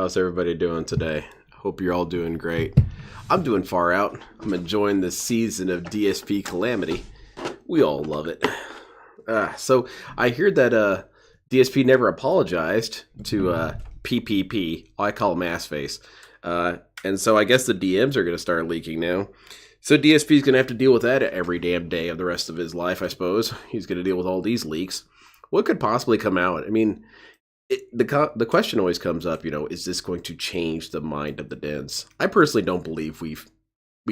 How's everybody doing today? Hope you're all doing great. I'm doing far out. I'm enjoying this season of DSP Calamity. We all love it. So I hear that DSP never apologized to PPP. I call him Assface. And so I guess the DMs are going to start leaking now. So DSP is going to have to deal with that every damn day of the rest of his life, I suppose. He's going to deal with all these leaks. What could possibly come out? I mean, the question always comes up, you know, is this going to change the mind of the dens? I personally don't believe we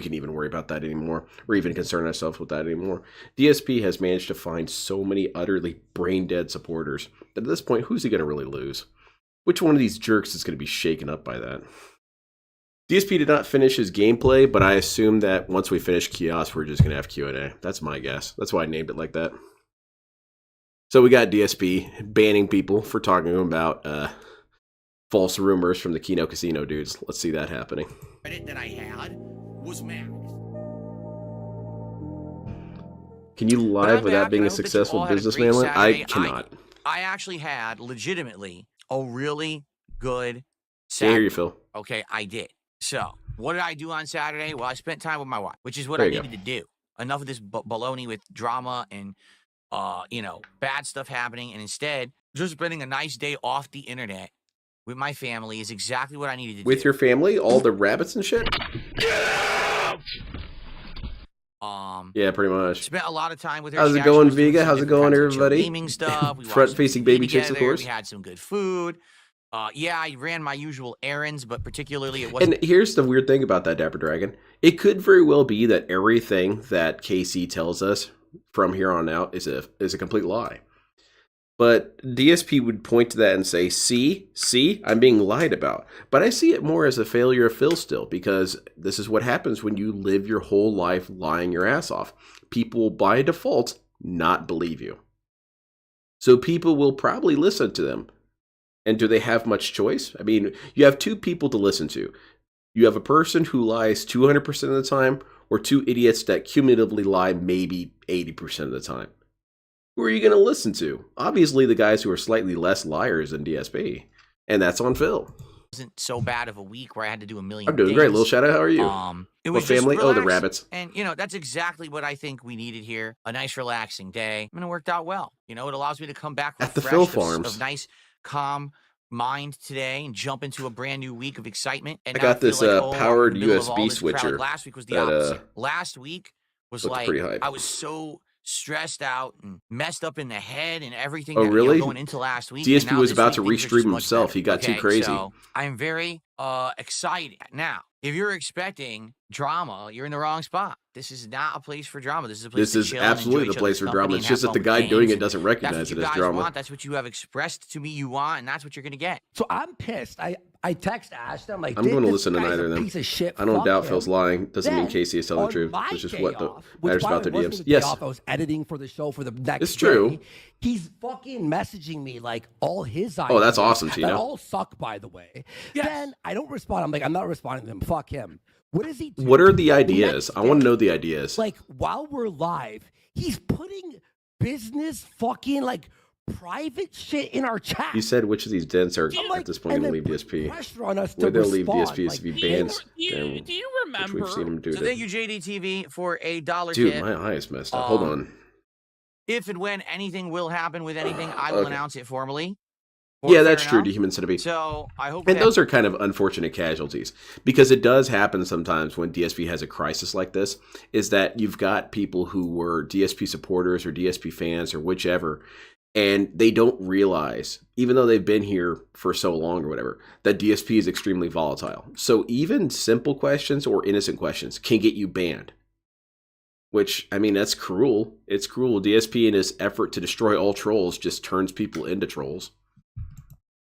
can even worry about that anymore, or even concern ourselves with that anymore. DSP has managed to find so many utterly brain-dead supporters that at this point, who's he going to really lose? Which one of these jerks is going to be shaken up by that? DSP did not finish his gameplay, but I assume that once we finish Kiosk, we're just going to have QnA. That's my guess. That's why I named it like that. So we got DSP banning people for talking about false rumors from the Kino Casino dudes. Let's see that happening. Credit that I had was max. Can you live without being a successful businessman? I cannot. I actually had legitimately a really good Saturday. Can't hear you, Phil. Okay, I did. So, what did I do on Saturday? Well, I spent time with my wife, which is what I needed to do. Enough of this baloney with drama and, you know, bad stuff happening. And instead, just spending a nice day off the internet with my family is exactly what I needed to do. With your family? All the rabbits and shit? Yeah, pretty much. Spent a lot of time with her. How's it going, Vega? How's it going, everybody? Gaming stuff. Front-facing baby chicks, of course. We had some good food. Yeah, I ran my usual errands, but particularly it wasn't. And here's the weird thing about that, Dapper Dragon. It could very well be that everything that KC tells us from here on out is a complete lie. But DSP would point to that and say, see, I'm being lied about. But I see it more as a failure of Phil still, because this is what happens when you live your whole life lying your ass off. People will, by default, not believe you. So people will probably listen to them. And do they have much choice? I mean, you have two people to listen to. You have a person who lies 200% of the time, or two idiots that cumulatively lie maybe 80% of the time. Who are you going to listen to? Obviously, the guys who are slightly less liars than DSP. And that's on Phil. Wasn't so bad of a week where I had to do a million I'm doing great. Little shout out. How are you? It was what family? Just oh, the rabbits. And, you know, that's exactly what I think we needed here. A nice, relaxing day. And it worked out well. You know, it allows me to come back with at the Phil Farms of nice, calm mind today and jump into a brand new week of excitement. And I got this like, powered USB switcher. Like last week was the opposite. Last week was like, I was so stressed out and messed up in the head and everything. Oh, really? Going into last week. DSP was about to restream himself. He got too crazy. So I'm very excited. Now, if you're expecting drama, you're in the wrong spot. This is not a place for drama. This is a place This is absolutely the place for drama. It's just that the guy doing it doesn't recognize it as drama. That's what you have expressed to me you want, and that's what you're going to get. So I'm pissed. I text Ashton. I'm like, I'm going to listen to neither of them. Piece of shit. I don't doubt Phil's lying. Doesn't mean Casey is telling the truth. It's just what matters about their DMs. Yes. I was editing for the show for the next It's true. day. He's fucking messaging me like all his ideas. Oh, that's awesome, Tino. That all suck, by the way. Yes. Then I don't respond. I'm like, I'm not responding to him. Fuck him. What is he doing? What are the ideas? I want to know the ideas. Like, while we're live, he's putting business fucking, like, private shit in our chat. You said which of these dents are at this point going to leave DSP? Pressure on us Where to they'll leave DSP is like, to be banned. Do you remember? We've seen him do so thank you, JDTV, for a $1 Dude, tip. my eye is messed up. Hold on. If and when anything will happen with anything, I will announce it formally. Yeah, that's true, Dehuman Centipede. So I hope. And those are kind of unfortunate casualties, because it does happen sometimes when DSP has a crisis like this, is that you've got people who were DSP supporters or DSP fans or whichever, and they don't realize, even though they've been here for so long or whatever, that DSP is extremely volatile. So even simple questions or innocent questions can get you banned. Which, I mean, that's cruel. It's cruel. DSP in his effort to destroy all trolls just turns people into trolls.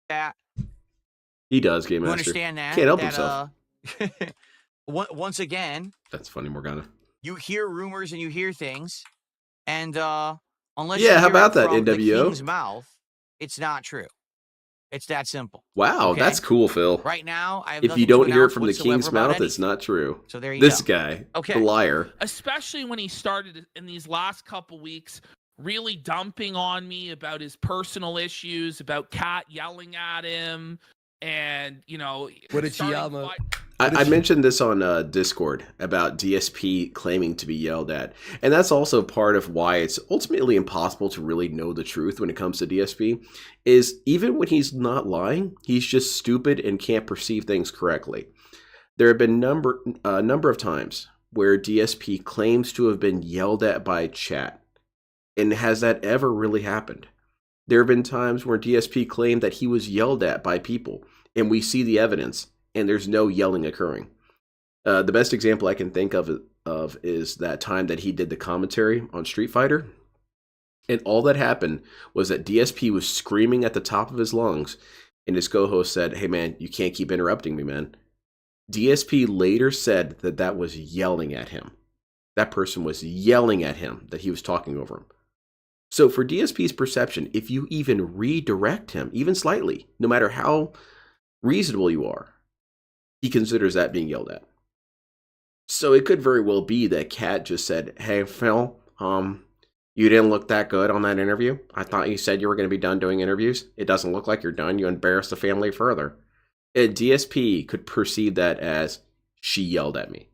That he does, Game Master. You understand that? Can't help himself. Once again, that's funny, Morgana. You hear rumors and you hear things, and unless how about that, NWO? The king's mouth, it's not true. It's that simple. Wow, okay? That's cool, Phil. Right now, I have if you don't hear it from the king's mouth, it's not true. So there you go. This go. Guy, the liar. Especially when he started in these last couple weeks, really dumping on me about his personal issues, about Kat yelling at him, and, you know... What did she yell? I mentioned this on Discord about DSP claiming to be yelled at. And that's also part of why it's ultimately impossible to really know the truth when it comes to DSP, is even when he's not lying, he's just stupid and can't perceive things correctly. There have been a number of times where DSP claims to have been yelled at by chat. And has that ever really happened? There have been times where DSP claimed that he was yelled at by people, and we see the evidence, and there's no yelling occurring. The best example I can think of is that time that he did the commentary on Street Fighter, and all that happened was that DSP was screaming at the top of his lungs, and his co-host said, "Hey man, you can't keep interrupting me, man." DSP later said that that was yelling at him. That person was yelling at him, that he was talking over him. So for DSP's perception, if you even redirect him, even slightly, no matter how reasonable you are, he considers that being yelled at. So it could very well be that Kat just said, "Hey, Phil, you didn't look that good on that interview. I thought you said you were going to be done doing interviews. It doesn't look like you're done. You embarrassed the family further." And DSP could perceive that as, "She yelled at me."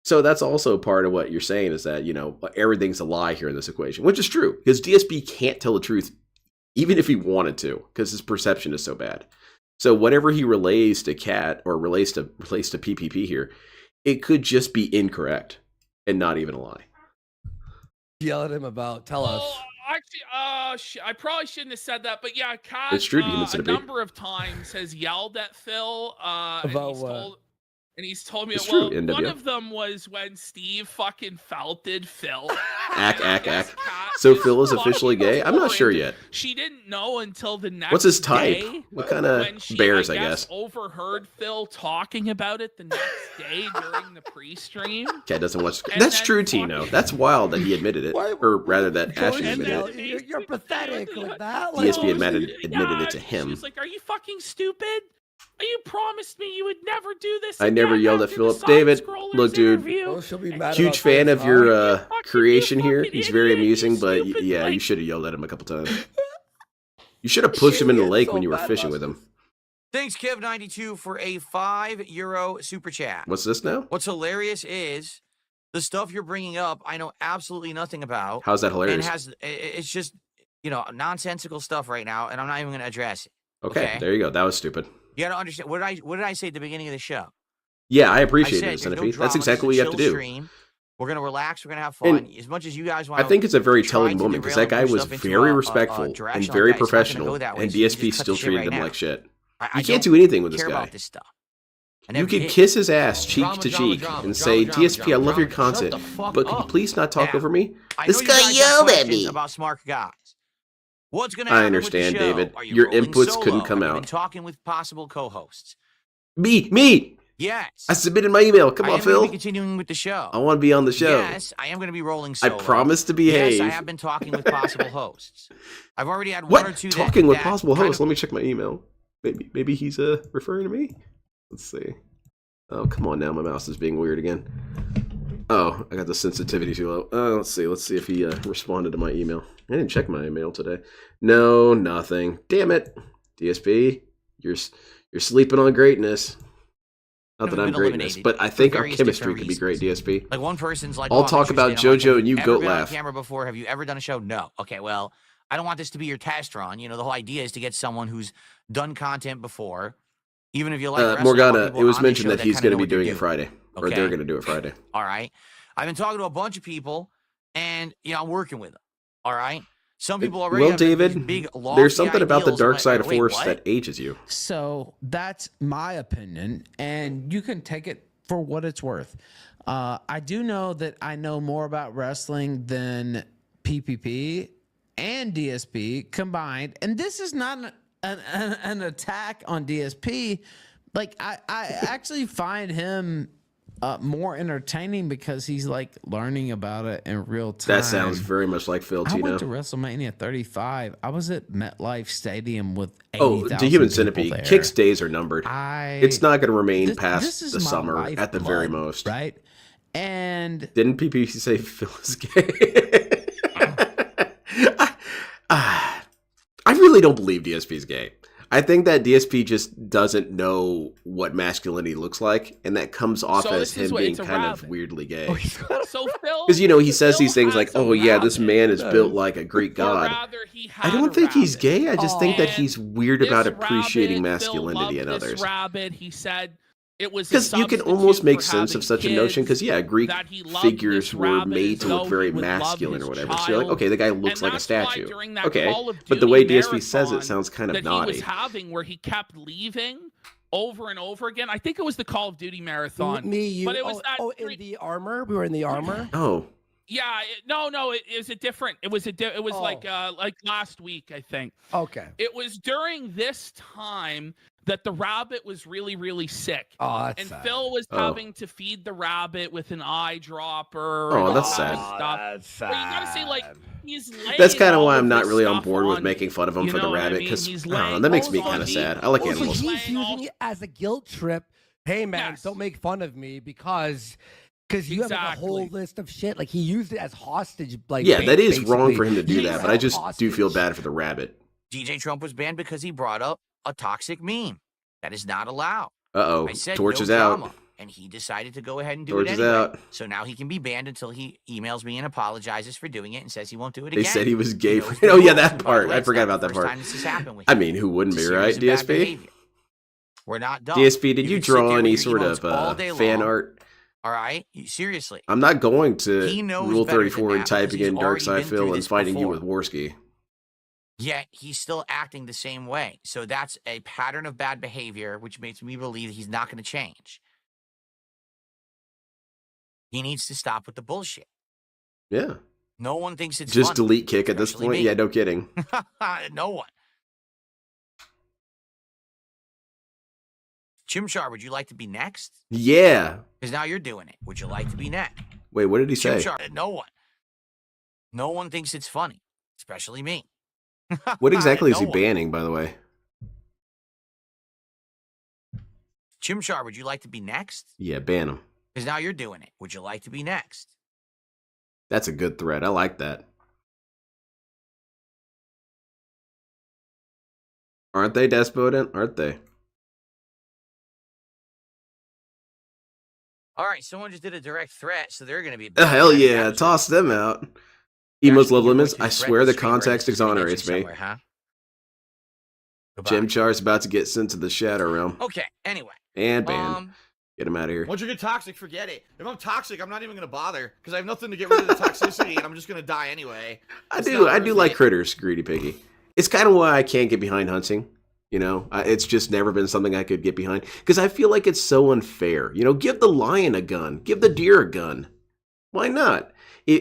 So that's also part of what you're saying, is that, everything's a lie here in this equation, which is true, because DSP can't tell the truth even if he wanted to, because his perception is so bad. So whatever he relays to Kat or relates to PPP here, it could just be incorrect and not even a lie. Yell at him about, tell us. Actually, I probably shouldn't have said that, but yeah, Kat It's true, a number of times has yelled at Phil. About what? And he's told me, It's well, true, NW. one of them was when Steve fucking felted Phil. Ack. So Phil is officially gay? I'm not sure yet. She didn't know until the next What's his type? day. What kind of bears, I guess? Overheard Phil talking about it the next day during the pre-stream. Cat doesn't watch. That's true, Tino. That's wild that he admitted it. Or rather, that Ashley admitted it. You're pathetic with that. DSP admitted it to him. She's like, "Are you fucking stupid? You promised me you would never do this." I never yelled at Philip. David, look, dude, huge fan of your creation here. He's very amusing, but yeah, you should have yelled at him a couple times. You should have pushed him in the lake when you were fishing with him. Thanks, Kev92, for a €5 super chat. What's this now? What's hilarious is the stuff you're bringing up, I know absolutely nothing about. How's that hilarious? And it's just, nonsensical stuff right now, and I'm not even going to address it. Okay, there you go. That was stupid. You got to understand, what did I say at the beginning of the show? Yeah, I appreciate it, Centipede. That's exactly what you have to do. Stream. We're going to relax. We're going to have fun. And as much as you guys want I think it's a very telling moment, because that guy was very respectful and very professional, and DSP still treated him like shit. You can't do anything with this guy. About this stuff. You could kiss his ass cheek to cheek and say, "DSP, I love your content, but can you please not talk over me? This guy yelled at me." About smart guys. What's going to happen? I understand, with the show? David. Are you Your rolling inputs solo? couldn't come Have you out. been talking with possible co-hosts. Me. Yes. I submitted my email. Come on, Phil. I am continuing with the show. I want to be on the show. Yes, I am going to be rolling solo. I promise to behave. Yes, I have been talking with possible hosts. I've already had what? one or two. Talking with possible hosts? Let me check my email. Maybe he's referring to me. Let's see. Oh, come on now. My mouse is being weird again. Oh, I got the sensitivity too low. Let's see. Let's see if he responded to my email. I didn't check my email today. No, nothing. Damn it. DSP, you're sleeping on greatness. Not that I'm greatness, but I think our chemistry could be great, DSP. Like one person's like, I'll talk about JoJo and you goat laugh. On camera before? Have you ever done a show? No. Okay, well, I don't want this to be your test run. The whole idea is to get someone who's done content before. Even if you like Morgana, it was mentioned that he's going to be doing it Friday. Or they're going to do it Friday. All right. I've been talking to a bunch of people, and I'm working with them. All right. Some people already. Well, have David, big, there's something about the dark side of Force that ages you. So that's my opinion, and you can take it for what it's worth. I do know that I know more about wrestling than PPP and DSP combined, and this is not an attack on DSP. Like I actually find him more entertaining because he's like learning about it in real time. That sounds very much like Phil Tino. I went to WrestleMania 35. I was at MetLife Stadium with 80,000 the Human Centipede. there. Kick's days are numbered. It's not going to remain past the summer life at the very most. Right? And didn't PPC say Phil is gay? I really don't believe DSP's gay. I think that DSP just doesn't know what masculinity looks like, and that comes off So as this is him what- being it's a kind of rabbit. weirdly gay. So Phil, Because, you know, he says these Phil things like, has a oh, yeah, this rabbit, man is built like a Greek or god. rather he I had don't a think he's rabbit. gay. I just think that And he's weird this about appreciating rabbit, masculinity in Phil loved others. This rabbit, he said it was Because you can almost make sense of such a notion. Because, yeah, Greek that he loved figures this were rabbit made as to look though very he would love masculine or his whatever. So you're like, child. okay, the guy looks And like a that's why statue. during that Okay, Call of but the Duty way DSP says it marathon sounds kind of that he naughty. was having, where he kept leaving over and over again. I think it was the Call of Duty marathon. Me, you. But it was that in the armor. We were in the armor. Oh, Yeah, no, it was a different. It was like last week, I think. Okay. It was during this time that the rabbit was really, really sick. Oh, that's And sad. Phil was Oh. having to feed the rabbit with an eyedropper. Oh, and that's all that sad. stuff. That's sad. But you gotta say, like, he's laying that's kind of all why I'm not this really on stuff board with on making fun of him you for the know what I rabbit. mean? Because He's I don't know, laying that makes all me on kind of me. sad. I like Also, animals. he's Laying all- using it as a guilt trip. Hey, man, Yes. don't make fun of me because you have like a whole Exactly. list of shit. Like he used it as hostage. Like Yeah, that is wrong basically. for him to do He's that, but I held just do feel hostage. bad for the rabbit. DJ Trump was banned because he brought up a toxic meme. That is not allowed. Uh-oh, I said Torch no is out. drama, and he decided to go ahead and do Torch it is anyway. out. So now he can be banned until he emails me and apologizes for doing it and says he won't do it They again. said he was gay. knows For, the oh, yeah, rules, that and by part. the way, I it's forgot not about the that first part. time this has happened with I him. mean, who wouldn't It's be, a right, series of bad DSP? behavior. We're not done. DSP, did you can sit there draw with any your sort emotes of all day fan long, art? All right? Seriously. I'm not going He to knows Rule better than 34 and that because typing he's in already Darkside been through Phil and this fighting you before. with Worski. Yet he's still acting the same way. So that's a pattern of bad behavior, which makes me believe he's not going to change. He needs to stop with the bullshit. Yeah. No one thinks it's Just funny, delete kick at this especially point? me. Yeah, no kidding. No one. Chimchar, would you like to be next? Yeah. Because now you're doing it. Would you like to be next? Wait, what did he say? Chimchar, no one. No one thinks it's funny, especially me. What exactly is No he one. banning, by the way? Chimchar, would you like to be next? Yeah, ban him. Because now you're doing it. Would you like to be next? That's a good threat. I like that. Aren't they despotent? Aren't they? All right, someone just did a direct threat, so they're going to be. Hell banned. yeah, That was toss a- them out. You Emo's actually love knew what limits. to I threaten swear the streamer context is gonna get exonerates you me. somewhere, huh? Goodbye. Jim Char's about to get sent to the Shadow Realm. Okay, anyway. And banned. Get him out of here. Once you get toxic, forget it. If I'm toxic, I'm not even gonna bother because I have nothing to get rid of the toxicity, and I'm just gonna die anyway. I It's do not worth like it. critters, greedy piggy. It's kind of why I can't get behind hunting. You know, it's just never been something I could get behind because I feel like it's so unfair. You know, give the lion a gun, give the deer a gun. Why not?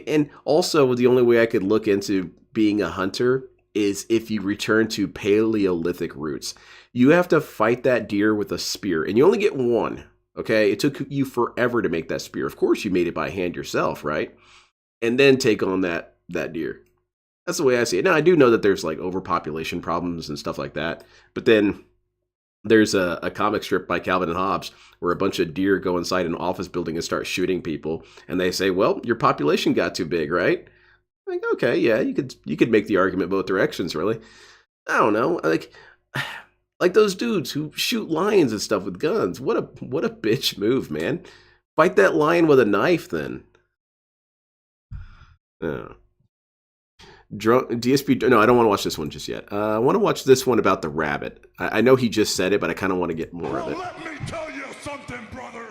And also, the only way I could look into being a hunter is if you return to Paleolithic roots. You have to fight that deer with a spear, and you only get one. Okay, it took you forever to make that spear. Of course, you made it by hand yourself, right? And then take on that deer. That's the way I see it. Now, I do know that there's like overpopulation problems and stuff like that. But then there's a comic strip by Calvin and Hobbes where a bunch of deer go inside an office building and start shooting people. And they say, well, your population got too big, right? Like, okay, yeah, you could make the argument both directions, really. I don't know. Like those dudes who shoot lions and stuff with guns. What a bitch move, man. Fight that lion with a knife, then. DSP, no, I don't want to watch this one just yet. I want to watch this one about the rabbit. I know he just said it, but I kind of want to get more of it. Let me tell you something, brother.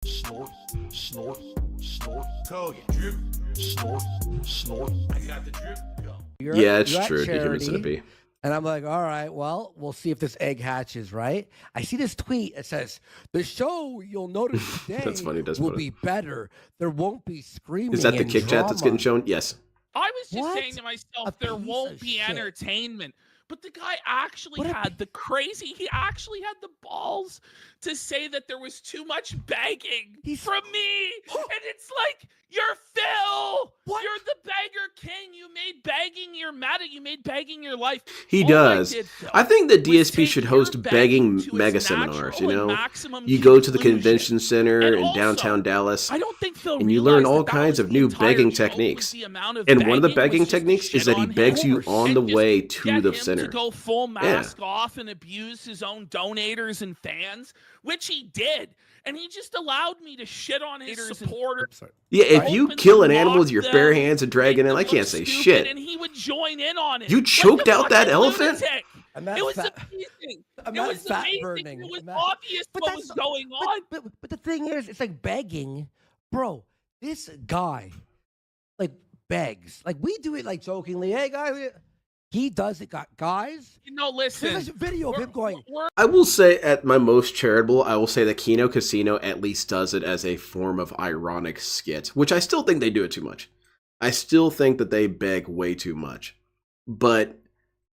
Snort, snort, snort. Kogan, drip, Snort, snort. I got the drip. Go. Yeah, it's you're at true. Dehuman Charity, Centipede. And I'm like, all right, well, we'll see if this egg hatches, right? I see this tweet. It says, the show you'll notice today That's funny, does will put it. be better. There won't be screaming. Is that the and kick chat that's drama." getting shown? Yes. I was just What? saying to myself, A there piece won't of be shit. entertainment. But the guy actually What a had the crazy, he actually had the balls to say that there was too much begging from me. And it's like, you're Phil. What? You're the beggar king. You made begging begging your meta. You made begging your life. He All does. did, Phil, I think that was DSP take should your host begging to mega its seminars. You natural and know, maximum you go to the conclusion. convention center And in also, downtown Dallas, I don't think Phil and you learn realized all that kinds was of the new entire begging joke, was techniques. the amount of And one of the begging begging was just to techniques is shit that he on begs him you on and the just way to get the him center. to go full mask off and abuse his own donators and fans, which he did. And he just allowed me to shit on his supporters. Yeah, if you openly kill an animal with mock your them, bare hands and drag make it in, them I look can't say stupid, shit. And he would join in on it. You choked like out that fucking elephant? lunatic. I'm not It was fat. amazing. I'm It not was fat amazing. burning. It was I'm not- obvious But what that's- was going on. But the thing is, it's like begging, bro. This guy, like, begs. Like, we do it like jokingly. Hey guys, he does it, guys. You know, listen. There's a video of him going. I will say, at my most charitable, I will say that Kino Casino at least does it as a form of ironic skit, which I still think they do it too much. I still think that they beg way too much. But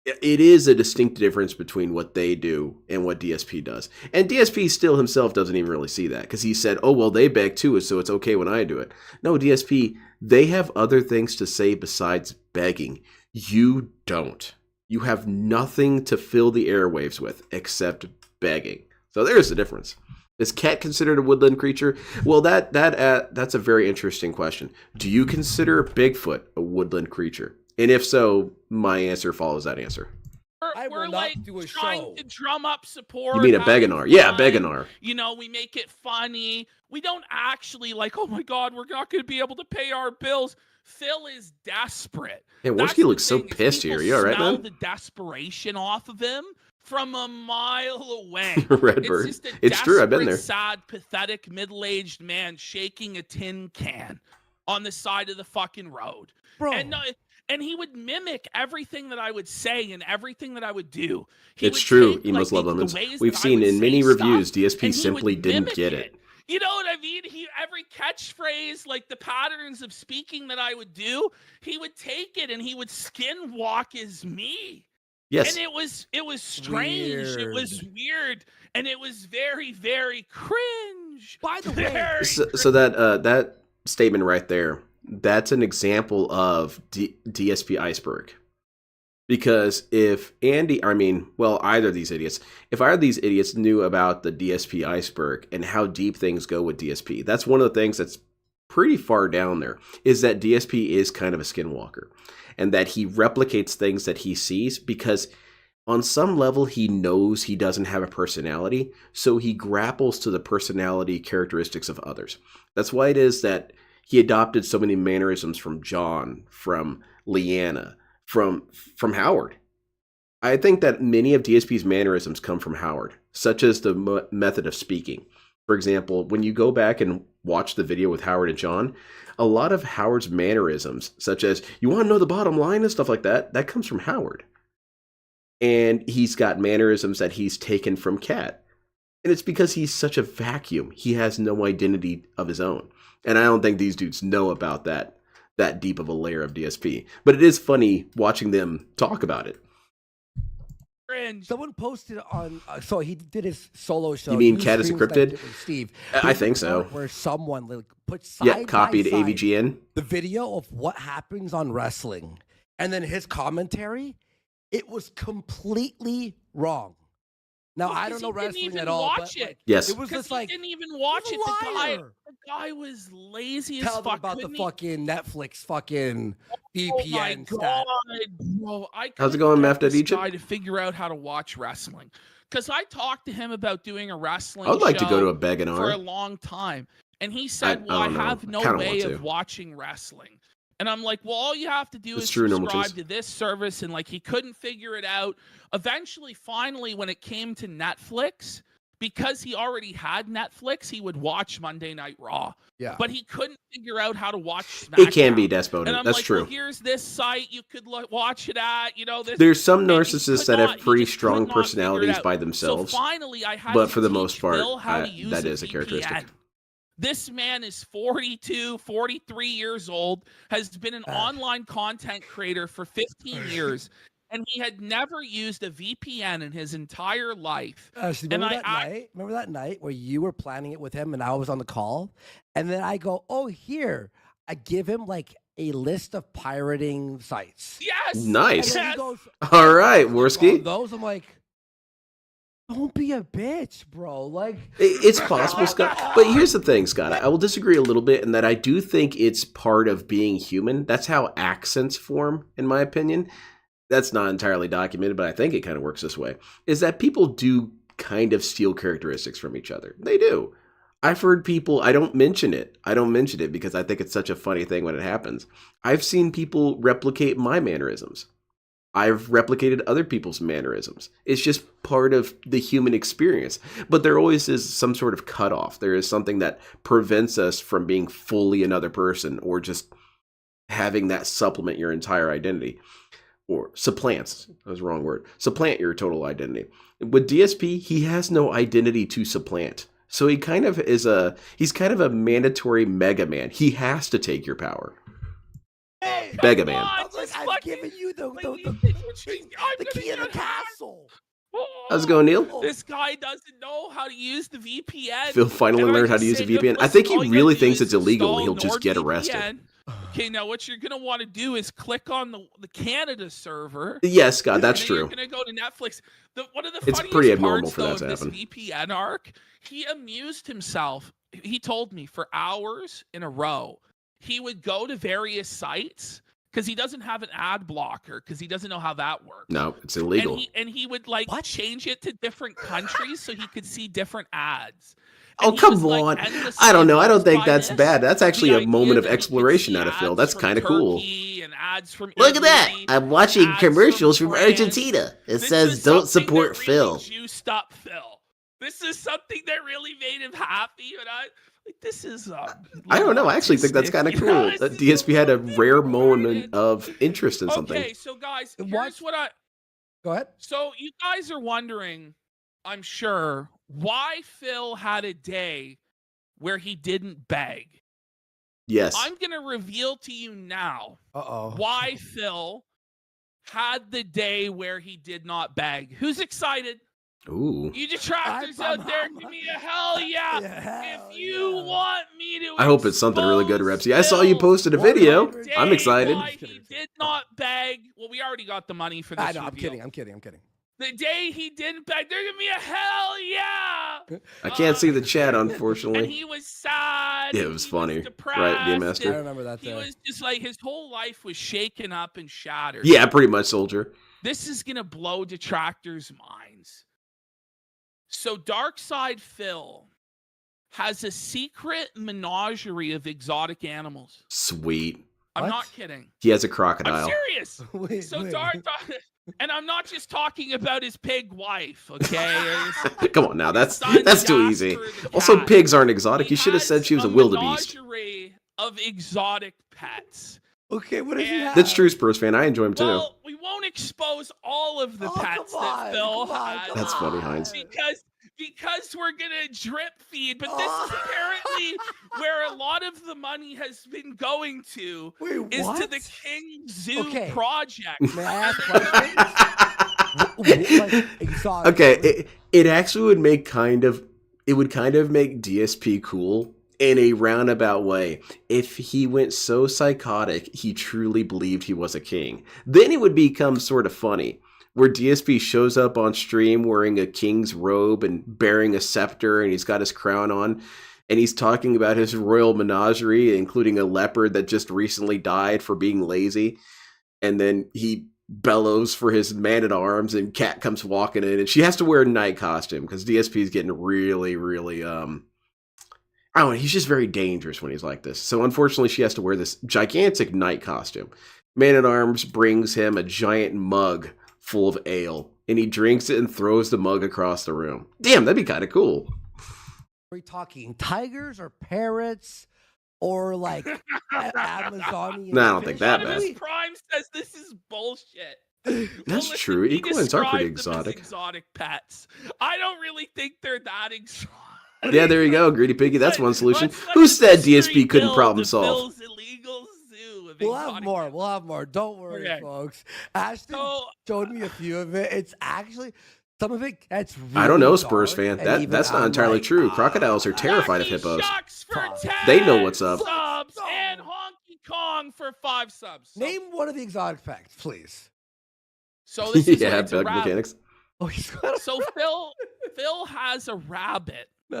it is a distinct difference between what they do and what DSP does. And DSP still himself doesn't even really see that, because he said, oh, well, they beg too, so it's okay when I do it. No, DSP, they have other things to say besides begging. You don't. You have nothing to fill the airwaves with except begging. So there's the difference. Is cat considered a woodland creature? Well, that's a very interesting question. Do you consider Bigfoot a woodland creature? And if so, my answer follows that answer. We're not like do a trying show. to drum up support. You mean a having Beganar? Yeah, fun. Beganar. You know, we make it funny. We don't actually like, oh my God, we're not going to be able to pay our bills. Phil is desperate. Hey, That's Worski the looks so thing, is pissed people here. You all right, smell man? the desperation off of him from a mile away. Redbird. It's just a It's true, I've been desperate, there. sad, pathetic, middle-aged man shaking a tin can on the side of the fucking road. Bro. And he would mimic everything that I would say and everything that I would do. It's true, Emos Love Lemons. We've seen in many reviews, DSP simply didn't get it. You know what I mean? Every catchphrase, like the patterns of speaking that I would do, he would take it and he would skinwalk as me. Yes. And it was strange. It was weird. And it was very, very cringe. By the way, So that statement right there, that's an example of DSP iceberg. Because if either of these idiots, if either of these idiots knew about the DSP iceberg and how deep things go with DSP, that's one of the things that's pretty far down there, is that DSP is kind of a skinwalker. And that he replicates things that he sees because on some level he knows he doesn't have a personality, so he grapples to the personality characteristics of others. That's why it is that he adopted so many mannerisms from John, from Leanna, from Howard. I think that many of DSP's mannerisms come from Howard, such as the method of speaking. For example, when you go back and watch the video with Howard and John, a lot of Howard's mannerisms, such as, you want to know the bottom line and stuff like that, that comes from Howard. And he's got mannerisms that he's taken from Cat. And it's because he's such a vacuum. He has no identity of his own. And I don't think these dudes know about that deep of a layer of DSP. But it is funny watching them talk about it. Cringe. someone posted on. So he did his solo show. You mean New Cat is Streams that Encrypted? did with Steve. I There's a think so. part where someone like put Yeah, copied by side AVGN. the video of what happens on wrestling, and then his commentary. It was completely wrong. Now Well, I 'cause don't know he didn't wrestling even at all. watch but, it. Yes. it was Because just he like didn't even watch he's it. a The liar. guy was lazy as Tell them fuck. about the Couldn't he- fucking Netflix fucking Oh my VPN stat. god, bro! I How's it couldn't going, get Maph this Egypt? guy to figure out how to watch wrestling, because I talked to him about doing a wrestling. I would like to go to a show Beg and for a R. long time, and he said, I "Well, I, don't know. have I no kinda way want of to. watching wrestling." And I'm like, well, all you have to do It's is true, normal subscribe cheese. to this service. And like, he couldn't figure it out. Eventually, finally, when it came to Netflix, because he already had Netflix, he would watch Monday Night Raw. Yeah. But he couldn't figure out how to watch SmackDown. It can be And despoted. I'm That's like, true. well, here's this site you could watch it at. You know, this. There's some and he narcissists could that not- have he pretty just could strong not figure it personalities out. by themselves. So finally, I had but to for the teach most part, Phil how to use that a is a characteristic. VPN. This man is 42, 43 years old, has been an online content creator for 15 years, and he had never used a VPN in his entire life. Remember that night where you were planning it with him and I was on the call? And then I go, oh, here. I give him like a list of pirating sites. Yes. Nice. And then he Yes. goes, All right, on Worski. those, I'm like, don't be a bitch, bro. Like, It's possible, Scott. But here's the thing, Scott. I will disagree a little bit in that I do think it's part of being human. That's how accents form, in my opinion. That's not entirely documented, but I think it kind of works this way. Is that people do kind of steal characteristics from each other. They do. I've heard people, I don't mention it because I think it's such a funny thing when it happens. I've seen people replicate my mannerisms. I've replicated other people's mannerisms. It's just part of the human experience. But there always is some sort of cutoff. There is something that prevents us from being fully another person or just having that supplement your entire identity. Or supplants, that was the wrong word. Supplant your total identity. With DSP, he has no identity to supplant. So he kind of is he's kind of a mandatory Mega Man. He has to take your power. hey, Mega Man. I was like, I've fucking- given you the key of the castle. How's it going, Neil? This guy doesn't know how to use the VPN. Phil finally And I learned how to just use a say, VPN. I listen, think he all you really gotta do thinks is it's illegal. install He'll just get arrested. NordVPN. Okay, now what you're gonna want to do is click on the Canada server. Yes, Scott, that's and then true. You're gonna go to Netflix. One of the It's funniest pretty abnormal parts, for that though, to of this happen. VPN arc, he amused himself. He told me for hours in a row, he would go to various sites because he doesn't have an ad blocker because he doesn't know how that works. No, it's illegal. And he would like change it to different countries so he could see different ads. Oh, And he come was, like, on. endlessly I don't know. I don't amused think by that's this. bad. That's actually The a moment idea of that he could exploration see out of Phil. ads That's from kind of cool. Turkey and ads from Look at that. Italy, I'm watching ads commercials from France. Argentina. It This says is don't something support that Phil. really juiced up Phil. This is something that really made him happy. And this is. I don't know. I actually think that's kind of you know, cool. this That is DSP had a something rare weird. moment of interest in something. Okay, so guys, What? here's what I. Go ahead. So you guys are wondering, I'm sure, why Phil had a day where he didn't beg. Yes. I'm going to reveal to you now Uh-oh. why Phil had the day where he did not beg. Who's excited? Ooh. You detractors out there, give me a hell yeah. hell If you yeah. want me to I hope it's something really good, expose Repsy. I saw you Phil posted a What video. happened? I'm day excited. Why he did not beg. Well, we already got the money for this I know. I'm reveal. kidding. I'm kidding. The day he didn't beg, they're gonna be a hell yeah. I can't see the chat, And unfortunately. he was sad. Yeah, it and was he funny. Right, depressed, Game Master? I and remember that He day. was just like his whole life was shaken up and shattered. Yeah, pretty much, Soldier. This is gonna blow detractors' minds. So Darkside Phil has a secret menagerie of exotic animals. Sweet. I'm What? not kidding. He has a I'm crocodile. serious. Wait, So wait. and I'm not just talking about his pig wife, okay? Or his Come on now, that's son too easy. Jasper the Also, cat. pigs aren't exotic. He You should have said has she was a a wildebeest. menagerie of exotic pets. Okay, what does he And- have? That's true, Spurs fan. I enjoy him too. Well, we won't expose all of the Oh, pets come on, that Phil come on, has. come That's funny, on. Heinz. Because we're gonna drip feed, but this is Oh. apparently where a lot of the money has been going to Wait, is what? to the King Zoo Okay. project. May I ask questions? Like, exotic. Okay, it actually would make kind of make DSP cool in a roundabout way if he went so psychotic he truly believed he was a king. Then it would become sort of funny, where DSP shows up on stream wearing a king's robe and bearing a scepter, and he's got his crown on, and he's talking about his royal menagerie, including a leopard that just recently died for being lazy, and then he bellows for his man-at-arms, and Cat comes walking in, and she has to wear a night costume because DSP is getting really, really, I don't know, he's just very dangerous when he's like this. So unfortunately, she has to wear this gigantic night costume. Man-at-arms brings him a giant mug full of ale, and he drinks it and throws the mug across the room. Damn, that'd be kind of cool. Are we talking tigers or parrots or like Amazonian? No, I don't think fish? that What bad. do we- Prime says this is bullshit. That's listen, true. he Equines are pretty described them as exotic. exotic pets. I don't really think they're that exotic. Yeah, there you go, Greedy Piggy. That's one solution. Let's let Who said Mystery DSP couldn't Bill problem to solve? Phil's illegal zoo of We'll have exotic more. pets. We'll have more. Don't worry, Okay. folks. Ashton So, showed me a few of it. It's actually some of it. That's really I don't know, Spurs dark, fan. and That's even not I'm entirely like, true. Crocodiles are terrified of Honky hippos. Shucks for Fuck. 10 They know what's up. subs No. and Honky Kong for 5 subs. So, Name one of the exotic pets, please. so this is yeah, it's a bug rabbit. mechanics. Oh, he's got a So Phil has a rabbit, Aw,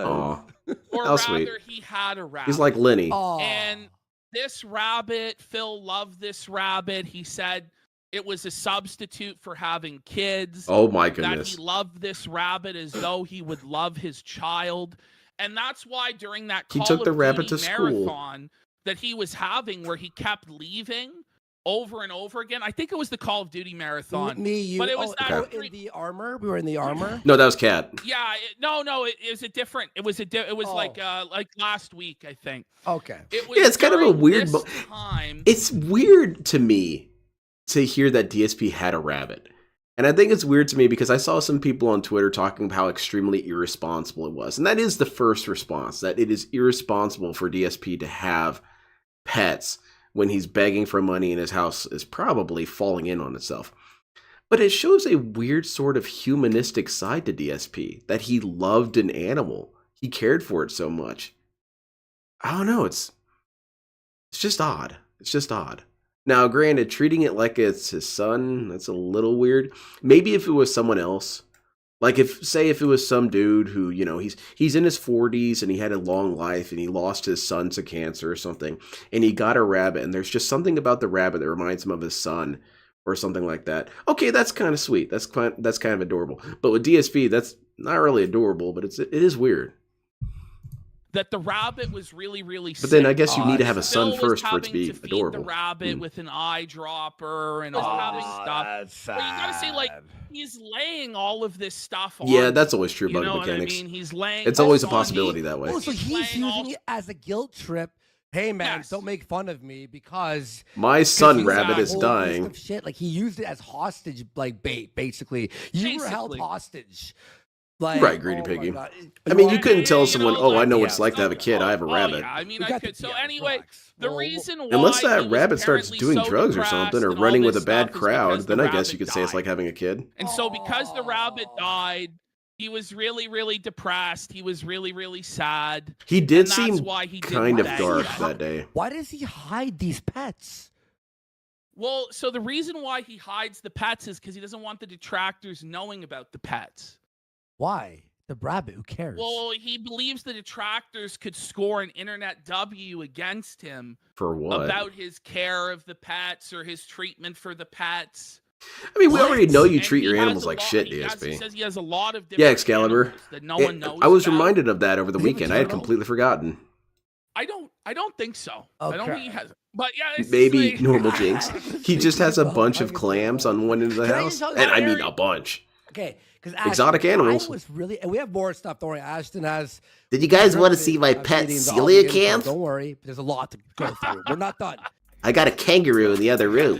or how rather, sweet. he had a rabbit. He's like Lenny. Oh. And this rabbit, Phil loved this rabbit. He said it was a substitute for having kids. Oh my That goodness. he loved this rabbit as though he would love his child. And that's why during that He Call took of the rabbit Duty to school. marathon that he was having, where he kept leaving over and over again. I think it was the Call of Duty marathon. Me, you. But it was that in the armor. We were in the armor. No, that was Cat. Yeah, no, it was a different. It was Oh. like last week, I think. Okay. It was Yeah, it's kind of a during weird this mo- time. It's weird to me to hear that DSP had a rabbit. And I think it's weird to me because I saw some people on Twitter talking about how extremely irresponsible it was. And that is the first response, that it is irresponsible for DSP to have pets when he's begging for money and his house is probably falling in on itself. But it shows a weird sort of humanistic side to DSP, that he loved an animal. He cared for it so much. I don't know, it's just odd. It's just odd. Now, granted, treating it like it's his son, that's a little weird. Maybe if it was someone else. Like if it was some dude who, you know, he's in his 40s and he had a long life and he lost his son to cancer or something, and he got a rabbit, and there's just something about the rabbit that reminds him of his son or something like that. Okay, that's kind of sweet. That's kind of adorable. But with DSP, that's not really adorable, but it is weird. That the rabbit was really, really sick. But then I guess you need to have a Phil son first was for it to having be feed adorable. the rabbit with an eyedropper and all having stuff. That's sad. But you gotta say, like, he's laying all of this stuff on. Yeah, that's always true you about know mechanics. what I mean? He's laying. It's always a this on possibility me. that way. Oh, so he's laying all- using it as a guilt trip. Hey man, Yes. don't make fun of me because My son he's rabbit got a is whole list dying. of shit. Like he used it as hostage, like bait. Basically, you were held Basically. hostage. Like, Right, greedy my piggy. God. I mean, you Yeah, couldn't tell you someone, know, "Oh, I like, know what yeah, it's like to have a kid. I have a rabbit." Yeah, I mean, We I got could. the- So yeah, anyway, relax. the Well, reason why Unless that he was rabbit starts apparently doing so drugs or depressed something, or and all running with a this bad stuff is crowd, because then the I guess rabbit you could say it's died. like having a kid. And so because the rabbit died, he was really, really depressed. He was really, really sad. He did And that's seem why he didn't kind of beg dark yet. that day. Why does he hide these pets? Well, so the reason why he hides the pets is because he doesn't want the detractors knowing about the pets. Why? The rabbit, who cares? Well, he believes the detractors could score an internet W against him For what? about his care of the pets or his treatment for the pets. I mean, we already know you And treat he your has animals a like lot- shit, he DSP. says he has a lot of Yeah, different Excalibur. animals that no one knows I was about. reminded of that over the Is he a weekend. I had turtle? completely forgotten. I don't think so. I don't Okay. think he has. But yeah, it's Maybe like- normal Jinx. He just has a bunch of clams on one end of the Can I house. just tell you And I that, mean Harry? a bunch. Okay, because Exotic animals. I was really, and we have more stuff. Don't worry, Ashton has. Did you guys want to Currently, see my I'm pet feeding the Celia audience, so cam? Don't worry, there's a lot to go through. We're not done. I got a kangaroo in the other room.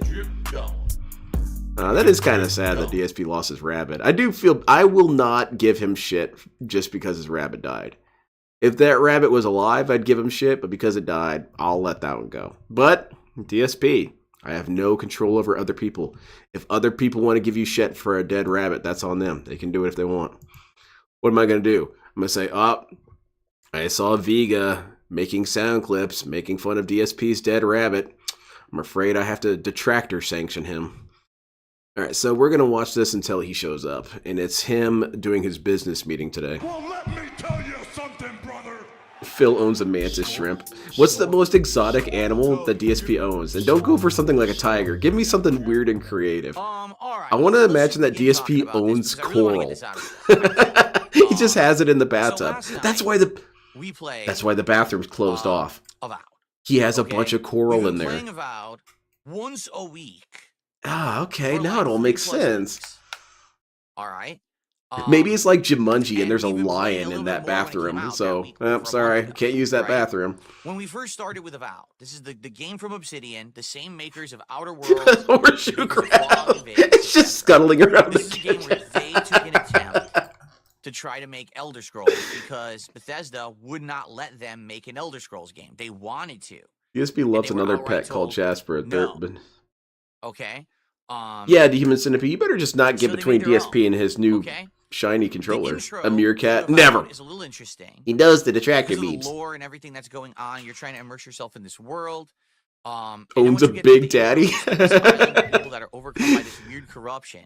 That is kind of sad that DSP lost his rabbit. I do feel I will not give him shit just because his rabbit died. If that rabbit was alive, I'd give him shit, but because it died, I'll let that one go. But DSP, I have no control over other people. If other people want to give you shit for a dead rabbit, that's on them. They can do it if they want. What am I going to do? I'm going to say, oh, I saw Vega making sound clips, making fun of DSP's dead rabbit. I'm afraid I have to detractor sanction him. All right, so we're going to watch this until he shows up, and it's him doing his business meeting today. Well, let me tell you something, brother. Phil owns a mantis shrimp. What's the most exotic animal that DSP owns? And don't go for something like a tiger. Give me something weird and creative. All right. I want to let's imagine that begin talking DSP about this owns because I really wanna get coral. this out of you. He just has it in the bathtub. last night- That's why the We play. bathroom's closed off. Avowed. He has a Okay? bunch of coral We've in been there. playing Avowed once a week. Ah, okay, for now like it all 3+ makes sense. weeks. All right. Maybe it's like Jumanji and and there's a we've been playing a lion little in bit that more when it came bathroom. out So, that week for a sorry, month can't use that right? bathroom. When we first started with Avowed, this is the game from Obsidian, the same makers of Outer Worlds. Horseshoe makers of crab. Fallout Vegas, It's just etc. scuttling around This the is a game where kitchen. they took an attempt to try to make Elder Scrolls because Bethesda would not let them make an Elder Scrolls game. They wanted to. DSP loves they were another outright pet called told, Jasper. no. But Okay. yeah, the human centipede. You better just not get So they between made their DSP and his new Okay. shiny The controller. intro A meerkat. to Avowed Never. is a little interesting. He knows the detractor Because of the memes. lore and everything that's going on, you're trying to immerse yourself in this world. And then Owns once a you get to Big the Daddy. this island, people that are overcome by this weird corruption,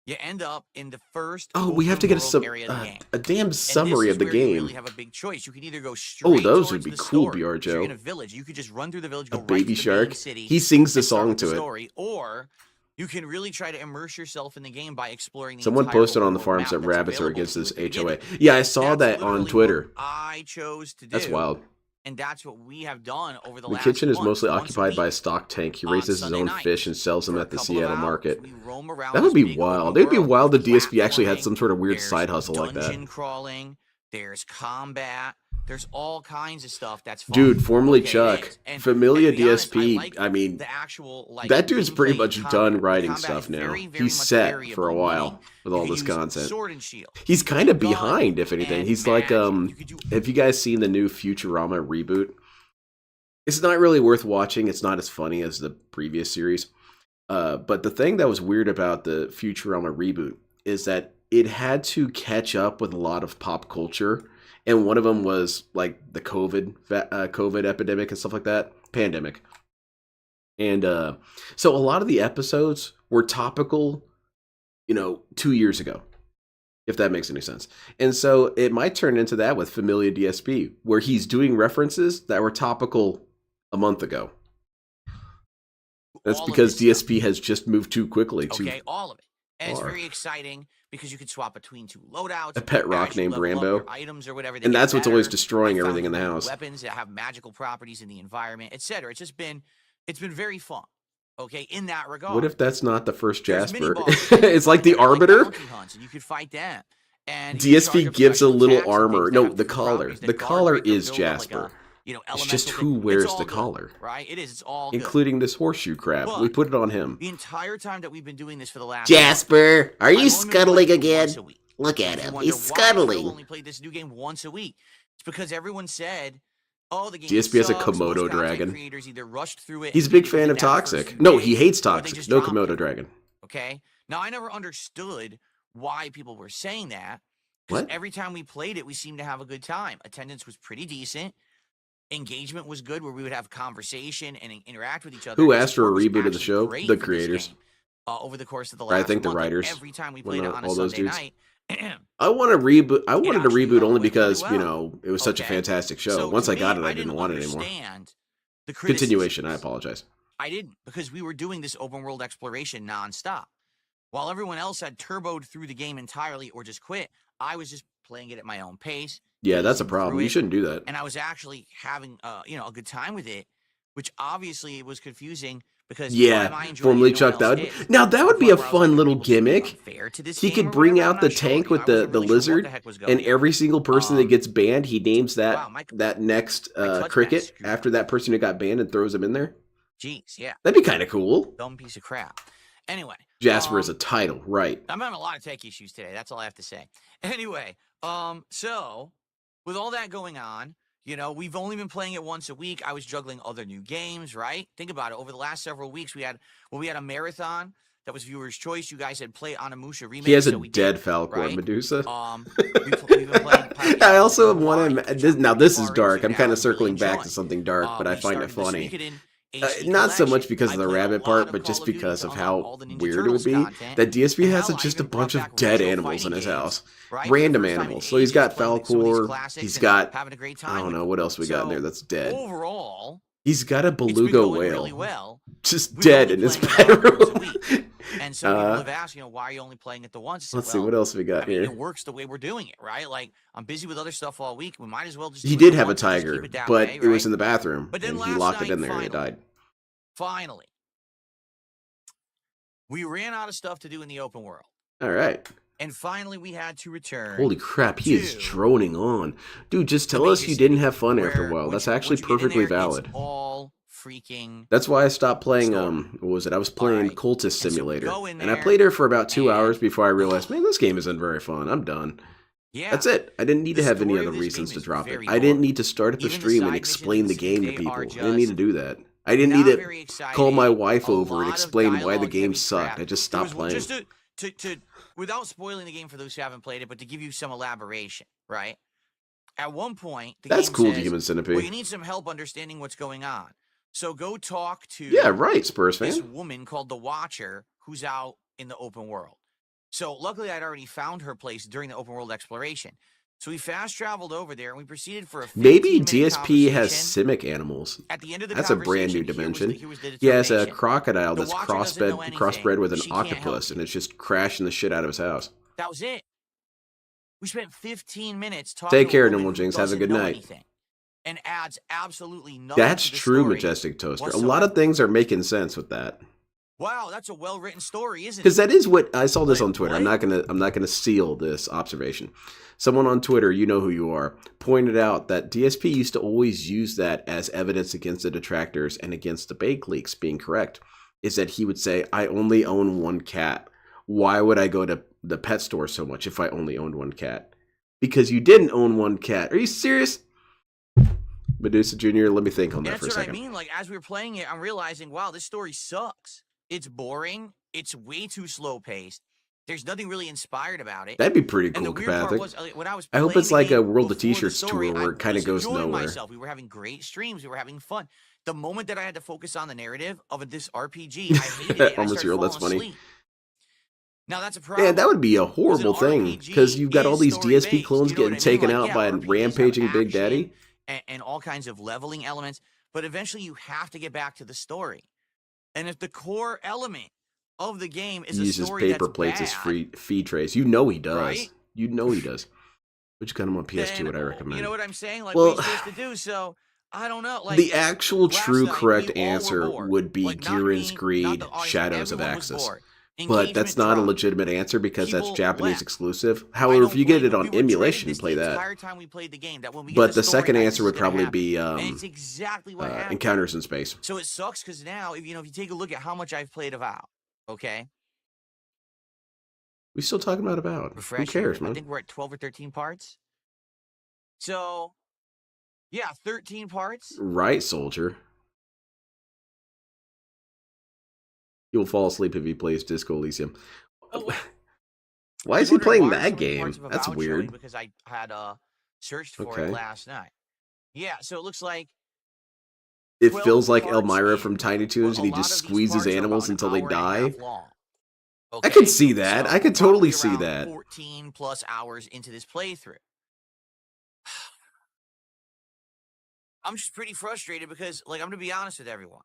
you end up in the first Oh, we have to open get world area of the game. a damn And this summary is of the where you game. really have a big choice. You can either go Oh, straight those would towards be the cool, story. BR So you're in Joe. a village. You could just run through the village, A go right baby to the shark. main city. He sings the and start song with the to it. story, or you can really try to immerse yourself in the game by exploring the Someone entire posted on open the world forums map that that's rabbits are available against to you this at the HOA. beginning. Yeah, I saw That's that on literally Twitter. what I chose to do. That's wild. And that's what we have done over the The last kitchen is month, mostly once a occupied by a week. stock tank. He On raises his Sunday own nights, fish and sells them for a at the couple of Seattle hours, market. we roam around That would this be big wild. open It'd be world. wild if There's DSP actually had platforming, some sort of weird there's side hustle like that. dungeon crawling, there's combat, there's all kinds of stuff that's fun. Dude, formerly Okay, it Chuck, is. And Familia to be honest, I DSP, like I mean, the actual, like, that dude's pretty gameplay much and done combat. writing Combat stuff is now. very, very He's much set variable, for a meaning while with you all can this use content. sword and shield. He's kind of gun behind, if anything. and He's like, magic. You could do have you guys seen the new Futurama reboot? It's not really worth watching. It's not as funny as the previous series. But the thing that was weird about the Futurama reboot is that it had to catch up with a lot of pop culture. And one of them was like the COVID epidemic and stuff like that. Pandemic. And so a lot of the episodes were topical, 2 years ago, if that makes any sense. And so it might turn into that with Familia DSP, where he's doing references that were topical a month ago. That's all of because this stuff. DSP has just moved too quickly to Okay, all of it. And it's far. very exciting because you can swap between two loadouts. A pet rock as you named level up Rambo. your items or whatever, they And get that's what's always better. destroying I found everything in the new house. Weapons that have magical properties in the environment, etc. It's been very fun. Okay, in that regard. What if that's not the first There's Jasper? mini-bosses It's like the that are Arbiter. bounty hunts, and you could fight them. And you can charge DSP up gives a special little attacks and armor. things No, that have the different collar. properties that The guard collar break or is build up like Jasper. a, It's elemental just thing. who It's wears all the good, collar, right? It is. It's all good. including this horseshoe crab. But We put it on him. the entire time that we've been doing this for the last Jasper, are I've you only been scuttling playing it again? once a week. Look And at if you him. wonder He's why I still scuttling. only played this new game once a week, it's because everyone said, "Oh, the game DSP has a sucks. Most Komodo content dragon. Creators either rushed through it. He's a and big did it fan within of that first Toxic. few No, days, he hates or they Toxic. just No dropped Komodo it." dragon. Okay. Now I never understood why people were saying that. Because What? every time we played it, we seemed to have a good time. Attendance was pretty decent. Engagement was good, where we would have conversation and interact with each other. Who And asked for a support was reboot of the actually show? great The for this creators. game, over the course of the I last think the month. And writers. every time we Well, played it not on a all those Sunday dudes. night, I want to reboot. I wanted to actually reboot only went really because well. it was such a Okay. fantastic show. So Once to I got me, it, I didn't want it anymore. understand the Continuation. I criticisms. apologize. I didn't, because we were doing this open world exploration nonstop. While everyone else had turboed through the game entirely or just quit, I was just playing it at my own pace. Yeah, that's a easing problem. through You it, shouldn't do that. and I was actually having a good time with it, which obviously was confusing because why am I Yeah, enjoying formerly it and no Chuck. one That else would is? now that To the would be point a where I was fun like, are little people just being gimmick. unfair to this He game could or bring whatever? out I'm the not sure. tank I with wasn't the really sure what lizard, the heck was and going on. every single person that gets banned, he names that Wow, my next touchpad's cricket screwed after up. that person who got banned and throws him in there. Jeez, yeah, That'd be kind of cool. dumb piece of crap. Anyway, Jasper is a title, right? I'm having a lot of tech issues today. That's all I have to say. Anyway, so with all that going on, we've only been playing it once a week. I was juggling other new games, right? Think about it. Over the last several weeks, we had a marathon that was viewers' choice. You guys had played Onimusha remake. He has a so we dead did, Falcor right? Medusa. We've been playing Pirate I also Games want Worldwide, to. which I'm Now pretty this is far dark. into I'm now kind of and really circling back to enjoying. something dark, but I We find it started this funny. week in HD Not so much Collection. because I of the played a rabbit lot part, of but Call just of Duty because to of unlock how all the Ninja weird it would Turtles be content. that DSP And has hell, I just a even bunch brought of back dead retro animals in fighting his games, house. right? For the Random first time in animals. So he's ages, got playing some of these Falcor. classics He's and got, having a great I time don't with know, it. what else we got in So there that's dead. overall, He's got a it's been beluga going whale. really well. Just We were dead only in his playing about once a bedroom. week. And some people have asked, why are you only playing it the once? I said, Let's see well, what else we I got mean, here. it works the way we're doing it, right? Like, I'm busy with other stuff all week. We might as well just He do it did the have a once and just keep tiger, it that but way, it was right? in the bathroom, But then and he last locked it night, in there and it died. finally, we ran out of stuff to do in the open world. All right. And finally, we had to return. Holy crap, he is to droning on. Dude, just tell the us major you didn't city, have fun after a where while. That's once actually you get in perfectly there, valid. It's all freaking. That's why I stopped playing, story. what was it? I was playing Alright. Cultist And so we Simulator. go in And I there, played it for about 2 and- hours before I realized, man, this game isn't very fun. I'm done. Yeah. That's it. I didn't need The to have any story other of this reasons game to is drop it. very I didn't boring. need to start up the Even the stream side and missions explain in the the game to they people. are I didn't need to just do that. I didn't not need very to call my exciting, wife a over and lot of explain why the dialogue game heavy sucked. crap. I just There stopped was- playing. Just to without spoiling the game for those who haven't played it, but to give you some elaboration, right? At one point, the That's game cool, says, Demon well, you Centipede. need some help understanding what's going on. So go talk to Yeah, right, Spurs this fan. woman called the Watcher who's out in the open world. So luckily I'd already found her place during the open world exploration. So we fast traveled over there and we proceeded for a 15-minute Maybe DSP has conversation. simic animals. At the end of the That's a brand new conversation, dimension. here was the He has a determination. crocodile The that's Watcher doesn't know anything. crossbred with an She can't help octopus, you. and it's just crashing the shit out of his house. That was it. We spent 15 minutes talking Take to care, a woman Nimble who Jinx. Have a doesn't good know night. anything and adds absolutely nothing That's to the true, story Majestic Toaster. A whatsoever. lot of things are making sense with that. Wow, that's a well-written story, isn't Because it? that is what I saw this Like, on Twitter. what? I'm not gonna steal this observation. Someone on Twitter, you know who you are, pointed out that DSP used to always use that as evidence against the detractors and against the bake leaks being correct. Is that he would say, "I only own one cat. Why would I go to the pet store so much if I only owned one cat?" Because you didn't own one cat. Are you serious? Medusa Jr., let me think on And that that's for a what second. I mean. Like, as we were playing it, I'm realizing, wow, this story sucks. It's boring. It's way too slow-paced. There's nothing really inspired about it. That'd be pretty And cool, the weird part Kapathic. was, when I was I hope playing it's the like a game World of before the T-Shirts story, tour where it kind I of was goes enjoying nowhere. myself. We were having great streams. We were having fun. The moment that I had to focus on the narrative of this RPG, I hated it. And I Almost started real, that's falling funny. asleep. Now that's a problem. Man, that would be a Because an horrible thing. Because RPG you've got all is these DSP story-based, clones you know what getting I mean? taken Like, out yeah, by RPGs have rampaging Big Daddy. action and all kinds of leveling elements, but eventually you have to get back to the story. And if the core element of the game is He a uses story paper that's plates as bad, free feed trays. You know he does. Right? You know he does. Which got him on PS2, then, what I recommend. you know what I'm saying? Like, Well, what are you supposed to do? So, I don't know. Like, the actual last true night, correct we all were answer bored. would be Like, not Gihren's me, not Greed, the audience, Shadows of everyone was Axis. bored. But that's Engagement not a dropped. legitimate answer because that's People Japanese left. exclusive. I However, if don't you get blame it them. on We were trading emulation, this play the that. entire time we played the game. That when we But get the story, second that's answer what's would gonna probably happen. be And it's exactly what happened. Encounters in Space. So it sucks because now, if you take a look at how much I've played Avowed, okay? We still talking about Who Refresh cares, here. I man? think we're at 12 or 13 parts. So, yeah, 13 parts. Right, soldier. You'll fall asleep if he plays Disco Elysium. Oh, Why I is was he wondering playing why are that so many game? parts of That's Avowed showing weird. because I had searched for Okay. it last night. Yeah, so it looks like It 12 feels like parts Elmira in, from Tiny but Toons a and he lot just of these squeezes parts are about animals an until they hour and a die. half long. I Okay, could see that. so I could probably totally see around that. 14 plus hours into this playthrough. I'm just pretty frustrated because, like, I'm gonna be honest with everyone.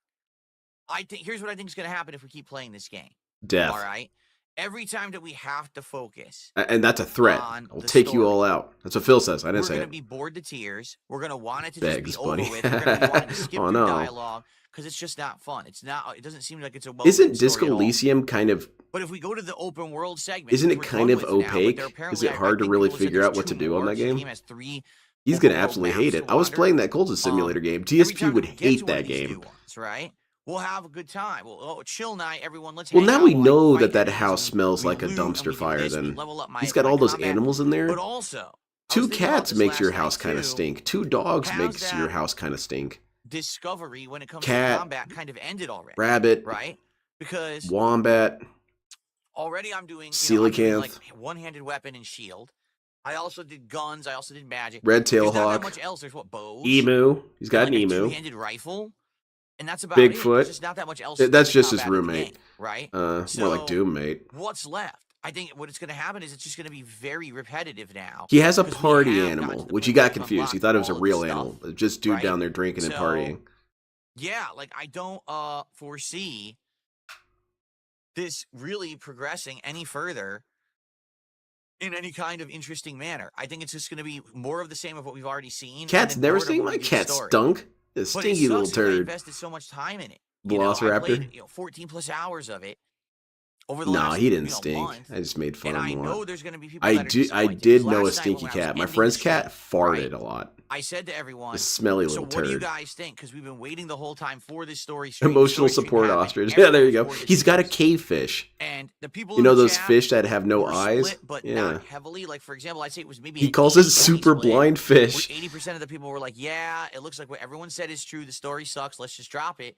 Here's what I think is gonna happen if we keep playing this game. Death. All right, every time that we have to focus, And that's a threat. on I'll the take you story. all out. That's what Phil says. I didn't we're say gonna it. be bored to tears. We're gonna want it to Begs, just be over buddy. with. We're gonna be wanting to skip Oh, through no. dialogue because it's just not fun. It's not. It doesn't seem like it's a well. Isn't Disco Elysium kind of... But if we go to the open world segment, Isn't which it we're kind done of with now, but opaque? there Is apparently- it hard to think really people said figure there's out what to 2 do on more, that so the game? game has 3 He's going to open world absolutely maps hate to it. I was wander. playing that Cultist Simulator game. Every DSP time would we get hate to one that of these new game. ones, right? We'll have a good time. Chill night, everyone. Let's Well, hang now out, we we'll, know like, that fight that enemies, house and smells we like a loot, and we dumpster do fire. this, we Then level up my- he's got my all those combat. animals in there. But also, I was Two thinking about cats this makes your last night, house kind of too. stink. 2 dogs How's makes your that house kind of stink. discovery when it comes Cat, to combat kind of ended already, Rabbit, right? Because wombat, already I'm doing, coelacanth, like one-handed weapon and shield. I also did guns. I also did magic. red tail There's not that hawk, much else. There's bows, emu. He's got and an like a emu. two-handed rifle, and that's about it. Bigfoot. There's just not that much else. That's to just his combat in the roommate. game, right? More like So- Doom, mate. What's left? I think what it's going to happen is it's just going to be very repetitive now. He has a 'cause we party have gotten animal, to the which point he where got we've confused. He unlocked thought it was a all of real this animal. stuff, Just dude right? down there drinking and So- partying. Yeah, like I don't foresee this really progressing any further in any kind of interesting manner. I think it's just going to be more of the same of what we've already seen. and Cat's then never more of a seen more my deep cat story. stunk. A But it stinky little sucks 'cause I turd. invested so much time in it. I Velociraptor? played 14 plus hours of it over the No, last he didn't stink. month. I just made fun And of I him a know lot. there's going to be people I that are did disappointed, 'cause know a last night stinky when I was cat. My ending friend's the cat stream, farted right, a lot. I said to everyone, A smelly so little what do you turd. guys think? Because we've been waiting the whole time for this story stream. Emotional story stream support happened. ostrich. Yeah, there you go. Everyone's bored He's got a to tears. cave fish. And the people You in know the those chat fish that have no were eyes? split, but Yeah. not heavily. Like, for example, I'd say it was maybe He an calls it 80-20 super split, blind where fish. 80% of the people were like, yeah, it looks like what everyone said is true. The story sucks. Let's just drop it.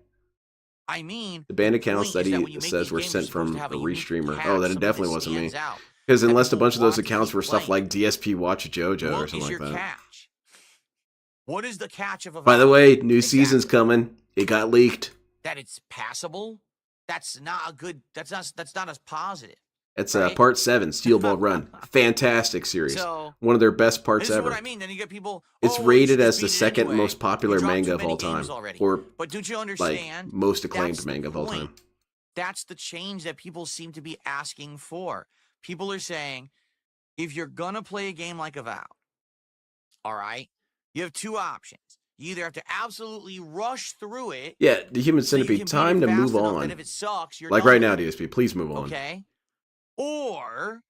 I mean, The banned point account is that study when you make says these we're games, sent you're supposed from to have a a unique Restreamer. tag, Oh, then it something definitely that wasn't me. stands out. Because unless a people bunch of those want to accounts keep were stuff playing. like DSP Watch JoJo or What something is like your that. catch? What is the catch of a By the Valve? way, new season's coming. It got leaked. That it's passable? That's not a good. That's not as positive. It's right? part 7, Steel Ball Run. Fantastic series. So one of their best parts this is ever. what I mean. Then you get people. It's "Oh, well, you should rated just as the beat it second anyway. most popular You dropped manga too of many all time. games already." Or But don't you like understand? most acclaimed That's the manga of all time. point. That's the change that people seem to be asking for. People are saying, if you're gonna play a game like Avowed, all right, you have two options. You either have to absolutely rush through it. Yeah, the Human so you Centipede, can beat time it to fast move enough on. that if it sucks, you're Like done right with now, it, DSP, please move on. okay? Or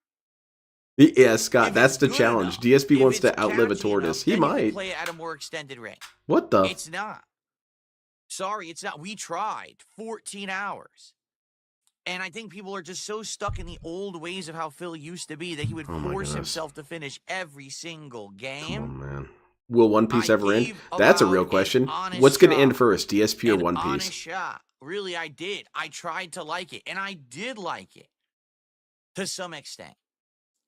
Yeah, Scott, if that's it's the good challenge. enough, DSP if wants it's to outlive a catchy tortoise. enough, He then you can might. play it at a more extended range. What the? It's not. Sorry, it's not. We tried 14 hours. And I think people are just so stuck in the old ways of how Phil used to be that he would Oh my force goodness. himself to finish every single game. Come on, man. Will One Piece I ever end? gave That's a Avowed real an question. honest What's going to end shot. first, DSP or An One honest Piece? shot. Really, I did. I tried to like it, and I did like it to some extent.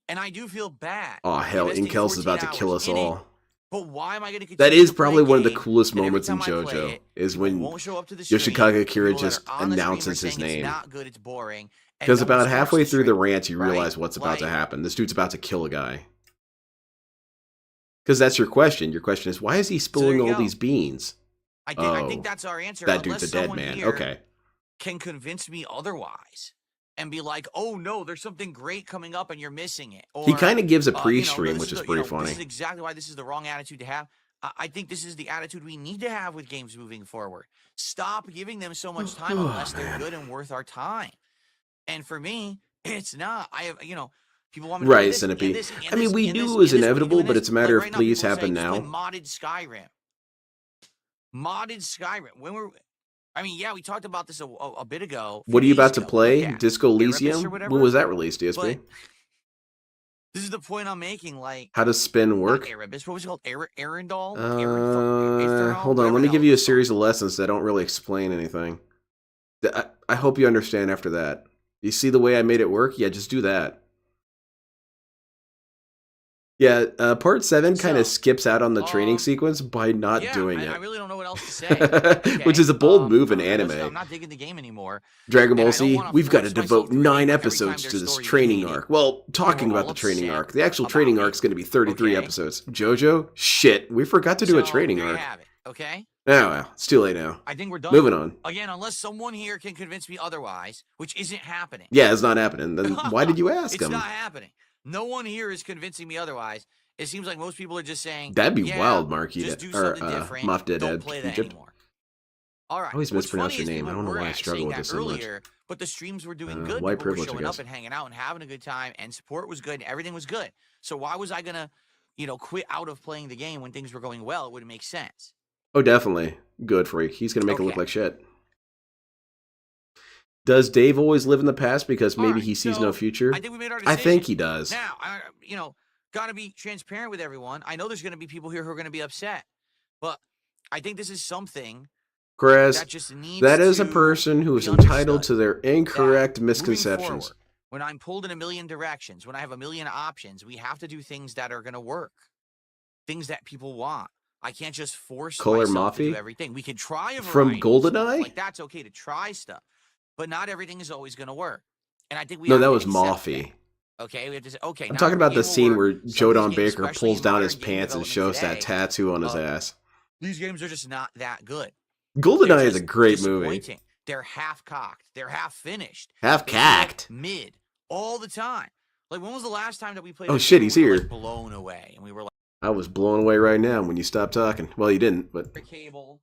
And I do feel bad. Oh, hell, investing Inkel's is 14 about to kill hours us in it, all. But why am I going to continue That is to play probably a one of the game coolest that every moments in time I play JoJo, it, is people when won't show up to the stream, Yoshikage Kira people that just are on the stream are announces his saying it's name. not good, it's boring. and Because no one about starts halfway the through the stream, rant, you right? realize what's about to Like- happen. This dude's about to kill a guy. Because that's your question. Your question is, why is he spilling you all go. these beans? I Oh, think that's our answer. That unless dude's a dead someone man. here Okay. can convince me otherwise and be like, oh no, there's something great coming up and you're missing it. Or, He kind of gives a no, pre-stream, this which is the- pretty This funny. is exactly why this is the wrong attitude to have. I think this is the attitude we need to have with games moving forward. Stop giving them so much time Oh, unless they're man. good and worth our time. And for me, it's not. I have, people want me to play Right, this, and Centipede. this, and I mean, this, we and knew this, it was and this, inevitable, and but this. it's a matter Like of right please people are happen saying, just now. play modded Skyrim. Modded Skyrim. We talked about this a bit ago. What are you days about to ago. play? Look at Disco Erebus or Elysium? whatever. When was that released, DSP? But this is the point I'm making. Like, How does spin not work? Erebus. What was it called? Arendelle? Hold on, let me give you a series of lessons that don't really explain anything. I hope you understand after that. You see the way I made it work? Yeah, just do that. Yeah, part 7 kind of So, skips out on the training sequence by not doing I it. really don't know what else to say. Which is a bold move in Listen, anime. I'm not digging the game anymore. Dragon and I Ball don't Z, wanna we've got to force myself devote through a 9 game every time episodes there's to this story training behind it. arc. Well, talking We're about all the training upset arc, the actual about training it. arc is going to be 33 Okay. episodes. JoJo? Shit, we forgot to do a So, training there you arc. have it. Okay? Oh, well, it's too late now. I think we're done. Moving on. Again, unless someone here can convince me otherwise, which isn't happening. Yeah, it's not happening. Then why did you ask It's him? not happening. No one here is convincing me otherwise. It seems like most people are just saying, That'd be yeah, wild, Marky. just do Or something different. Moff Dead Don't play that Egypt. anymore. All right. I always What's mispronounce funny your is name. I people don't know were why I struggle saying with that this so much. earlier, but the streams were doing good. White People were privilege, I showing up guess. and hanging out and having a good time, and support was good, and everything was good. So why was I gonna, quit out of playing the game when things were going well? It wouldn't make sense. Oh, definitely. Good freak. He's going to make it look Okay. like shit. Does Dave always live in the past because maybe Alright, he sees so no future? I think we made our I decision. think he does. Now, got to be transparent with everyone. I know there's going to be people here who are going to be upset, but I think this is something Chris, that just needs that is a to person who is be entitled understood. to their incorrect Moving misconceptions. forward, when I'm pulled in a million directions, when I have a million options, we have to do things that are going to work, things that people want. I can't just force Color myself to do Mafia? everything. We can try a From variety of stuff. GoldenEye? Like, that's okay to try stuff, but not everything is always going to work. And I think we No, have that to was accept Mafia. that. Okay, we have to say, okay. I'm now talking for about the game scene over, where some of these Jodan games, Baker especially pulls in down modern his game pants and development shows that today, tattoo on his ass. these games are just not that good. GoldenEye They're is a just great movie. disappointing. They're half cocked. They're half finished. Half They feel cacked. mid all the time. Like, when was the last time that we played? Oh, a shit, game he's where we were, here. like, blown away, and we were like, I was blown away right now when you stopped talking. Well, you didn't, but cable,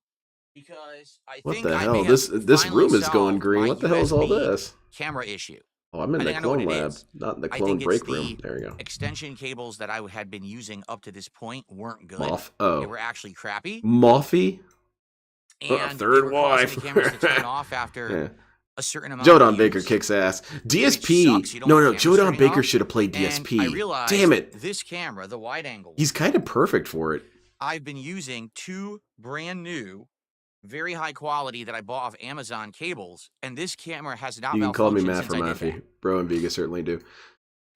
because I what think the I hell? may This have this finally room is going solved green. my What the hell is all USB this? camera issue. Oh, I'm in I the think I know what clone it lab, is. not in the I clone think break it's room. the There we go. extension cables that I had been using up to this point weren't good. Moff. They Oh, were actually crappy. Moffy. And third they were causing wife. the cameras to turn off after Yeah. a certain amount of Jodan Baker use. kicks ass. sucks. You DSP. don't No, want no. cameras Jodan turning Baker off. should have played And I DSP. realized Damn it. this camera, the wide angle, He's kind of perfect for it. I've been using two brand new, very high quality that I bought off Amazon cables, and this camera has not You can call me malfunctioned Matt since for I did Maffy. that. Bro and Vega certainly do.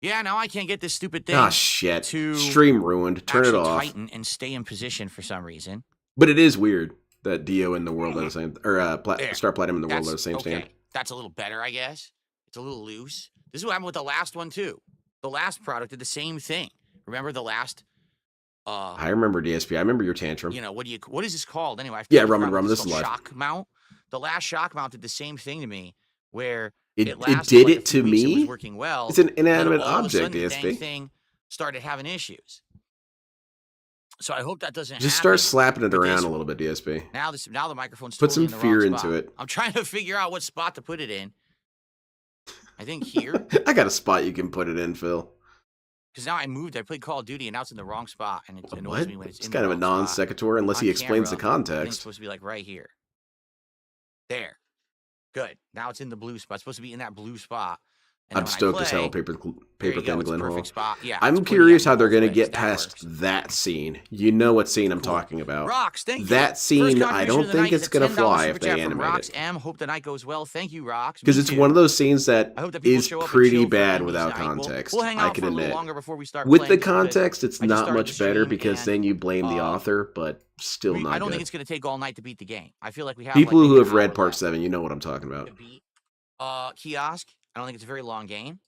yeah, now I can't get this stupid thing Ah, shit. to Stream ruined. Turn it actually off. tighten and stay in position for some reason. But it is weird that Dio in the world are the same, or There. Star Platinum in the world That's are the same okay. stand. That's a little better, I guess. It's a little loose. This is what happened with the last one, too. The last product did the same thing. Remember the last... I remember DSP. I remember your tantrum. You know, what is this called? Anyway, I yeah, rum and rum. This is live. Shock mount. The last shock mount did the same thing to me, where it lasted did like it to me. It was working well. It's an inanimate all of a object, sudden, the DSP. dang thing started having issues. So I hope that doesn't Just happen start slapping it with around this a little bit, DSP. Now the microphone's Put totally some in the fear wrong into spot. it. I'm trying to figure out what spot to put it in. I think here. I got a spot you can put it in, Phil. Because now I moved. I played Call of Duty, and now it's in the wrong spot, and it annoys What? me when it's in It's the kind of a wrong non spot. sequitur unless he On explains the camera, I think it's context. supposed to be like right here. There. Good. Now it's in the blue spot. It's supposed to be in that blue spot. And I'm then when I stoked as play, hell. Paper there you thin go, it's a Glen Hall. perfect spot. Yeah, I'm it's curious putting how they're both going to ways. get That past works. that scene. You know what scene I'm Cool. talking about. Rocks, thank you. That First scene, I contribution don't of the think night it's is a going to $10 fly super if they chat from animate Rocks it. M. Hope the night goes well. Thank you, Rocks. Because Me it's too. one of those scenes that I hope that people is show up and pretty chill for bad Indies without night. context. We'll hang I out can for a little admit. longer before we start With playing the just because context, it's I just not started much the better stream because and, then you blame the author, but still not I don't good. think it's going to take all night to beat the game. I feel like we have People like who maybe an have read hour Part left 7, you know what I'm talking about. to beat Kiosk. I don't think it's a very long game.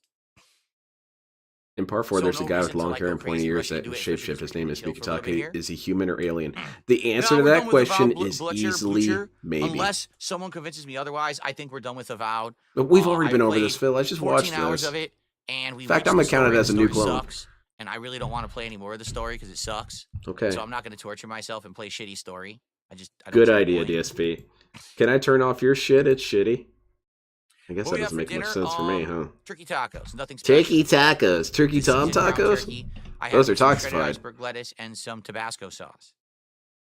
In Part 4, So there's a no guy with reason to, long like, hair go and pointy crazy ears rushing that to do it, shapeshift. especially His name is kill for a living here. Mikitaka. Is he human or alien? The answer No, to we're that done with question Avowed is Butcher, easily Butcher, maybe. Unless someone convinces me otherwise, I think we're done with Avowed. But we've already I been over played this, Phil. I just 14 watched hours this. of it, and we In fact, reached I'm the going to count story, it as a the new story clone. sucks, and I really don't want to play any more of the story because it sucks. Okay. So I'm not going to torture myself and play shitty story. I don't Good see the idea, point. DSP. Can I turn off your shit? It's shitty. I guess What that we have doesn't for make much dinner? sense for me, huh? Turkey tacos, nothing special. Turkey tacos. Turkey This is Tom in ground tacos? turkey. I Those have are some shredded toxified. iceberg lettuce and some Tabasco sauce,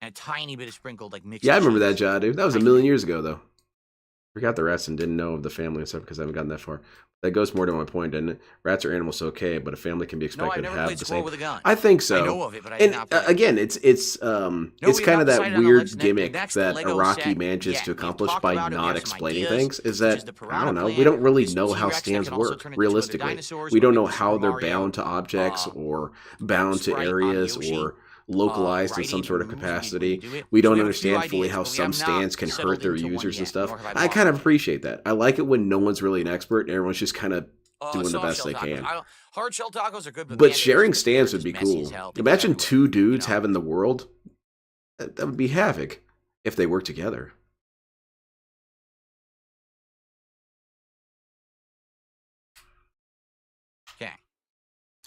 and a tiny bit of sprinkled like mixed. Yeah, I remember that, cheese. Jah, dude. That was a Tiny million bit. years ago, though. Forgot the rest and didn't know of the family and stuff because I haven't gotten that far. That goes more to my point, doesn't it? Rats are animals, okay, but a family can be No, expected I've to never have played the Squirrel same. with a gun. I think so. I know of it, but I did And not play it. again, it's we kind have of not that decided on the weird next gimmick that Lego Iraqi set manages yet. to We've accomplish talked by about it. We not have some explaining ideas, things. Is such as that the I Piranha don't know. Plant. We don't really There's know some how T-Rex that stands can also work turn into two other realistically. dinosaurs We or don't know maybe how Super they're Mario, bound to objects or bound to Sprite on areas Yoshi, or localized in some writing sort of moves when you capacity. do it. We So don't we have a few understand fully ideas, how but we some have not stands can settled hurt their into one users and yet, stuff. nor have I bought kind of one. appreciate that. I like it when no one's really an expert and everyone's just kind of doing the Soft best shell they tacos. can. Hard shell tacos are good, But man, sharing they're stands just would be messy cool. as hell. They go Imagine everywhere, two dudes you know? having the world. That would be havoc if they work together. Okay.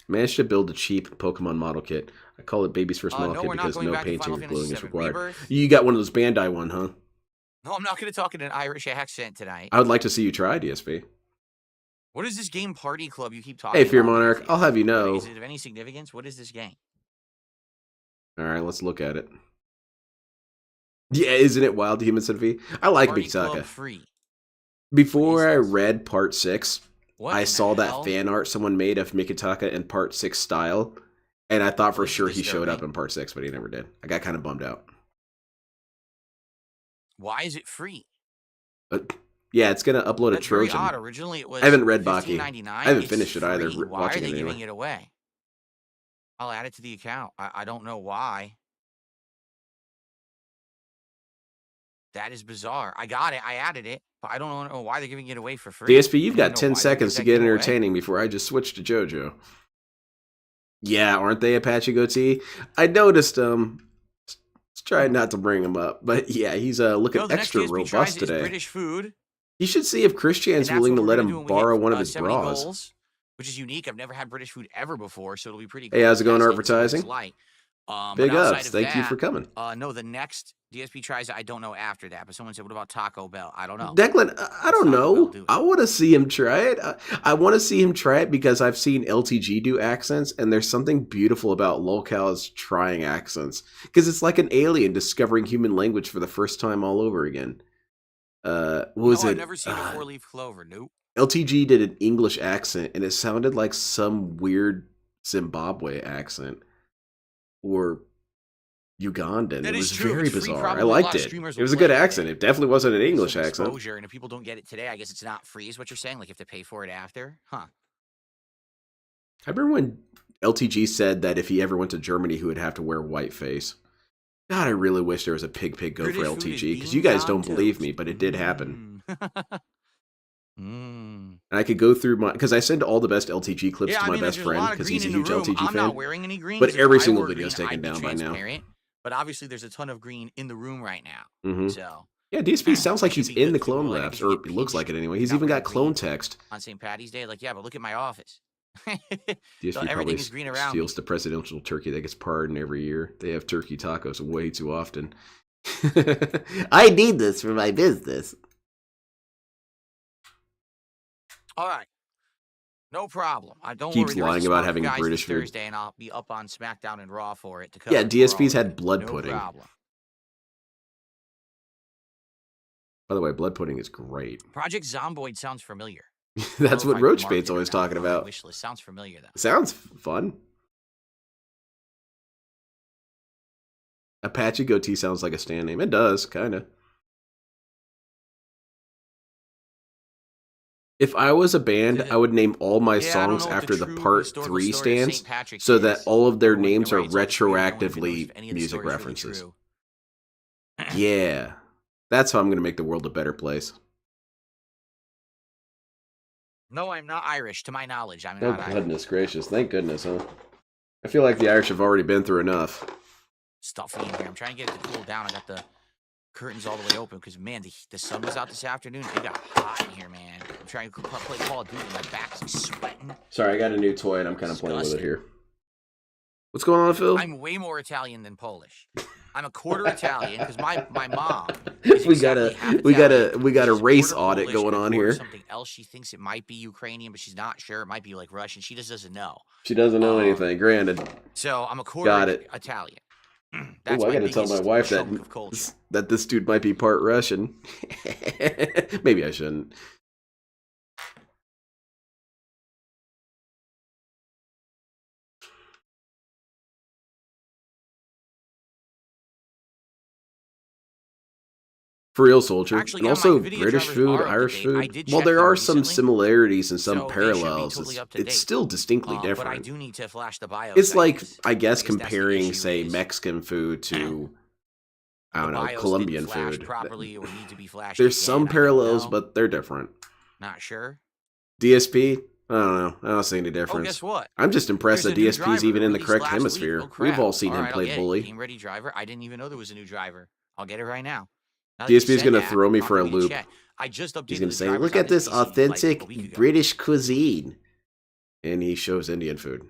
Managed to build a cheap Pokemon model kit. I call it Baby's First Model No, Kit we're not because going no back to painting Final or Fantasy gluing is VII required. Rebirth. You got one of those Bandai one, huh? No, I'm not going to talk in an Irish accent tonight. I would like to see you try DSP. What is this game Party Club you keep talking Hey, about? Fear Monarch, I'll have you What- know. Is it of any significance? What is this game? All right, let's look at it. Yeah, isn't it wild, Human Centipede? I like Party Club Mikitaka. free. Before I this? read Part 6, What I in saw the that hell? fan art someone made of Mikitaka in Part 6 style, and I thought for This is sure he showed up disturbing. in Part 6, but he never did. I got kind of bummed out. Why is it free? But yeah, it's going to upload That's a very Trojan. odd. Originally, it was I haven't read Baki. $15.99. I haven't It's finished it either, free. Why watching are they it giving anyway. it away? I'll add it to the account. I don't know why. That is bizarre. I got it. I added it, but I don't know why they're giving it away for free. DSP, you've I got don't know 10 why they're seconds to giving get that away. entertaining before I just switch to JoJo. Yeah, aren't they Apache Goatee? I noticed Let's try not to bring him up, but yeah, he's looking No, the next extra DSP tries robust is today. British food. You should see if And Christian's that's willing what to we're let gonna do him when we hit, borrow one of his 70 bras. goals, which is unique. I've never had British food ever before, so it'll be pretty Hey, cool how's to it going, test and see what it's advertising? like. Big but outside ups. of Thank you that, for coming. No, the next DSP tries it. I don't know after that, but someone said, "What about Taco Bell?" I don't know. Declan, I Let's don't Taco Bell know. do it. I want to see him try it. I want to see him try it because I've seen LTG do accents, and there's something beautiful about locals trying accents because it's like an alien discovering human language for the first time all over again. What was No, it? I've never seen a four-leaf clover. Nope. LTG did an English accent, and it sounded like some weird Zimbabwe accent or Ugandan. That It is was true. very It's free, bizarre. probably I a lot liked of it. streamers It was will a good play it. accent. It definitely wasn't an There's English some accent. exposure, and if people don't get it today, I guess it's not free. Is what you're saying? Like you have to pay for it after? Huh? I remember when LTG said that if he ever went to Germany, he would have to wear whiteface. God, I really wish there was a pig go British for food is LTG because beans you guys on don't believe toast. me, but it did happen. Mm. And I could go through because I send all the best LTG clips Yeah, to I my mean, best there's a friend lot of because green he's a in the huge room. LTG I'm fan. not wearing any green. But 'cause if every I single wore video is green, taken I'd be down by now. transparent. But obviously, there's a ton of green in the room right now. Mm-hmm. So Yeah, DSP sounds like should he's be in good the if people clone are like, labs, "Did you or get it looks like it pinched anyway. He's without even wearing got clone green text. on St. Patty's Day?" Like, yeah, but look at my office. So DSP probably everything is green around me. steals the presidential turkey that gets pardoned every year. They have turkey tacos way too often. I need this for my business. All right. No problem. I don't Keeps worry. The rest lying of about Smurf having Guys British this food. Thursday, and I'll be up on SmackDown and Raw for it to cover. Yeah, it for DSP's all of had you. blood No pudding. problem. By the way, blood pudding is great. Project Zomboid sounds familiar. That's what Roach Bait's Bait's always talking about. Wish list. Sounds familiar though. Sounds fun. Apache Goatee sounds like a stand name. It does, kind of. If I was a band, I would name all my songs after the Part 3 stands so that all of their names are retroactively music references. Yeah. That's how I'm going to make the world a better place. No, I'm not Irish, to my knowledge. I'm Oh, not Irish. goodness gracious. Thank goodness, huh? I feel like the Irish have already been through enough. Stuffy in here. I'm trying to get it to cool down. I got the curtains all the way open because, man, the sun was out this afternoon. It got hot in here, man. I'm trying to play Call of Duty. My back's sweating. Sorry, I got a new toy and I'm kind of playing with it here. What's going on, Phil? I'm way more Italian than Polish. I'm a quarter Italian because my mom. we got a race audit Polish going and on here. Something else. She thinks it might be Ukrainian, but she's not sure. It might be like Russian. She just doesn't know. She doesn't know anything. Granted. So I'm a quarter Italian. That's I got to tell my wife that this dude might be part Russian. Maybe I shouldn't. For real, soldier. Actually, and yeah, also video British drivers food, are up to Irish date. food. I did While check there them are some recently, similarities and some so they should be parallels, totally up to it's date. still distinctly But I different. do need to flash the bio. It's like, settings, I guess, because that's the comparing, issue say, is Mexican food to, I don't the know, bios Colombian didn't flash food. properly or need to be flashed There's again. some I don't parallels, know. but they're different. Not sure. DSP? I don't know. I don't see any Oh, difference. guess what? I'm just impressed There's that a new DSP's driver even in the released correct last hemisphere. week. Oh, crap. We've all seen All him right, I'll play get it. bully. Game ready driver. I didn't even know there was a new driver. I'll get it right now. Now that DSP you is said going to that, throw it me for a prompted me to loop. check. I just updated He's going the to say, drivers look on at this PC like a authentic week ago. British cuisine. And he shows Indian food.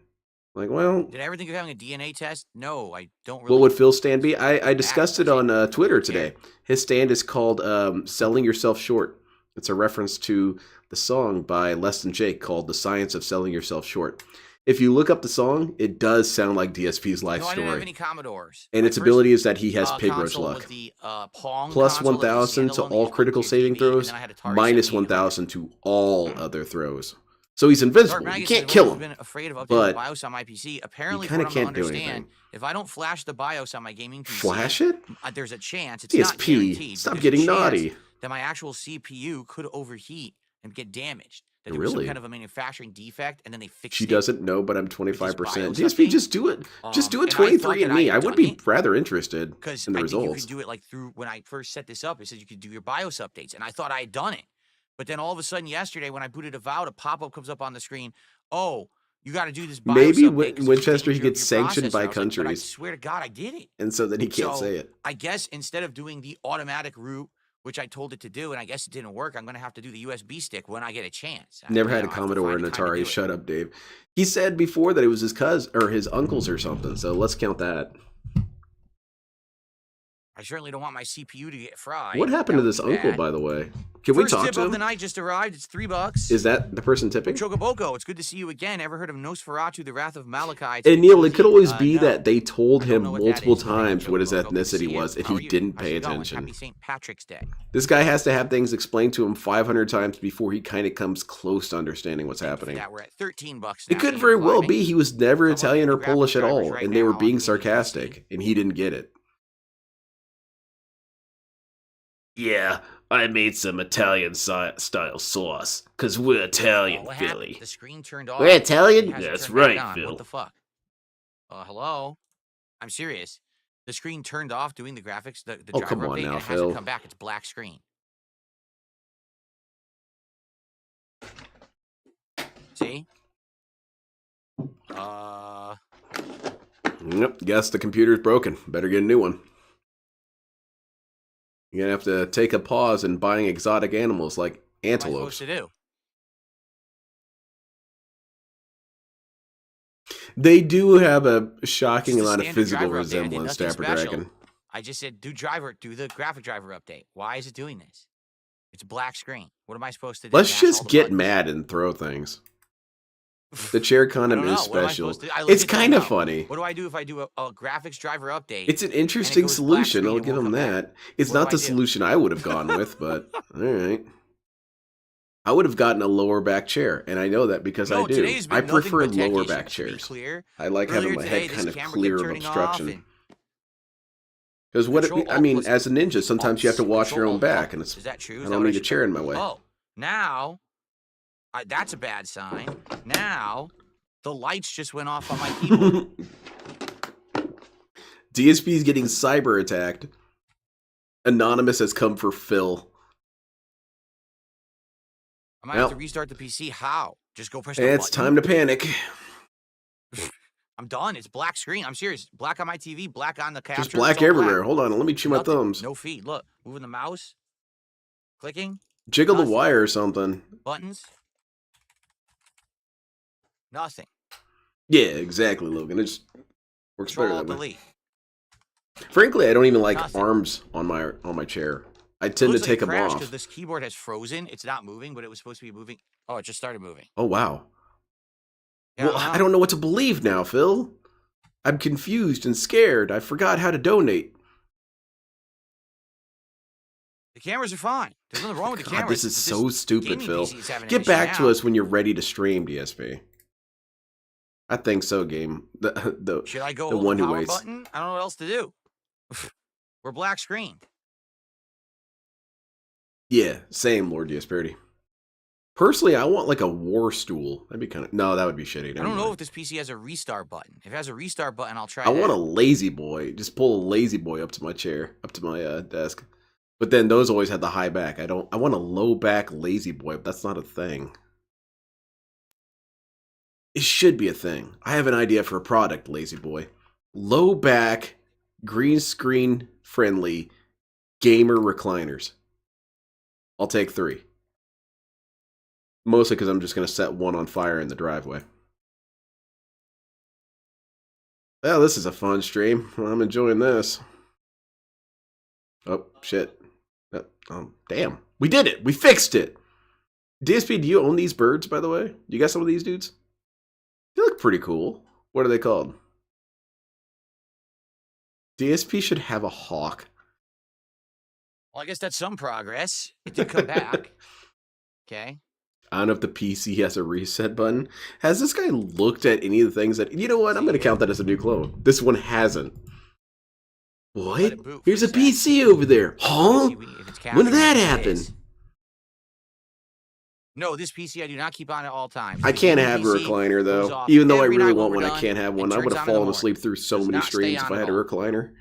Like, well, Did I ever think of having a DNA test? No, I don't really. what would Phil's stand be? I that discussed it much. on I Twitter really care. today. His stand is called Selling Yourself Short. It's a reference to the song by Less Than Jake called The Science of Selling Yourself Short. If you look up the song, it does sound like DSP's life No, I didn't have story. any Commodores. And My its first, ability is that he has pig roach console luck. was the Pong Plus console that was 1,000 to standalone that all you critical hooked to your saving TV, and throws, then I had Atari minus 78 and like 1,000 to all other throws. So he's invincible. Dark You Magus can't says, kill "I've him. been afraid of updating but the BIOS on my PC. Apparently, kinda from what I'm can't do understand, anything. if I don't flash the BIOS on my gaming PC, Flash it? there's a chance. It's not DSP, guaranteed. stop There's getting a chance naughty. that my actual CPU could overheat and get damaged. That there was some Really? kind of a manufacturing defect, and then they fixed She it. doesn't know, but I'm BIOS 25%. update. DSP, just do it. Just do it And I thought 23 that and me. had I would done be it rather interested because in the I think you results. could do it like through when I first set this up. It said you could do your BIOS updates, and I thought I had done it. But then all of a sudden yesterday, when I booted Avowed, a pop-up comes up on the screen. Oh, you got to do this BIOS Maybe update 'cause it's Winchester, he taking gets your sanctioned processor. by I was like, but I countries. swear to God, I did it. And so then he can't So say it. I guess instead of doing the automatic route, which I told it to do, and I guess it didn't work, I'm going to have to do the USB stick when I get a chance. Never You had know, a I have to Commodore or find an the time to Atari. do it. Shut up, Dave. He said before that it was his cousin or his uncles or something. So let's count that. I certainly don't want my CPU to get fried. What happened That to would this be uncle, bad. by the way? Can we First talk tip to of the him? night just arrived. It's $3. Is that the person tipping? Chocoboco, it's good to see you again. Ever heard of Nosferatu, the Wrath of Malachi? And Neil, it could always be no. that they told I don't him know what that multiple is. Thank you, times what his Chocoboco. Good to see ethnicity you. was, and How are he you? didn't How's pay it going? attention. Happy St. Patrick's Day. This guy has to have things explained to him 500 times before he kind of comes close to understanding what's happening. Yeah, we're at $13 now. It could Ian very well Fleming. be he was never So I'm Italian looking or at the graphic Polish at drivers all, right and they were now being on the PC. sarcastic, and he didn't get it. Yeah, I made some Italian style sauce, because we're Italian, What Philly. happened? The screen turned off. We're Italian? It hasn't That's turned back right, on. Phil. What the fuck? Hello? I'm serious. The screen turned off doing the graphics, the Oh, driver come on update, now, and it Phil. hasn't come back. It's black screen. See? Yep, guess the computer's broken. Better get a new one. You're gonna have to take a pause in buying exotic animals like What am I antelopes. supposed to do? They do have a shocking Just a amount of standard physical driver update. I did resemblance to nothing Dapper special. Dragon. I just said do the graphic driver update. Why is it doing this? It's a black screen. What am I supposed to do? Let's Mash all just the get buttons? mad and throw things. The chair I condom don't know. is What am I special. supposed to do? I It's legit don't kind of know. funny. What do I do if I do a graphics driver update? It's an interesting goes black solution. screen I'll and give won't them come back? that. It's What do not I the do? solution I would have gone with, but all right. I would have gotten a lower back chair, and I know that because No, I do. today's been I nothing prefer but tech lower issues, back to be chairs. clear. I like Earlier having my today, head this kind of camera clear kept of turning off, obstruction. and Because what Control I Alt mean, plus as a ninja, sometimes you have to Control watch your own Alt back, Alt. and it's Is that true? Is I that don't what need a should chair do? in my way. Oh, now that's a bad sign. Now the lights just went off on my keyboard. DSP is getting cyber attacked. Anonymous has come for Phil. I might have to restart the PC. How? Just go press the It's button? time to panic. I'm done. It's black screen. I'm serious. Black on my TV, black on the capture. Just black it's all everywhere. Hold on, let me chew my Nothing. thumbs. No feed. Look, moving the mouse, clicking, Jiggle the nothing. wire or something. buttons, nothing. Yeah, exactly, Logan. It just works Control better Alt that way. Delete. Frankly, I don't even like Nothing. arms on my chair. I It tend to looks like take it them crashed off. because this keyboard has frozen. It's not moving, but it was supposed to be moving. Oh, it just started moving. Oh wow. Yeah, Well, I don't know what to believe now, Phil. I'm confused and scared. I forgot how to donate. The cameras are fine. There's nothing wrong with the God, cameras. this is but so stupid, gaming Phil. PC is having an Get issue back to now. us when you're ready to stream, DSP. I think so, game. The Should I go the hold one the who power waits. button? I don't know what else to do. We're black screen. Yeah, same, Lord Diasperity. Personally, I want like a war stool. That'd be kind of that would be shitty. I don't know if this PC has a restart button. If it has a restart button, I'll try I that. want a lazy boy. Just pull a lazy boy up to my chair, up to my desk. But then those always had the high back. I want a low back lazy boy, but that's not a thing. It should be a thing. I have an idea for a product, lazy boy. Low back, green screen friendly gamer recliners. I'll take 3. Mostly because I'm just going to set one on fire in the driveway. Well, this is a fun stream. I'm enjoying this. Oh, shit. Damn. We did it. We fixed it. DSP, do you own these birds, by the way? Do you got some of these dudes? They look pretty cool. What are they called? DSP should have a hawk. Well, I guess that's some progress. It did come back. Okay. I don't know if the PC has a reset button. Has this guy looked at any of the things that... You know what? I'm going to count that as a new clone. This one hasn't. What? Let it boot Here's for a a sec. PC over there. Huh? See if it's When did that capturing, it happen? is. No, this PC I do not keep on at all times. I The can't gaming have a PC recliner, goes though. off Even though I every really night when want we're one, I done can't have and one. I turns would have on in the fallen morning. asleep through so Does many not stay streams if on I at had a all. recliner.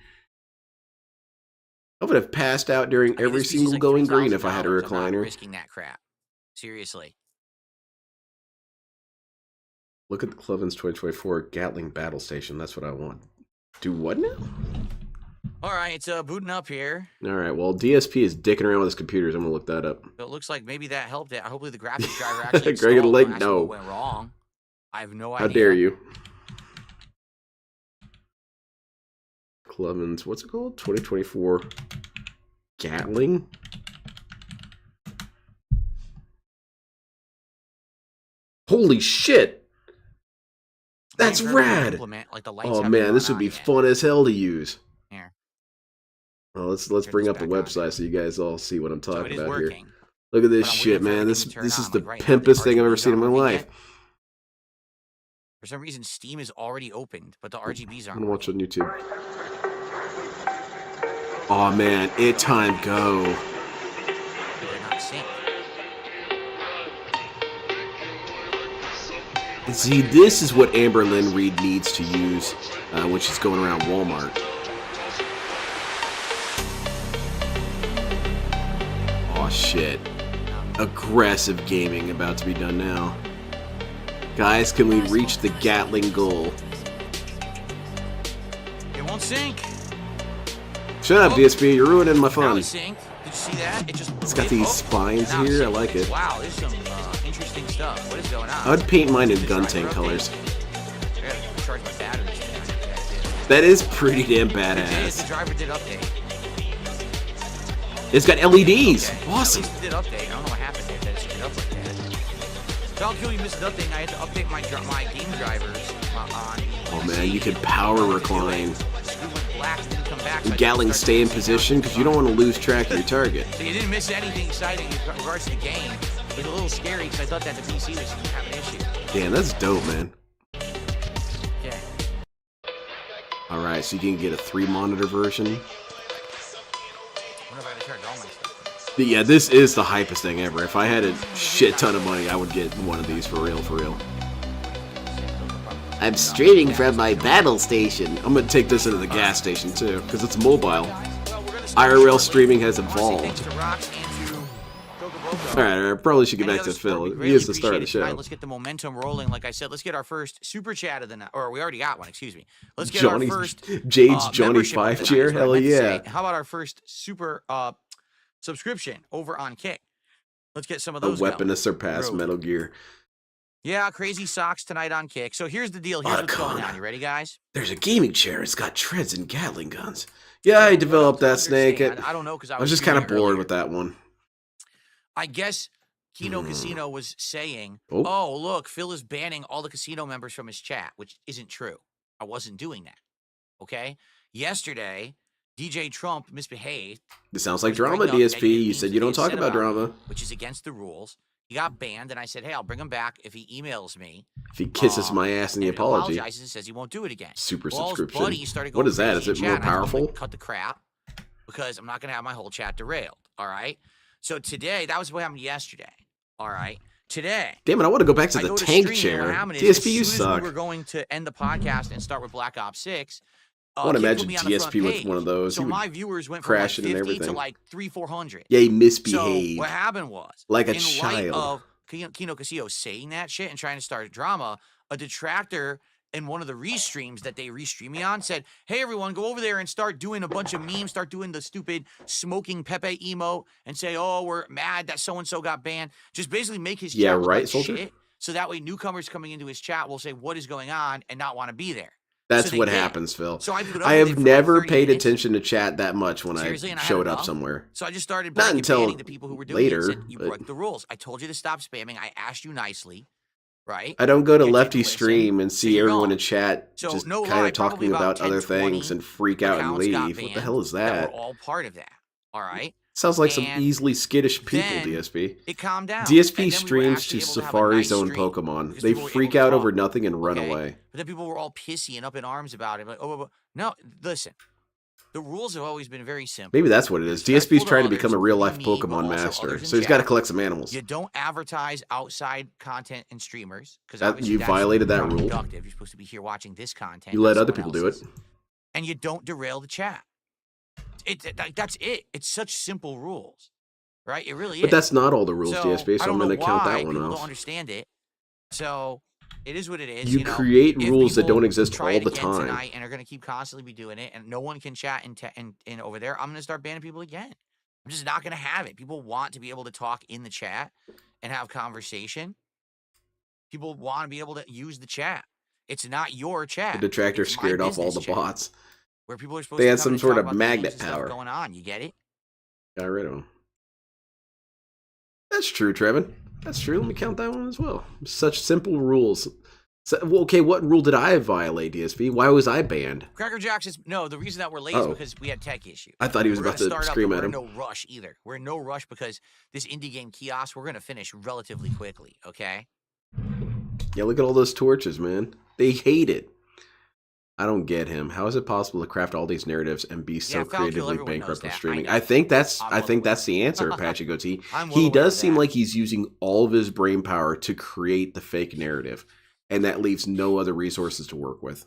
I would have passed out during I mean, every this PC is single like going green if I had a $3,000. I'm not recliner. risking that crap. Seriously. Look at the Clevens 2024 Gatling Battle Station. That's what I want. Do what now? All right, it's booting up here. All right, well, DSP is dicking around with his computers. I'm going to look that up. So it looks like maybe that helped it. Hopefully the graphics driver actually Greg installed. Lake, Don't ask me no. what went wrong. I have no idea. How dare you? Clevens, what's it called? 2024 Gatling? Holy shit! That's Maybe we're gonna rad! implement, like, the lights Oh haven't man, gone this would on be yet. fun as hell to use. Here. Oh, let's Turn bring this up the back on website so you guys all see what I'm So it talking is about here. working. Look at this But I'm shit, waiting for man. everything This to turn this is on. the Like right now, the pimpest thing I've ever RGBs seen in my aren't moving life. yet. For some reason, Steam is already opened, but the RGBs I'm aren't. gonna watch on YouTube. Oh man, it time go. They're not synced. See, this is what Amber Lynn Reed needs to use when she's going around Walmart. Oh shit. Aggressive gaming about to be done now. Guys, can we reach the Gatling goal? It won't sink. Shut up, DSP. You're ruining my Now fun. it synced. Did you see that? It's got these spines now here. I synced. like it. Wow, there's some interesting stuff. What is going on? I'd paint mine in gun Driver tank update. colors. I gotta charge my batteries. That is pretty damn The badass. driver did update. It's got LEDs. Okay. Awesome. At least it did update. I don't know what happened there. That it screwed up like that. Don't kill you missed an update. I had to update my game drivers on. Oh man, you can power recline. Screen went black, didn't come back. So I Gatling, started stay in messing position around. because you don't want to lose track of your target. So you didn't miss anything exciting in regards to the game. It was a little scary because I thought that the PC was having an issue. Damn, that's dope, man. Okay. All right, so you can get a 3-monitor version. What if I had to charge all my stuff? Yeah, this is the hypest thing ever. If I had a shit ton of money, I would get one of these for real, for real. I'm streaming from my battle station. I'm gonna take this into the gas station too, because it's mobile. IRL streaming has evolved. Thanks to Rox and to Gogo. Alright, I probably should get Any back to other support, Phil. we He greatly is the star of the appreciate it. Tonight, show. let's get the momentum rolling. Like I said, let's get our first super chat of the night. Or we already got one, excuse me. Let's get Johnny's- our first Jade's Johnny membership of the 5 night, chair? is what I Hell meant to yeah. say. How about our first super subscription over on Kick? Let's get some of A those weapon going. to surpass Rogue. Metal Gear. Yeah, crazy socks tonight on Kick. So here's the deal. Here's what's going Otacon. on. You ready, guys? There's a gaming chair. It's got treads and Gatling guns. Yeah, I developed that snake. I don't know because I was just kind of bored with that one. I guess Kino Casino was saying, Oh. "Oh, look, Phil is banning all the casino members from his chat," which isn't true. I wasn't doing that. Okay. Yesterday, DJ Trump misbehaved, This sounds like was bringing drama, up DSP. negative You things said that you he don't had talk said about me, drama. which is against the rules. He got banned, and I said, "Hey, I'll bring him back if he emails me." If he kisses my ass in the and apology. apologizes and says he won't do it again. Super Well, his subscription. buddies started What going is that? Is crazy it in more chat, and I told him, powerful? like, cut the crap because I'm not going to have my whole chat derailed. All right. So today, that was what happened yesterday. All right. Today, Damn it, I want to go back to I the go to tank stream, and chair. what happened is, DSP, you as soon suck. as we were going to end the podcast and start with Black Ops 6, I want to Kid put imagine me on the front DSP with page. one of those. So He would my viewers went from like crashing and 50 to everything. like 300-400. Yeah, he So misbehaved. what happened was, Like a in child. light of Kino Casino saying that shit and trying to start drama, a detractor in one of the restreams that they restream me on said, "Hey everyone, go over there and start doing a bunch of memes, start doing the stupid smoking Pepe emote and say, oh, we're mad that so-and-so got banned." Just basically make his Yeah, chat look right, like Soldier? shit, so that way newcomers coming into his chat will say what is going on and not want to be there. That's So they what did. happens, Phil. So I put up I with it have for like never 30 paid minutes. attention to chat that much when Seriously, I and I had showed up enough. somewhere. So I just started Not blanket until banning the people who were doing later, it and said, you but- broke the rules. I told you to stop spamming. I asked you nicely, right? I don't go to You didn't Lefty listen, Stream and so see you're everyone wrong. in chat So, just no kind lie, of probably talking about about other 10, 20 things and freak out and accounts got leave. What the banned hell is that that? were all part of that. All right. Sounds like some And easily skittish people, then DSP. It calmed down. DSP And then we were streams actually to able have a Safari nice Zone stream Pokemon. because They people were freak able to out over talk, nothing and run okay? away. But then people were all pissy and up in arms about it. Like, oh, no, listen. The rules have always been very simple. Maybe that's what it is. Respectful DSP's trying to others, become a real life including me, but Pokemon also master. others in So he's got to chat. collect some animals. You don't advertise outside content and streamers because That- you violated that rule. Productive. You're supposed to be here watching this content. You let not other someone people do it. else's. And you don't derail the chat. That's it. It's such simple rules, right? It really But is. that's not all the rules, So, DSP, I so don't I'm know going to count why that one people off. don't understand it. So it is what it is. You know? create If rules that people don't exist try all it the again time. tonight and are going to keep constantly be doing it, and no one can chat in over there, I'm going to start banning people again. I'm just not going to have it. People want to be able to talk in the chat and have conversation. People want to be able to use the chat. It's not your chat. The detractor It's my scared off all business the chat, bots. where people are supposed They to had come some and sort talk of about the magnet games and stuff power. going on. You get it? Got rid of him. That's true, Trevin. That's true. Let me count that one as well. Such simple rules. So, well, okay, what rule did I violate, DSP? Why was I banned? Cracker Jacks is no. The reason that we're late is Oh. because we had tech issues. I thought he was We're about gonna to start up, scream but at him. We're in no rush either. We're in no rush because this indie game kiosk we're gonna finish relatively quickly. Okay. Yeah, look at all those torches, man. They hate it. I don't get him. How is it possible to craft all these narratives and be so Yeah, Falkill, creatively everyone knows bankrupt with that. I streaming? know. I think that's I'm I well think aware. that's the answer, Apache Goatee. I'm well He aware does of seem that. like he's using all of his brain power to create the fake narrative, and that leaves no other resources to work with.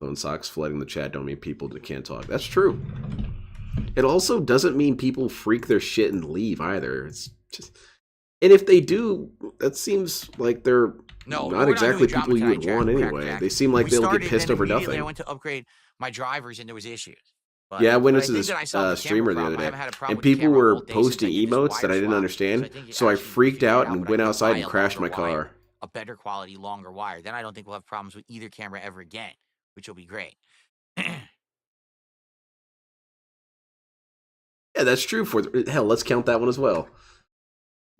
Lone socks flooding the chat don't mean people that can't talk. That's true. It also doesn't mean people freak their shit and leave either. It's just And if they do, that seems like they're No, not we're exactly doing people you would Drama want Tonight, anyway. Jack. They seem like We they'll get started, pissed then over immediately nothing. I went to upgrade my drivers, and there was issues. But, Yeah, I went but into think this that I solved the streamer camera the other problem. I day, haven't had a problem and with the people camera were all day since posting I did this emotes wire that I didn't swap. understand, I think so I actually freaked figured it out out, and but I went need to outside buy and a crashed my longer wire, car. a better quality, longer wire. Then I don't think we'll have problems with either camera ever again, which will be great. Yeah, that's true. Hell, let's count that one as well.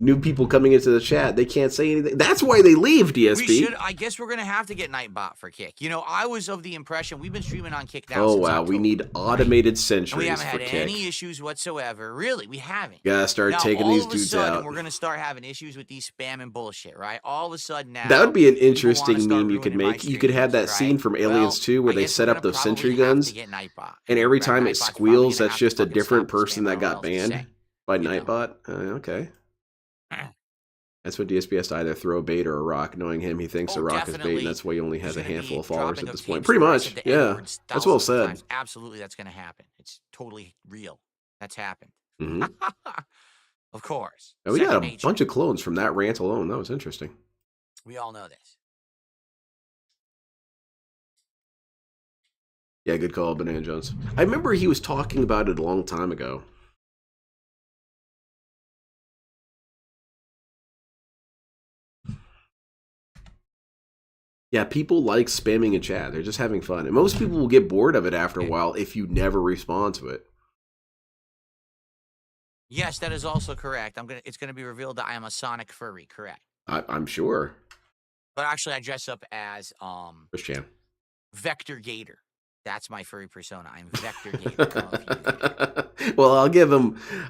New people coming into the chat, they can't say anything. That's why they leave, DSP. We should. I guess we're gonna have to get Nightbot for Kick. You know, I was of the impression we've been streaming on Kick now. Oh since wow, October, we need right? automated And we sentries haven't for had Kick. any issues whatsoever. Really, we haven't. Gotta start Now, taking all these of a dudes sudden, out. we're gonna start having issues with these spam and bullshit, right? All of a sudden now, That would be an people wanna interesting start meme you could ruining my make. You could have streams, that scene right? from Aliens 2 where I they guess set we're up gonna those sentry probably have guns, to get Nightbot. and every Right? time it Nightbot's probably squeals, gonna that's have to just a fucking different stop the person spam. that I don't know got what else to banned say. by You know. Nightbot. Okay. That's what DSP has to either throw a bait or a rock, knowing him he thinks the rock is bait, and that's why he only has a There's gonna handful be of followers dropping at of this point. tapes Pretty where I much, said the yeah. N-words That's well thousands of said. times. Absolutely, that's gonna happen. It's totally real. That's happened. Hmm. Of course. And we Second got a nature. bunch of clones from that rant alone. That was interesting. We all know this. Yeah, good call, Banana Jones. I remember he was talking about it a long time ago. Yeah, people like spamming in chat. They're just having fun. And most people will get bored of it after a while if you never respond to it. Yes, that is also correct. It's gonna be revealed that I am a Sonic furry, correct. I'm sure. But actually I dress up as Chris Chan. Vector Gator. That's my furry persona. I'm Vector Gator. Well,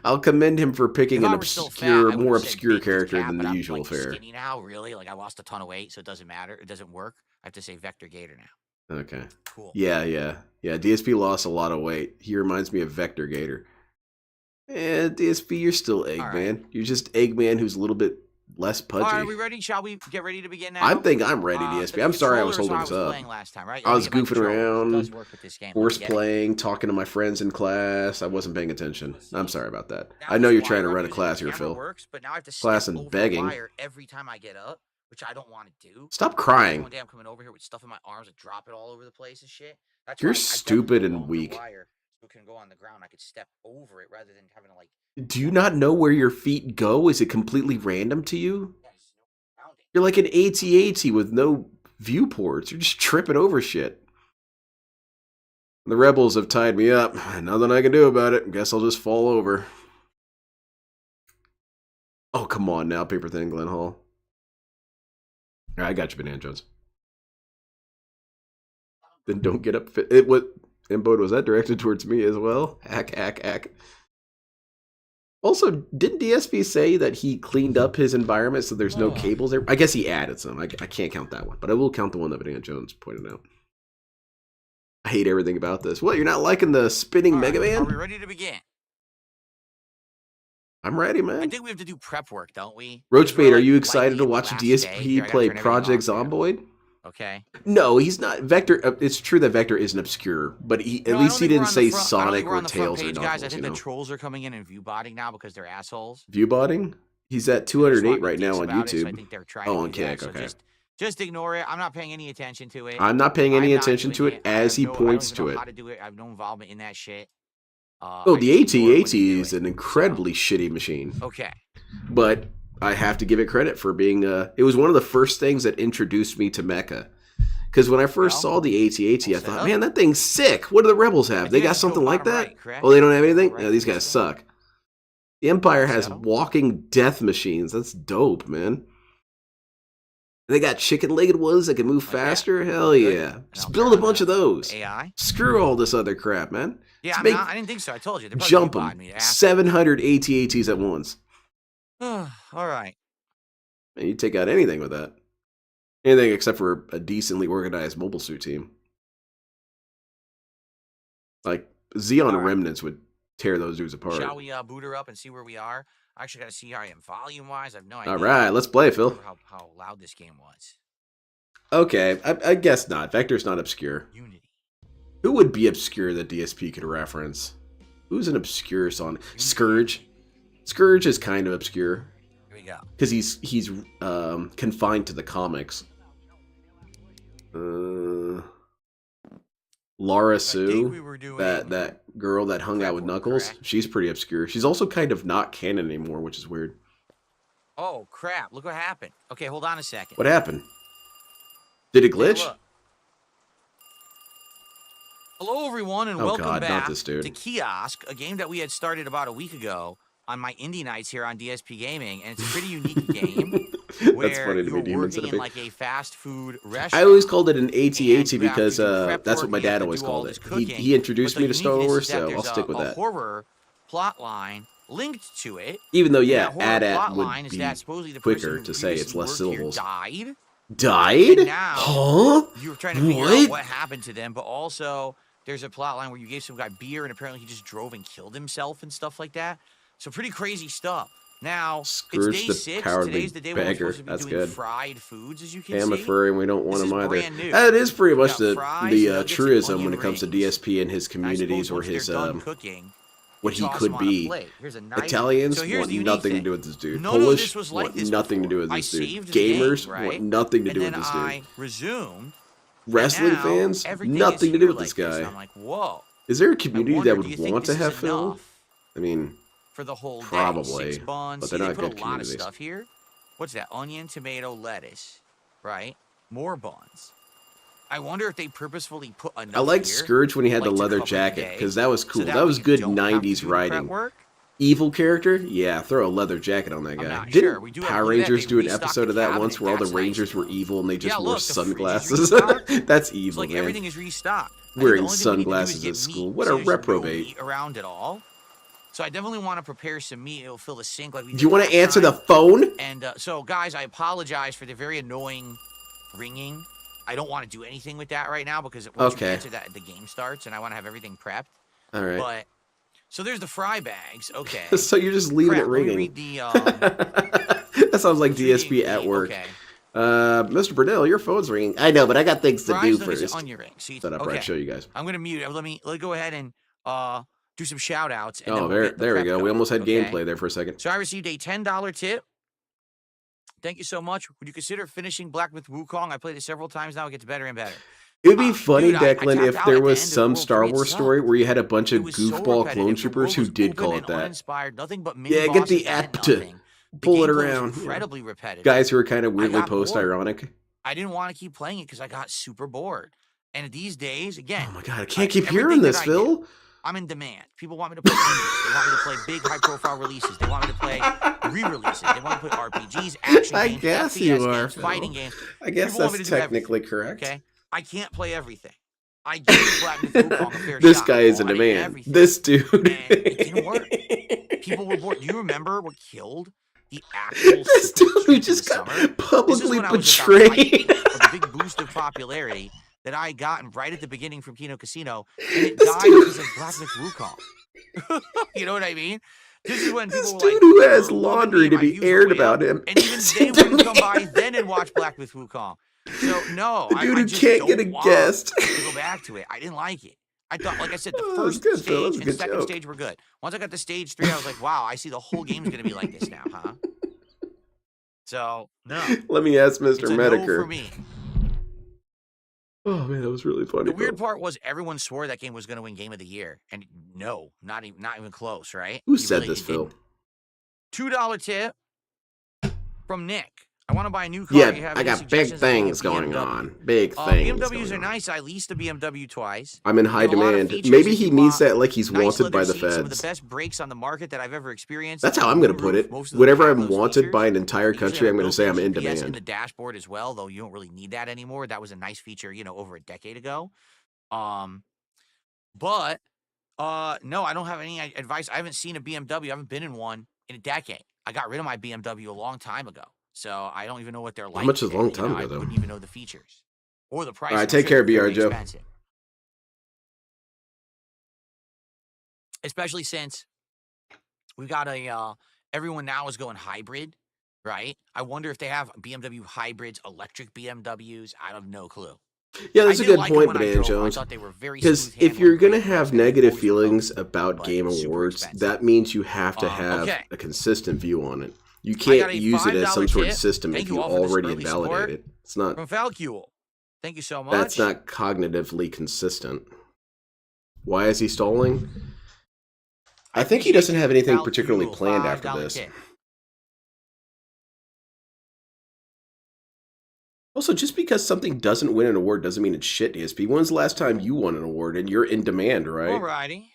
I'll commend him for picking If an I were still fat, obscure, I would've more said obscure big character cat, than but the I'm, usual like, fare. skinny now, really. Like I lost a ton of weight, so it doesn't matter. It doesn't work. I have to say Vector Gator now. Okay. Cool. Yeah. DSP lost a lot of weight. He reminds me of Vector Gator. Eh, DSP, you're still Eggman. Right. You're just Eggman who's a little bit less pudgy. All right, are we ready? Shall we get ready to begin now? I think I'm ready, DSP. The I'm sorry I was controllers holding this up. playing last time, right? I was Let me get my goofing controllers. It does around, work with this game. horse Let me get it. playing, talking to my friends in class. I wasn't paying attention. I'm sorry about that. That I know was you're why trying to I'm run a using class the here, camera Phil. works, but now I have to Class step and over begging. the wire every time I get up, which I don't want to do. Stop crying. One day I'm coming over here with stuff in my arms and drop it all over the place and shit. That's You're why I stupid definitely and want the weak. wire so it can go on the ground. I could step over it rather than having to like. Do you not know where your feet go? Is it completely random to you? Yes, no grounding. You're like an AT-AT with no viewports. You're just tripping over shit. The rebels have tied me up. Nothing I can do about it. Guess I'll just fall over. Oh, come on now, Paper Thin Glen Hall. All right, I got you, Banana Jones. Then don't get up. Embode, was that directed towards me as well? Hack. Also, didn't DSP say that he cleaned up his environment so there's no cables there? I guess he added some. I can't count that one, but I will count the one that Banana Jones pointed out. I hate everything about this. What, you're not liking the spinning Mega Are Man? we ready to begin? I'm ready, I man. think we have to do prep work, don't we? Roachbait, are you Like, excited to lightly watch the last day, DSP I gotta play turn everything Project off here. Zomboid? Okay. No, he's not. Vector, it's true that Vector isn't obscure, but at No, I don't least he think we're didn't on the say front- I don't Sonic think we're or on the front Tails or page, guys. I Knuckles, think you the know? trolls are coming in and view botting now because they're assholes. Viewbotting? He's at They're just 208 wanting right now dicks on about it, so I YouTube. think they're trying Oh, to on do that, Kick, so okay. just ignore it. I'm not paying any attention to it. I'm not paying any I'm not attention to doing it I as have he no- points I to don't even it. know how to do it. I have no involvement in that shit. Oh, I the just ignore it when AT-AT they do is it. an incredibly shitty machine. Okay. But I have to give it credit for being it was one of the first things that introduced me to mecha. Because when I first Well, saw the AT-AT, I set thought, up. man, that thing's sick. What do the Rebels I have? think They I got have to go something like bottom that? right, correct? Oh, they don't have anything? Right No, these for guys this suck. The Empire has So? walking death machines. That's dope, man. They got chicken-legged ones that can move Like that? faster. Hell Good. yeah. And Just I'll build a turn on bunch the of those. AI. Screw all this other crap, man. Yeah, Let's I, make- mean, I didn't think so. I told you. They're probably Jump viewbotting them. me, they're assholes. 700 AT-ATs at once. All right. And you take out anything with that. Anything except for a decently organized mobile suit team. Like, Xeon All right. Remnants would tear those dudes apart. Shall we boot her up and see where we are? I actually got to see how I am volume-wise. I have no idea. All right, let's play, I Phil. remember how loud this game was. Okay, I guess not. Vector's not obscure. Unity. Who would be obscure that DSP could reference? Who's an obscure song? Scourge. Scourge is kind of obscure. Here we go. Because he's confined to the comics. Laura Sue, we were doing that girl that hung out with Knuckles, correct? she's pretty obscure. She's also kind of not canon anymore, which is weird. Oh crap! Look what happened. Okay, hold on a second. What happened? Did it glitch? Look. Hello, everyone, and Oh, welcome God, not back this dude. to Kiosk, a game that we had started about a week ago on my indie nights here on DSP Gaming, and it's a pretty unique game where That's funny to you're me, Demon working in Centipede. like a fast food restaurant. I always called it an and you AT-AT have to because do prep that's work, what my you have dad to always do all called this it. cooking, He introduced but the me to Star uniqueness Wars, is that so I'll there's stick with a that. horror plot line linked to it. Even though, yeah, And that horror AT-AT plot would line is be that supposedly the quicker person to who say it's previously less worked here syllables. died. Died? And now Huh? you're trying to figure What? out what happened to them, but also there's a plot line where you gave some guy beer and apparently he just drove and killed himself and stuff like that. So pretty crazy stuff. Now, Scrooge it's day the 6. cowardly Today's the day when we're beggar. supposed to be That's doing good. fried foods, as you can Hey, I'm a see. furry and we don't want This is them either. brand new. That is pretty We much got the fries, nuggets, and truism when onion it comes to rings. DSP and his I communities suppose or once they're his done cooking, what you he toss could them on a be. plate. Here's a knife. Italians So here's want the unique nothing to thing. do with this dude. None of Polish this was like want this nothing before. to do with I this dude. saved the game, Gamers right? want nothing to And do with then this dude. I resumed. Wrestling now, fans, everything nothing is to do here with this like this. guy. And I'm like, whoa. Is there a I community wonder, that do would you think want to this have is Phil? enough I mean, for the whole day? probably, 6 buns. but See, they're they not put a good lot of communities. stuff here. What's that? Onion, tomato, lettuce, right? More buns. I wonder if they purposefully put enough I liked here, Scourge when he had like, the to leather cover the jacket day, because that was cool. so that way was you good don't have to 90s do the prep writing. work. Evil character? Yeah, throw a leather jacket on that I'm guy. not Didn't sure. We do have- Power look at that, Rangers they do an restocked episode the of that cabinet. once where all the That's nice. Rangers were evil and they just Yeah, wore look, the fridge is sunglasses? restocked. That's It's evil, like man. everything is restocked. I think the Wearing only thing we need to do is sunglasses get at school. meat, What so a there's no reprobate. meat around at all. So I definitely want to prepare some meat. It'll fill the sink like we Do did you want last to answer time. the phone? And so, guys, I apologize for the very annoying ringing. I don't want to do anything with that right now because once you Okay. answer that, the game starts, and I want to have everything prepped. All right. But so there's the fry bags. Okay. So you're just leaving Crap, it let me ringing. read the, That sounds like DSP reading at the- work. Okay. Mr. Burnell, your phone's ringing. I know, but I got things to Fries, do nuggets, and first. onion rings. See, Thought I'd probably okay. show you guys. I'm gonna mute it. Let me go ahead and do some shout outs. And then Oh, we'll there, get the there we prep go. We going, almost had okay? gameplay there for a second. So I received a $10 tip. Thank you so much. Would you consider finishing Black Myth Wukong? I played it several times now. It gets better and better. It would be funny, dude, I Declan, tapped if out there at the was end of some World Star 3. It Wars sucked. story where you had a bunch It of was so goofball repetitive. clone The troopers world who was did open call it and that. uninspired, nothing but mini Yeah, get bosses the and app to nothing. The pull it gameplay was around. Yeah. incredibly repetitive. Guys who are kind of weirdly got bored. post-ironic. I didn't want to keep playing it because I got super bored. And these days, again, Oh my god, I can't keep everything hearing that this, I Phil. do, I'm in demand. People want me to play indies. They want me to play big, high-profile releases. They want me to play re-releases. They want me to play RPGs, action I games, guess FPS you are, games, Phil. fighting games. I guess People want me that's to do technically correct. Okay, I can't play everything. I gave Black Myth Wukong a fair This shot. guy is in I did demand. everything. This dude. And it didn't work. People were bored. Do you remember what killed the actual This super dude streak in just the got summer? This is publicly when I was at the betrayed. height of the big boost of popularity that I got right at the beginning from Kino Casino, and it This died dude- because of Black Myth Wukong. You know what I mean? This is when people This were dude like, who has "Oh, look at laundry me, to my be views are aired way about up." him. And even is they in wouldn't come by demand. then and watch Black Myth Wukong. So no, The dude I who just can't don't get a want guest. to go back to it. I didn't like it. I thought, like I said, the Oh, first that's good, Phil. That's stage a and good second joke. stage were good. Once I got to stage 3, I was like, wow, I see the whole game's gonna be like this now, huh? So no, Let me ask it's Mr. a no for Medicare. me. Oh man, that was really funny. The weird Phil. part was everyone swore that game was gonna win Game of the Year, and no, not even close, right? Who You said really- this, it Phil? didn't. $2 tip from Nick. I want to buy a new car. Yeah, You have I any got big suggestions on a things going BMW? on. Big things. BMWs going are on. nice. I leased a BMW twice. I'm in high They have a lot of demand. features Maybe if he you means want that like he's nice wanted by leather the seats, some of feds. the best brakes on the market that I've ever experienced. That's how I'm going to put Moonroof, it. most of them Whenever have I'm those wanted features. by an entire Usually country, have I'm going to say I'm in built-in GPS in demand. the dashboard as well, though you don't really need that anymore. That was a nice feature, over a decade ago. But no, I don't have any advice. I haven't seen a BMW. I haven't been in one in a decade. I got rid of my BMW a long time ago, so I don't even know what they're like. much is a today, long time ago, I though? wouldn't even know the features or the price. All right, I'm take sure care, they're BR very Joe. expensive. Especially since we got everyone now is going hybrid, right? I wonder if they have BMW hybrids, electric BMWs. I have no clue. Yeah, that's I a did good like 'em point, when I Banana drove 'em. I Jones. thought they were very Because smooth if handling, you're going to great have brakes, they were negative always feelings broken, about but Game super Awards, expensive. that means you have to have Okay. a consistent view on it. You got can't a use it as $5 some sort of tip. system Thank if you you all for this already early invalidate support it. It's not. from Falcule. Thank you so much. That's not cognitively consistent. Why is he stalling? I think he doesn't have anything particularly planned after this. Tip. Also, just because something doesn't win an award doesn't mean it's shit, DSP. When's the last time you won an award and you're in demand, right? Alrighty.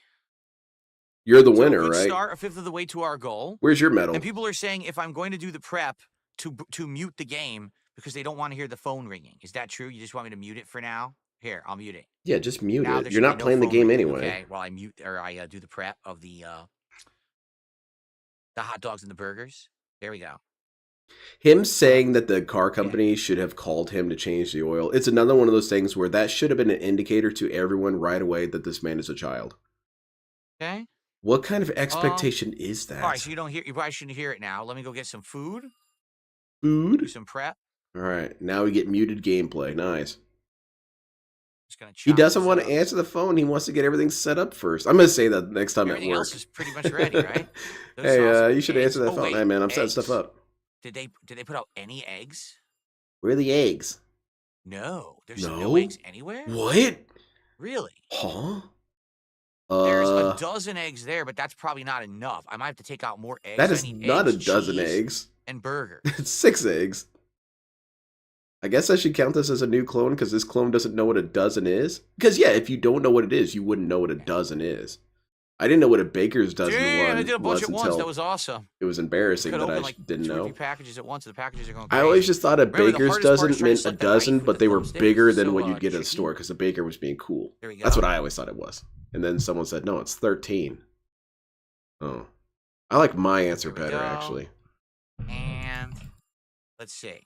You're the So winner, good right? Start, a fifth of the way to our goal. Where's your medal? And people are saying if I'm going to do the prep to mute the game because they don't want to hear the phone ringing. Is that true? You just want me to mute it for now? Here, I'll mute it. Yeah, just mute Now it. there You're should be not no playing the phone game ringing, anyway. Okay, while I mute or I do the prep of the hot dogs and the burgers. There we go. Him saying that the car company should have called him to change the oil. It's another one of those things where that should have been an indicator to everyone right away that this man is a child. Okay. What kind of expectation is that? All right, so you probably shouldn't hear it now. Let me go get some food. Food? Do some prep. All right, now we get muted gameplay. Nice. Just gonna He chop doesn't this want up. to answer the phone. He wants to get everything set up first. I'm going to say that next time Everything at work. else is pretty much ready, right? Those Hey, sausage you should eggs. answer that Oh, phone. wait, Hey, man, I'm setting eggs. stuff up. Did they put out any eggs? Where are the eggs? No, there's No? no eggs anywhere. What? Really? Huh? There's a dozen eggs there, but that's probably not enough. I might have to take out more eggs. That I is need not a eggs, dozen cheese, eggs. and burger. It's 6 eggs. I guess I should count this as a new clone because this clone doesn't know what a dozen is. Because, yeah, if you don't know what it is, you wouldn't know what a dozen is. I didn't know what a baker's dozen Damn, I did a bunch was at once. until That was awesome. it was embarrassing Could that I open like didn't 2 or know. 3 packages at once. The packages are going I crazy. always just thought a Remember, the baker's hardest part dozen is trying to meant a select the knife dozen, with but the they were thumbstick. bigger It's than so, what you'd get at a tricky. store because the baker was being cool. There we go. That's what I always thought it was. And then someone said, no, it's 13. Oh. I like my answer There we better, go. actually. And let's see.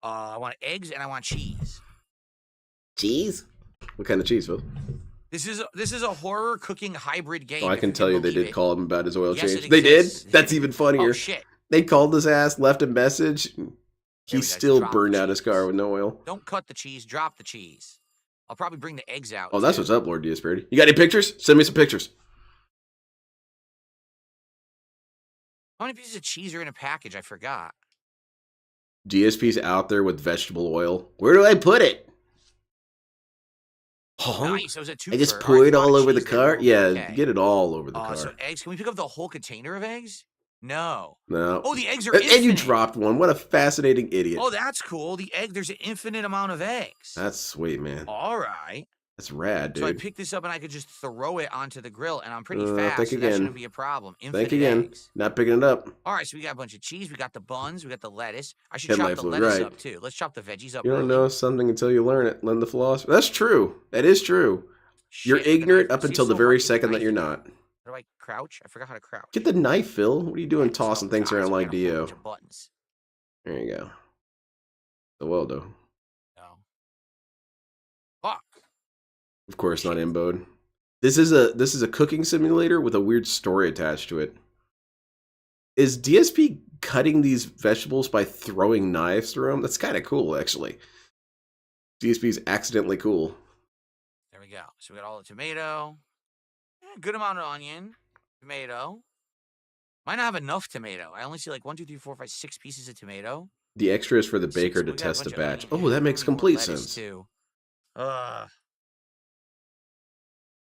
I want eggs and I want cheese. Cheese? What kind of cheese, Phil? This is a horror cooking hybrid game. Oh, I if can you tell you they believe did it. call him about his oil Yes, change. it They exists. did? That's even funnier. Oh shit! They called his ass, left a message. There He we go, still drop the burned out his cheese. car with no oil. Don't cut the cheese. Drop the cheese. I'll probably bring the eggs out. Oh, that's too. what's up, Lord Diasparity. You got any pictures? Send me some pictures. How many pieces of cheese are in a package? I forgot. DSP's out there with vegetable oil. Where do I put it? Huh? Nice. That was a two. I just pour it all over the car? Yeah, get it all over the car. So eggs. Can we pick up the whole container of eggs? No. No. Oh, the eggs are And you infinite. dropped one. What a fascinating idiot. Oh, that's cool. The egg. There's an infinite amount of eggs. That's sweet, man. All right. That's rad, dude. So I picked this up and I could just throw it onto the grill, and I'm pretty fast. think So that again. shouldn't be a problem. Infinite Think again. eggs. Not picking it up. All right, so we got a bunch of cheese. We got the buns. We got the lettuce. I should Headlight chop the fluid, lettuce right. up too. Let's chop the veggies up. You don't early. know something until you learn it. Learn the philosophy. That's true. That is true. You're Shit, the ignorant knife. up See, until it's the so very hard to second that knife you're it. not. How do I crouch? I forgot how to crouch. Get the knife, Phil. What are you doing Yeah, tossing so, things guys, around we like got a whole Dio? bunch of buttons. There you go. So well, though. No. Fuck. Of course, not Imbode. This is a cooking simulator with a weird story attached to it. Is DSP cutting these vegetables by throwing knives through them? That's kind of cool, actually. DSP's accidentally cool. There we go. So we got all the tomato. Good amount of onion. Tomato. Might not have enough tomato. I only see like 1, 2, 3, 4, 5, 6 pieces of tomato. The extra is for the 6, baker but to we got a test a bunch of batch. onion. Oh, that makes We need more complete lettuce, sense. Too.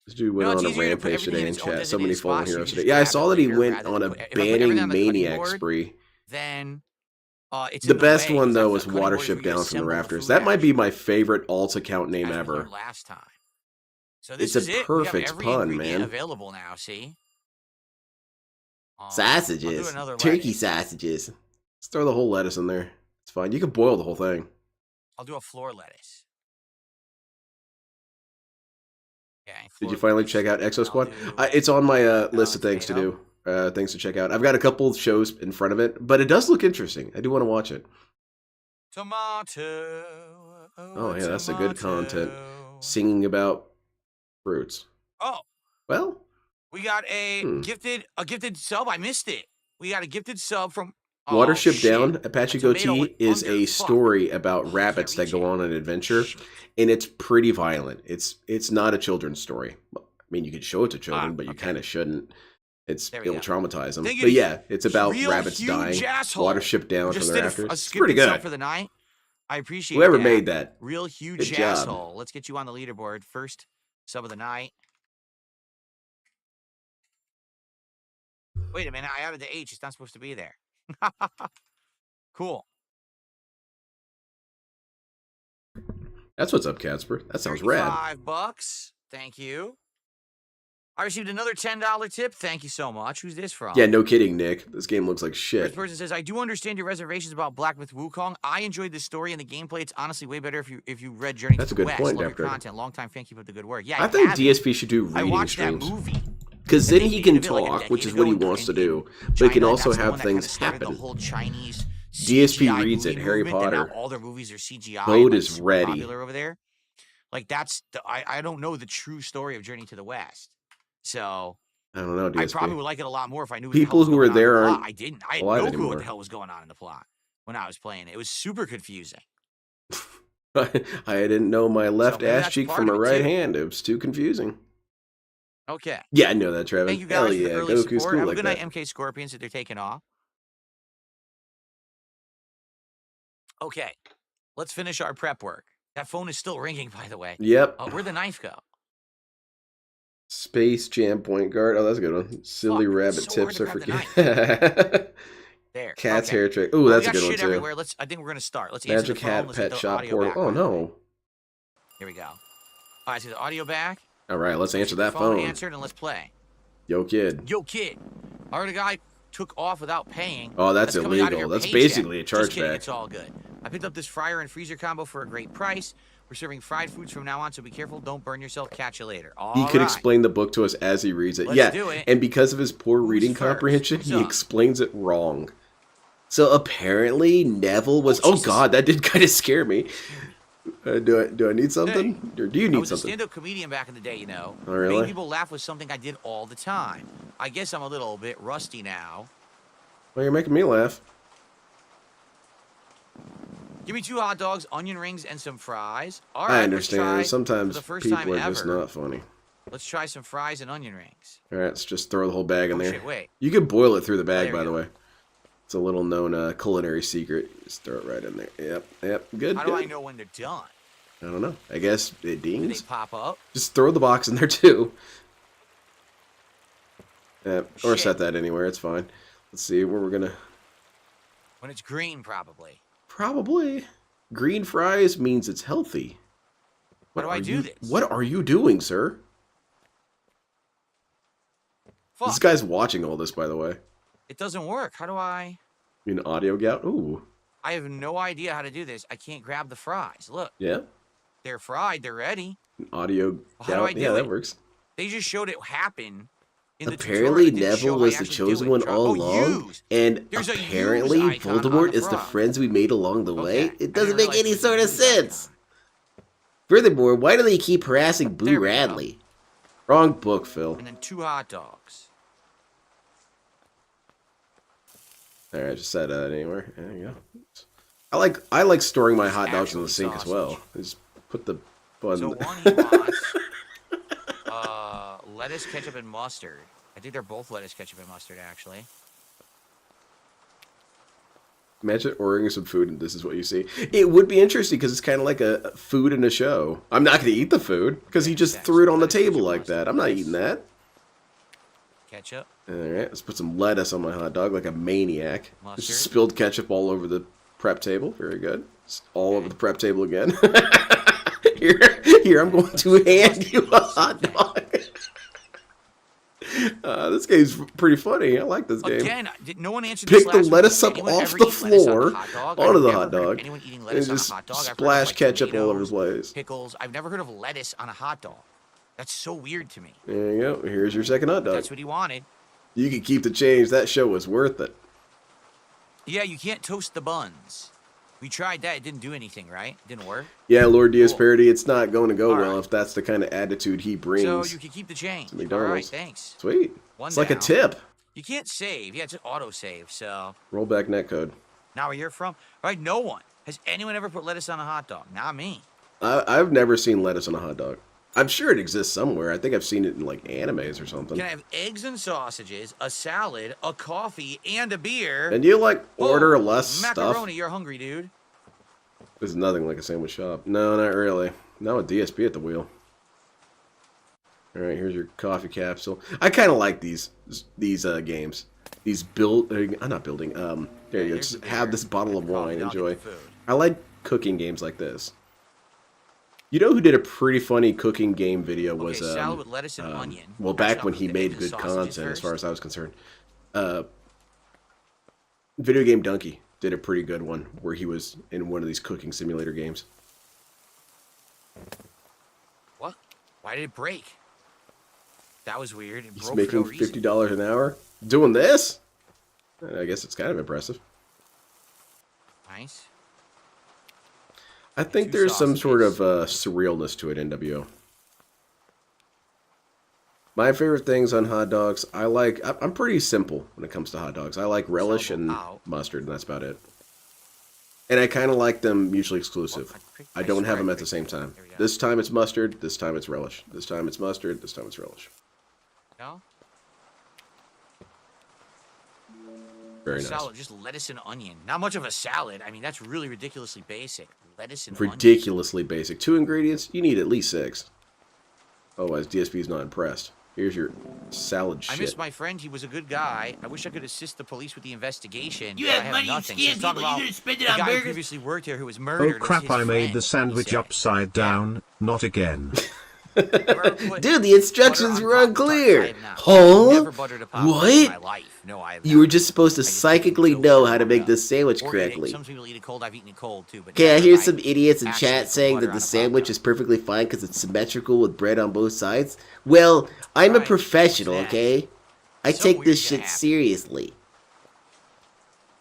This dude No, went it's on a easier to put rampage everything today in in its own chat. So many designated fallen spot, so you heroes can today. just Yeah, I grab saw the that he baker went rather on than a if I put everything banning on the cutting maniac board, spree. Then it's The in best way, one, 'cause though, the was cutting board is Watership where you Down from the assemble Rafters. food That might be after. my favorite alt account name As we ever. learned last time. So this It's a is it. We have perfect every pun, ingredient man. available now. See. I'll do Sausages. another Turkey lettuce. sausages. Let's throw the whole lettuce in there. It's fine. You can boil the whole thing. I'll do a floor lettuce. Okay. Did floor you finally lettuce. check out Exo I'll Squad? do It's on my list of things to tomato. do. Things to check out. I've got a couple shows in front of it, but it does look interesting. I do want to watch it. Tomato. Oh, yeah, that's a good content. tomato. Singing about fruits. Oh, Well, we got a Hmm. gifted sub. I missed it. We got a gifted sub from oh, Watership shit. Down, Apache A tomato Goatee with is hunger. a Fuck. story about Oh, I rabbits can't that reach go it. on an adventure, Shit. and it's pretty violent. It's not a children's story. I mean, you could show it to children, but you okay. kind of shouldn't. It'll traumatize them. Thank you But to yeah, it's about real rabbits huge dying, asshole water shipped down just from the did rafters. a It's skip pretty itself good. for the night. I appreciate Whoever that. made that, Real huge good job. asshole. Let's get you on the leaderboard. First sub of the night. Wait a minute. I added the H. It's not supposed to be there. Cool. That's what's up, Casper. That sounds rad. $5. Thank you. I received another $10 tip. Thank you so much. Who's this from? Yeah, no kidding, Nick. This game looks like This shit. person says, I do understand your reservations about Black Myth Wukong. I enjoyed the story and the gameplay. It's honestly way better if you read Journey That's to a the good West. point, Love Dapper. your content. Long time fan. Keep up the good work. Yeah, I think haven't. DSP should do I reading watched streams. that movie. Because And then they he can made it like a talk, which decade is what he ago wants to in do. But he can China. also That's the have one that kinda things started happen. The whole Chinese DSP CGI reads it. movie Harry movement, and now Potter. all their movies are CGI. Boat like, is super ready. Popular over there. Like that's I don't know the true story of Journey to the West. So I don't know, DSP. I probably would like it a lot more if I knew People what the who hell were was going there on in the aren't plot. I didn't. I had alive no clue what anymore. the hell was going on in the plot when I was playing it. It was super confusing. I didn't know my left maybe ass that's cheek part from of my it, right too. hand. It was too confusing. Okay. Yeah, I know that, Trevor. Thank you Hell guys for yeah, the early Goku's support. cool Have a like good that. night, MK Scorpions, that they're taking off. Okay. Let's finish our prep work. That phone is still ringing, by the way. Yep. Where'd the knife go? Space Jam point guard. Oh, that's a good one. Silly Fuck, rabbit it's so hard tips to are grab for There. Cat's okay. hair trick. Ooh, Well, that's we a got good one shit too. everywhere. I think we're gonna start. Let's answer Magic the phone. hat Let's get pet the shop audio portal. back, Oh by the way. no. Here we go. All right, so the audio back. All right, let's answer Get the that phone. answered, and let's play. Yo, kid. Yo, kid. I heard a guy took off without paying. Oh, that's coming out of illegal. your That's paycheck. basically a Just kidding, chargeback. it's all good. I picked up this fryer and freezer combo for a great price. We're serving fried foods from now on, so be careful. Don't burn yourself. Catch you later. He could right. explain the book to us as he reads it. Let's yeah, do it. and because of his poor Who's reading first? comprehension, Who's he up? explains it wrong. So apparently Neville was. Oh, Oh Jesus. God, that did kind of scare me. Do I need something, or do you I need was a something? stand-up comedian back in the day, you know. Oh, really? Making people laugh was something I did all the time. I guess I'm a little bit rusty now. Well, you're making me laugh. Give me 2 hot dogs, onion rings, and some fries. All right, I let's understand. try Sometimes for the first people time are just ever. not funny. Let's try some fries and onion rings. All right, let's just throw the whole bag in Oh, there. shit, wait. You can boil it through the bag, There we by the go. way. It's a little known culinary secret. Just throw it right in there. Yep. Good. How good. do I know when they're done? I don't know. I guess it Do they dings. pop up? Just throw the box in there too. Or Shit. set that anywhere. It's fine. Let's see where we're gonna. When it's green, probably. Probably green fries means it's healthy. How do I are do you, this? What are you doing, sir? Fuck. This guy's watching all this, by the way. It doesn't work. How do I... You mean audio gout? Ooh. I have no idea how to do this. I can't grab the fries. Look, Yeah. they're fried. They're ready. An audio How do gout. I do Yeah, it? that works. They just showed it happen in the Apparently, tutorial. It didn't show Neville how was you the actually do chosen it. one Try- all oh, along, use. and There's a apparently use icon on Voldemort the is the front. friends we made along the way. Okay. It I doesn't didn't make realize any there's a sort of use icon. sense. Furthermore, why do they keep harassing Boo There we go. Radley? Wrong book, Phil. And then 2 hot dogs. All right, just set that anywhere. There you go. I like storing my hot dogs in the Actually sink as well. sausage. Just put the bun. So one he wants lettuce, ketchup, and mustard. I think they're both lettuce, ketchup, and mustard, actually. Imagine ordering some food and this is what you see. It would be interesting because it's kind of like a food in a show. I'm not going to eat the food because he just Okay, threw it so on the lettuce, ketchup, table like mustard. that. I'm not Lettuce. eating that. Ketchup. All right, let's put some lettuce on my hot dog like a maniac. Mustard. Just spilled ketchup all over the prep table. Very good. It's all over the prep table again. Here, I'm going to hand you a hot dog. This game's pretty funny. I like this game. Again, no one answered Pick this the last week. lettuce Did up anyone off ever the eat lettuce on a floor hot dog? onto I've the never hot heard of dog anyone eating and lettuce on a just hot dog. I've heard of, splash like, ketchup all over the tomatoes, place. Pickles. I've never heard of lettuce on a hot dog. That's so weird to me. There you go. Here's your second hot dog. That's what he wanted. You can keep the change. That show was worth it. Yeah, you can't toast the buns. We tried that. It didn't do anything, right? It didn't work. Yeah, Lord Diaz Cool. Parody, it's not going to go All well right. if that's the kind of attitude he brings. So you can keep the change. to All right, McDonald's. thanks. Sweet. One It's like a down. tip. You can't save. Yeah, it's an auto save. So Roll back netcode. now where you're from, right? No one has anyone ever put lettuce on a hot dog. Not me. I've never seen lettuce on a hot dog. I'm sure it exists somewhere. I think I've seen it in like animes or something. Can I have eggs and sausages, a salad, a coffee, and a beer? And you like order Holy less macaroni, stuff? you're hungry, dude. There's nothing like a sandwich shop. No, not really. Not with DSP at the wheel. All right, here's your coffee capsule. I kind of like these games. These I'm not building. There you go. Just have this bottle of wine. Enjoy. I like cooking games like this. You know who did a pretty funny cooking game video was salad with lettuce and onion. well, back when he made good content, as far as I was concerned. Video Game Donkey did a pretty good one where he was in one of these cooking simulator games. What? Why did it break? That was weird. It He's broke making for no reason. $50 an hour doing this. I guess it's kind of impressive. Nice. I think there's some sort of surrealness to it, NWO. My favorite things on hot dogs, I'm pretty simple when it comes to hot dogs. I like relish and mustard, and that's about it. And I kind of like them mutually exclusive. I don't have them at the same time. This time it's mustard, this time it's relish. This time it's mustard, this time it's relish. No? Very nice. Salad, just lettuce and onion. Not much of a salad. I mean, that's really ridiculously basic. Lettuce and onion. Ridiculously basic. 2 ingredients, you need at least 6. Otherwise, DSP's not impressed. Here's your salad shit. I miss my friend. He was a good guy. I wish I could assist the police with the investigation. You but have I money, you nothing. scam Let's talk people, you about didn't spend it the on guy who burgers? previously worked here who was murdered. Oh crap, his I made friend, the sandwich he said. upside down. Not again. Dude, the instructions were unclear. Huh? Huh? What? No, I have You were not. just supposed to I just psychically don't know know how to make butter. this sandwich Or eat it. correctly. Some people eat it cold. I've eaten it cold too. But Okay, I never hear mind. some idiots in Actually chat put saying butter that on the a sandwich Pop-Tart. is perfectly fine because it's symmetrical with bread on both sides. Well, I'm a Right. professional, What's that? okay? I Some take weird this shit shit happened. seriously.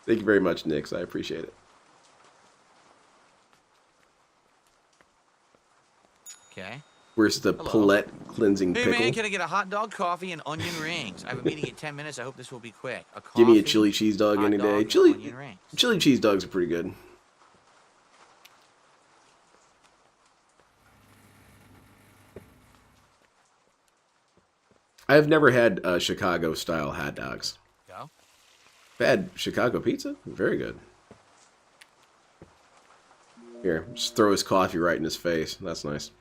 Thank you very much, Nix. I appreciate it. Okay. Where's the Hello. Paulette cleansing Hey pickle? man, can I get a hot dog, coffee, and onion rings? I have a meeting in 10 minutes. I hope this will be quick. A coffee, Give me a chili cheese dog hot any dog, day. and Chili onion rings. cheese dogs are pretty good. I've never had Chicago style hot dogs. Go. I've had Chicago pizza. Very good. Here, just throw his coffee right in his face. That's nice.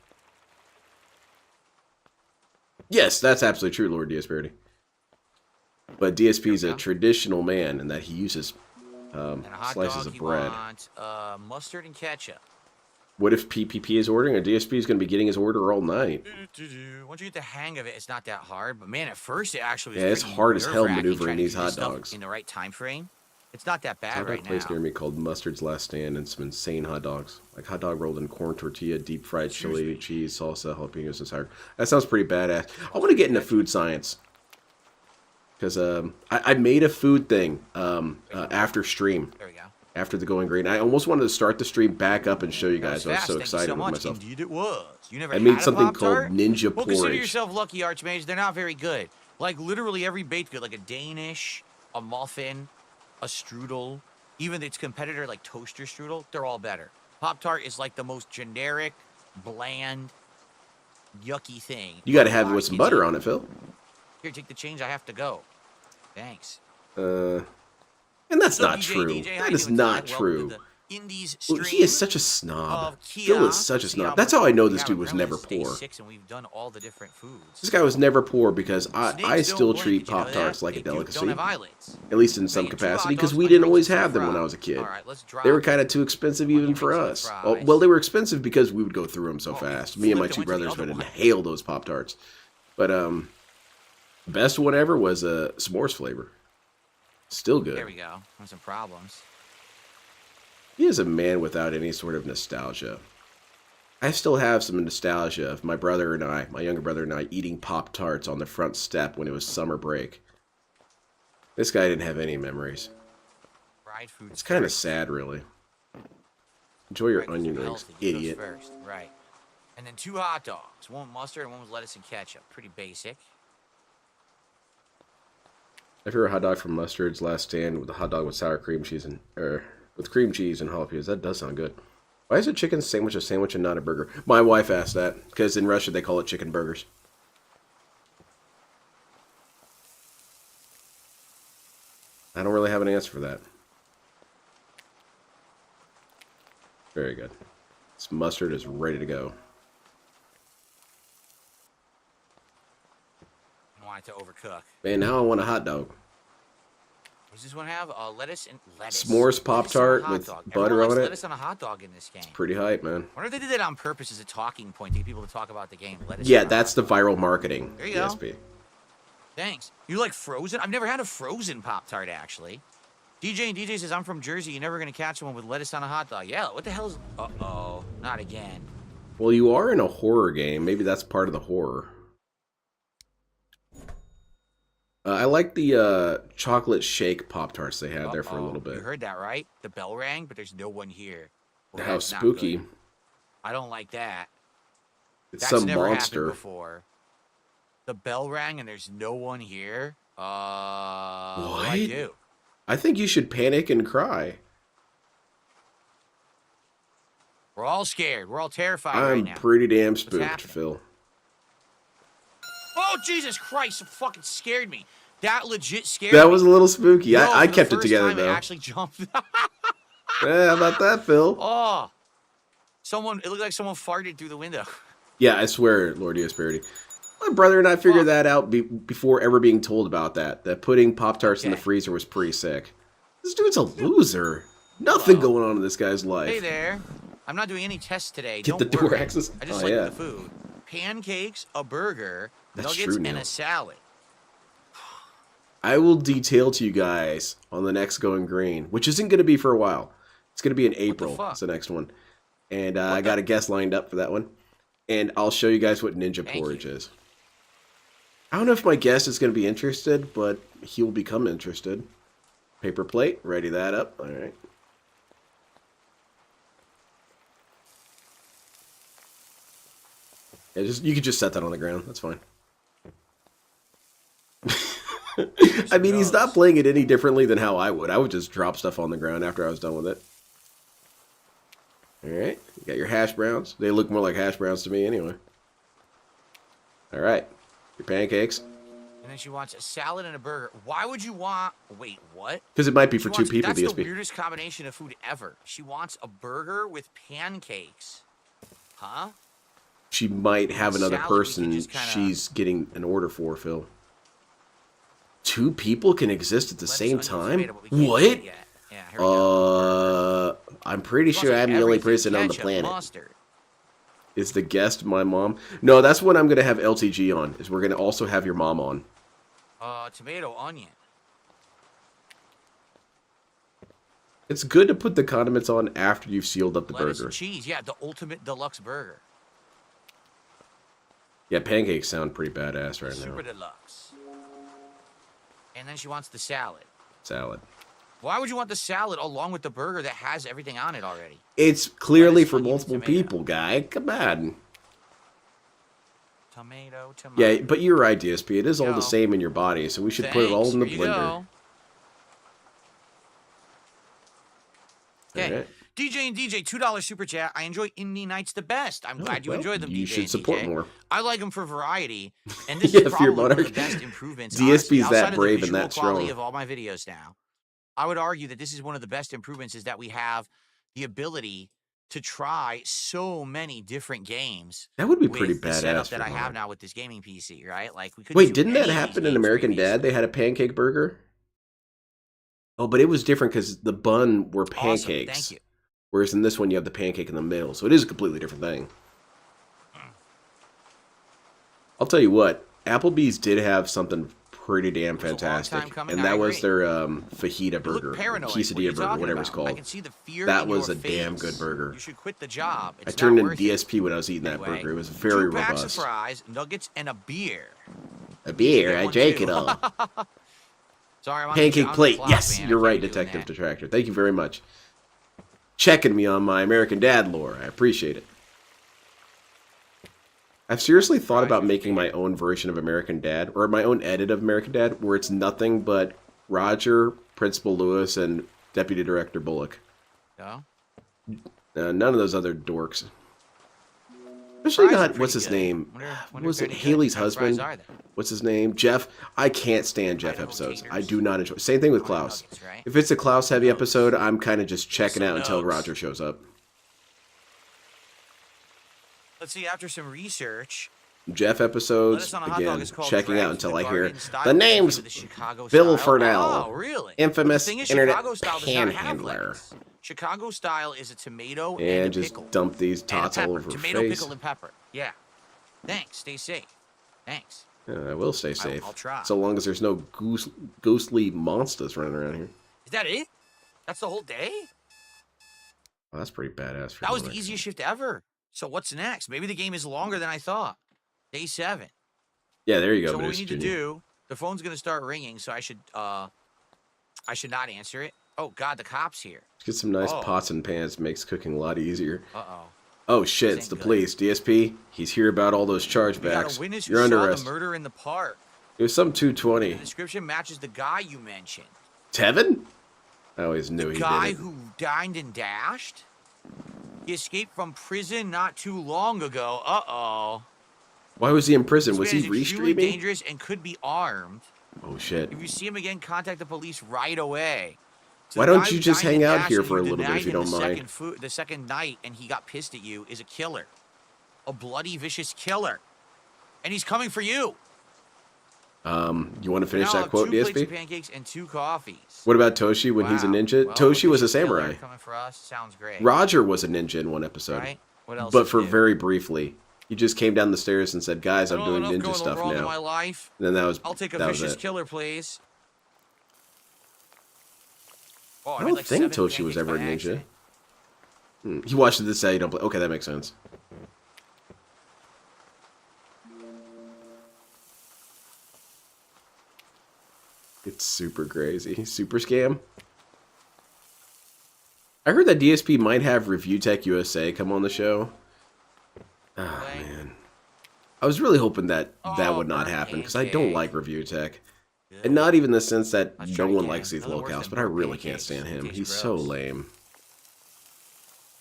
Yes, that's absolutely true, Lord Diasparity. But DSP is a traditional man in that he uses And a hot slices dog, of you bread. want mustard and ketchup. What if PPP is ordering? Or DSP is going to be getting his order all night. Once you get the hang of it, it's not that hard. But man, at first it actually was Yeah, it's pretty hard as hell nerve-wracking maneuvering trying to these do this hot stuff dogs. in the right time frame. It's not that bad Hot right dog place now. near me called Mustard's Last Stand and some insane hot dogs. Like hot dog rolled in corn tortilla, deep fried chili, cheese, salsa, jalapenos, and sour. That sounds pretty badass. I want to get into food science. Because I made a food thing after stream. There we go. After the Going Green. I almost wanted to start the stream back up and show you That guys. was I was fast. so Thank you excited so with much. myself. Indeed it was. You never I made had a something called Pop-Tart? Ninja Well, consider Porridge. yourself lucky, Archmage. They're not very good. Like, literally every baked good, like a Danish, a muffin, a strudel, even its competitor, like toaster strudel, they're all better. Pop-Tart is like the most generic, bland, yucky thing. You got to have it with some butter on it, Phil. Here, take the change. I have to go. Thanks. And that's So, not DJ, true. DJ, how That you is doing not tonight? Welcome true. to the Indies Well, he stream is such a snob. of Kia. Phil is such a See how snob. That's how I know much this we dude have. was Remember, never it's day poor. 6 and we've done all the different foods. This guy was never poor because I Snakes don't still blink, treat did you know Pop-Tarts that? like a They don't delicacy. have eyelids. At least in some Make 2 capacity, hot because dogs, we onion didn't rings, always and have them when fries. I was a kid. All right, let's drop They were kind of too expensive even onion for rings and us. fries. Well, they were expensive because we would go through them so Oh, fast. Me and my flipped, two it went to the brothers would other one. inhale those Pop-Tarts. But best one ever was s'mores flavor. Still good. There we go. There's some problems. He is a man without any sort of nostalgia. I still have some nostalgia of my brother and I, my younger brother and I, eating Pop-Tarts on the front step when it was summer break. This guy didn't have any memories. Fried food. It's kind of sad, really. Enjoy your onion rings, Healthy. He goes idiot. First. Right. And then 2 hot dogs. One with mustard and one with lettuce and ketchup. Pretty basic. I hear a hot dog from Mustard's Last Stand with a hot dog with sour cream cheese and with cream cheese and jalapenos. That does sound good. Why is a chicken sandwich a sandwich and not a burger? My wife asked that, because in Russia they call it chicken burgers. I don't really have an answer for that. Very good. This mustard is ready to go. I want it to overcook. Man, now I want a hot dog. What does this one have? Lettuce and lettuce. S'mores Pop-Tart with butter on it. Lettuce on a hot dog in this game. Pretty hype, man. I wonder if they did that on purpose as a talking point to get people to talk about the game. Lettuce. Yeah, that's the viral marketing. There you go. DSP. Thanks. You like frozen? I've never had a frozen Pop-Tart, actually. DJ says, I'm from Jersey. You're never going to catch one with lettuce on a hot dog. Yeah, what the hell is... Uh-oh. Not again. Well, you are in a horror game. Maybe that's part of the horror. I like the chocolate shake Pop-Tarts they had there for a little bit. You heard that, right? The bell rang, but there's no one here. Well, How spooky. I don't like that. It's That's some never monster. happened before. The bell rang and there's no one here? What do I do? I think you should panic and cry. We're all scared. We're all terrified right now. I'm pretty damn spooked, Phil. Oh, Jesus Christ. It fucking scared me. That legit scared me. That was a little spooky. No, I kept it together, though. I actually jumped. Yeah, how about that, Phil? Oh. It looked like someone farted through the window. Yeah, I swear, Lord Prosperity. My brother and I figured that out before ever being told about that. That putting Pop-Tarts in the freezer was pretty sick. This dude's a loser. Nothing going on in this guy's life. Hey there. I'm not doing any tests today. Get the door access. I just like the food. Pancakes, a burger, nuggets, and a salad. I will detail to you guys on the next Going Green, which isn't going to be for a while. It's going to be in April. It's the next one. And I got a guest lined up for that one. And I'll show you guys what Ninja Porridge is. I don't know if my guest is going to be interested, but he'll become interested. Paper plate. Ready that up. All right. Yeah, you could just set that on the ground. That's fine. I mean, he's not playing it any differently than how I would. I would just drop stuff on the ground after I was done with it. All right. You got your hash browns. They look more like hash browns to me anyway. All right. Your pancakes. And then she wants a salad and a burger. Why would you want... Wait, what? Because it might be for two people, That's DSP. the weirdest combination of food ever. She wants a burger with pancakes. Huh? She might have another person she's getting an order for, Phil. Two people can exist at the same time? What? I'm pretty sure I'm the only person on the planet. Is the guest my mom? No, that's what I'm going to have LTG on. Is we're going to also have your mom on. Tomato, onion. It's good to put the condiments on after you've sealed up the Lettuce burger. And cheese. Yeah, the ultimate deluxe burger. Yeah, pancakes sound pretty badass right now. Super deluxe. And then she wants the salad. Salad. Why would you want the salad along with the burger that has everything on it already? It's clearly for multiple people, guy. Come on. Tomato. Yeah, but you're right, DSP. It is all the same in your body, so we should put it all in the blender. Okay. Right. DJ and DJ, $2 super chat. I enjoy indie nights the best. I'm glad you enjoyed them, DJ. You should support DJ. more. I like them for variety, and this is probably one of the best improvements. DSP's that brave and that strong. Quality of all my videos now. I would argue that this is one of the best improvements is that we have the ability to try so many different games. That would be pretty badass. The setup that I have now with this gaming PC, right? Like we could. Wait, didn't that happen in American Dad? They had a pancake burger. Oh, but it was different because the bun were pancakes. Awesome. Thank you. Whereas in this one, you have the pancake in the middle. So it is a completely different thing. I'll tell you what. Applebee's did have something pretty damn fantastic. And that was their fajita burger. Quesadilla burger, whatever it's called. I can see the fear that in was your a face. damn good burger. You should quit the job. It's I turned not into worth DSP when I was eating that burger. It was very 2 packs robust. of fries, nuggets, and a beer. A beer? I drank it all. Sorry, I'm Pancake plate. Clock, yes, man. you're right, Detective Detractor. Thank you very much. Checking me on my American Dad lore. I appreciate it. I've seriously thought about making my own version of American Dad, or my own edit of American Dad, where it's nothing but Roger, Principal Lewis, and Deputy Director Bullock. Yeah? None of those other dorks. Especially Fries are not, what's pretty his good. name? Wonder What if was they're it? any good. Haley's What kind of fries husband? are they? What's his name? Jeff. I can't stand Jeff Idaho episodes. I taters. do not enjoy. Same thing with Idaho Klaus. nuggets, right? If it's a Klaus heavy Nugs. episode, I'm kind of just checking Some out until nugs. Roger shows up. Let's see. After some research, Jeff lettuce episodes, on a hot dog again, is called checking out drenched until with I hear garden style the name's with the Chicago Bill style. Fernell, Oh, really? infamous The thing is, internet Chicago style does not have panhandler. lettuce. Chicago style is a tomato And and a just pickle. dump these And a tots all pepper. over her Tomato, face. pickle, and pepper. Yeah. Thanks. Stay safe. Thanks. I will stay safe. I'll try. So long as there's no ghostly monsters running around here. Is that it? That's the whole day? Well, that's pretty badass. For That was the Linux. easiest shift ever. So what's next? Maybe the game is longer than I thought. Day 7. Yeah, there you go. So what we Producer need to Junior. do, the phone's gonna start ringing, so I should not answer it. Oh God, the cop's here. Get some nice Oh. pots and pans. Makes cooking a lot easier. Uh-oh. Oh shit, This it's the ain't good. police. DSP, he's here about all those We got chargebacks. a witness who You're under saw arrest. the murder in the park. It was some The 220. description matches the guy you mentioned. Tevin? I always knew The he guy did it. who dined and dashed? He escaped from prison not too long ago. Uh-oh. Why was he in prison? This Was man he is extremely restreaming? dangerous and could be armed. Oh shit. If you see him again, contact the police right away. So Why the don't guy you who just dined hang and out dashed here and for a you little bit if denied you him don't the mind? the second night and he got pissed at you is a killer. A bloody, vicious killer. And he's coming for you. You want to finish Now I'll that have quote, 2 plates of DSP? pancakes and 2 coffees. What about Toshi when he's a Wow. ninja? Well, Toshi was a vicious killer samurai. coming for us. Sounds great. Roger was a ninja in one episode. Right? What else? But to for do? very briefly. He just came down the stairs and said, guys, I'm I doing don't know ninja enough stuff going wrong in now. my life. And then that was I'll take a that was vicious it. killer, please. Oh, I made don't like think 7 Toshi was pancakes ever a by ninja. accident. He watched this say you don't play. Okay, that makes sense. It's super crazy. Super scam. I heard that DSP might have Review Tech USA come on the show. Ah, Okay. man. I was really hoping that that Oh, would not burnt happen because I don't pancake. like Review Tech. Good. And not even in the sense that Let's no try it one again. likes these Nothing worse locales, than but I burnt really can't pancakes. stand him. Tastes He's so gross. lame.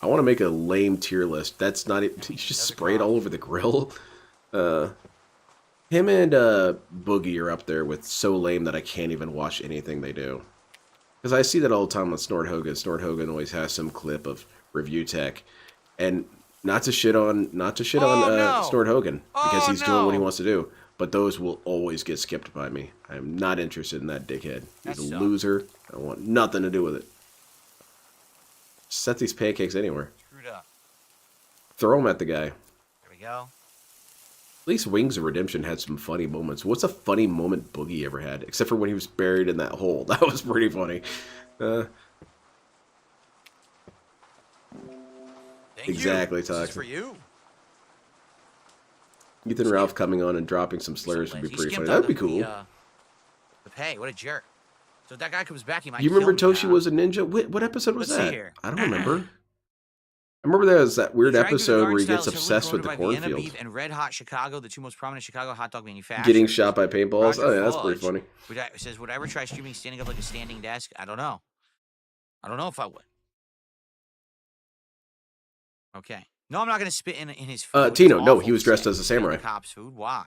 I want to make a lame tier list. That's not it. He's just Another sprayed all cough. over the grill. Him and Boogie are up there with so lame that I can't even watch anything they do. Because I see that all the time on Snort Hogan. Snort Hogan always has some clip of Review Tech. And not to shit on no. Snort Hogan, because Oh, he's doing what he no. wants to do. But those will always get skipped by me. I am not interested in that dickhead. He's That a sucks. loser. I want nothing to do with it. Set these pancakes anywhere. Screwed up. Throw them at the guy. There we go. At least Wings of Redemption had some funny moments. What's a funny moment Boogie ever had? Except for when he was buried in that hole. That was pretty funny. Thank Exactly, you. This is Toxic. for you. Ethan Ralph coming on and dropping some slurs would be He pretty skipped funny. out That'd be cool. The pay. What a jerk. So if that guy comes back, he might You remember kill me, Toshi huh? was a ninja? What episode was Let's see that? here. I don't remember. I remember there was that weird Dragged through the episode where he garden gets style obsessed with the assembly promoted by Vienna cornfield. Beef and Red Hot Chicago, the 2 most prominent Chicago hot dog manufacturers. Getting shot by paintballs? Roger Oh, yeah, that's pretty Fudge funny. It says, would I ever try streaming standing up like a standing desk? I don't know. I don't know if I would. Okay. No, I'm not going to spit in his food. It's Tino, no, awful he was to dressed say. as a Spit on samurai. the cop's food? Why?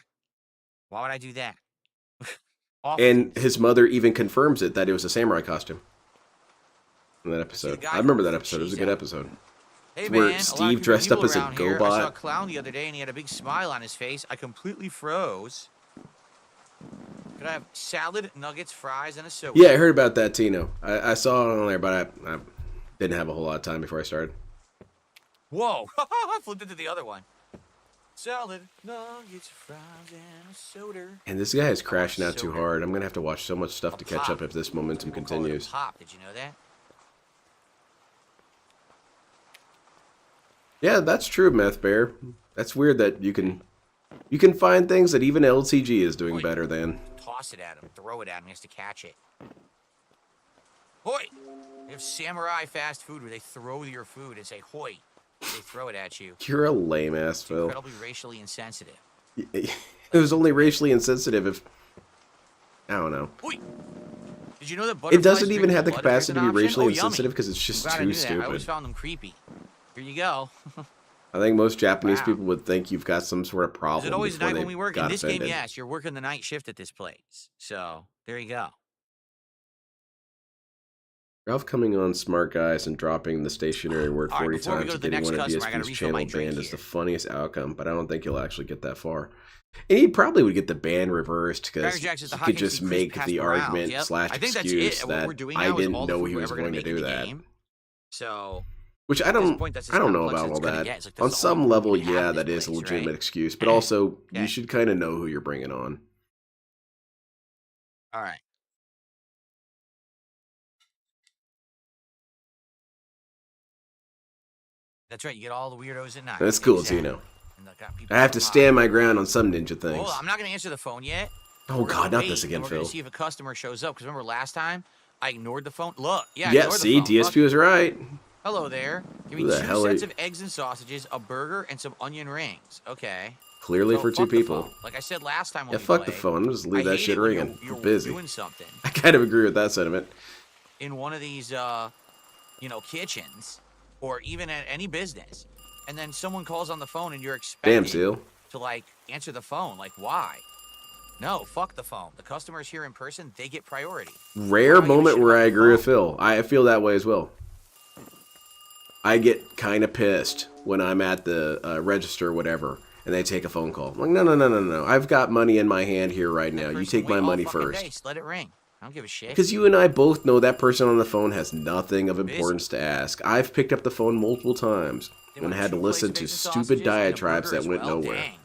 Why would I do that? Awful. And his mother even confirms it that it was a samurai costume. In that See the episode. guy I remember who that put episode. It was a cheese good out. episode. Hey, It's man, where a lot of Steve people dressed up evil as a around here. I saw a GoBot. clown the other day, and he had a big smile on his face. I completely froze. Could I have salad, nuggets, fries, and a soda? Yeah, I heard about that, Tino. I saw it on there, but I didn't have a whole lot of time before I started. Whoa! I flipped into the other one. Salad, nuggets, fries, and a soda. And this guy is crashing out too soda. hard. I'm going to have to watch so much stuff to catch pop. up if this momentum People call it a continues. pop. Did you know that? Yeah, that's true, Meth Bear. That's weird that you can find things that even LTG is doing Oi. better than. Toss it at him. Throw it at him. He has to catch it. Hoi! They have samurai fast food where they throw your food and say hoi. They throw it at you. You're a lame ass, It's Phil. incredibly racially insensitive. It was only racially insensitive if I don't know. Hoi! Did you know that It butterflies doesn't even drink have the blood if there's capacity an to be option? racially Oh, yummy. insensitive because it's just I'm glad I too knew that. I always stupid. found them creepy. Here you go. I think most Japanese Wow. people would think you've got some sort of problem. Is it always before night they when we work? In got this offended. game, yes, you're working the night shift at this place. So there you go. Ralph coming on Smart Guys and dropping the stationary word All right, 40 before we times go and to the getting next one of customer, I gotta DSP's refill my channel drink banned is the here. funniest outcome, but I don't think he'll actually get that far. And he probably would get the ban reversed because Cracker Jacks he is the could hot just tasty make crisp the hash browns. argument Yep. slash I think that's excuse it. What that we're doing I now is didn't all the know food he we're was ever gonna going to make in do the that. game. So Which I at this don't, point, that's as I don't know complex about as all it's gonna that. get. It's like, On that's the only some food level, we have yeah, in this that is a place, legitimate right? excuse, but also Okay. you should kind of know who you're bringing on. All right. That's right. You get all the weirdos at night. That's cool, Exactly. Tino. And they got people I have to from high. stand my ground on some ninja things. Hold on, I'm not going to answer the phone yet. Oh, We're gonna God, not wait, this again, and we're going Phil. to see if a customer shows up. Because remember last time, I ignored the phone. Look, yeah, I Yeah, ignored see, the phone. Fuck DSP was right. Hello there. Give me Who the 2 hell are sets you? of eggs and sausages, a burger, and some onion rings. Okay. Clearly So for two fuck the people. phone. Like I said last time when Yeah, we fuck the played, phone. Just I leave that hate shit it when ringing. you're I'm busy. doing something I kind of agree with that sentiment. in one of these, kitchens, or even at any business, and then someone calls on the phone and you're Damn, expected Seal. to like answer the phone. Like, why? No, fuck the phone. The customer's here in person. They get priority. Rare I don't give a moment shit where about I the agree with phone. Phil. I feel that way as well. I get kind of pissed when I'm at the register or whatever, and they take a phone call. I'm like, no. I've got money in my hand here right now. That You person take wait my all money fucking first. day. Just let it ring. I don't give a shit. Because you and I both know that person on the phone has nothing of importance to ask. I've picked up the phone multiple times They and want had to 2 listen plates of to eggs and stupid sausages and a diatribes burger that as went well? nowhere. Dang.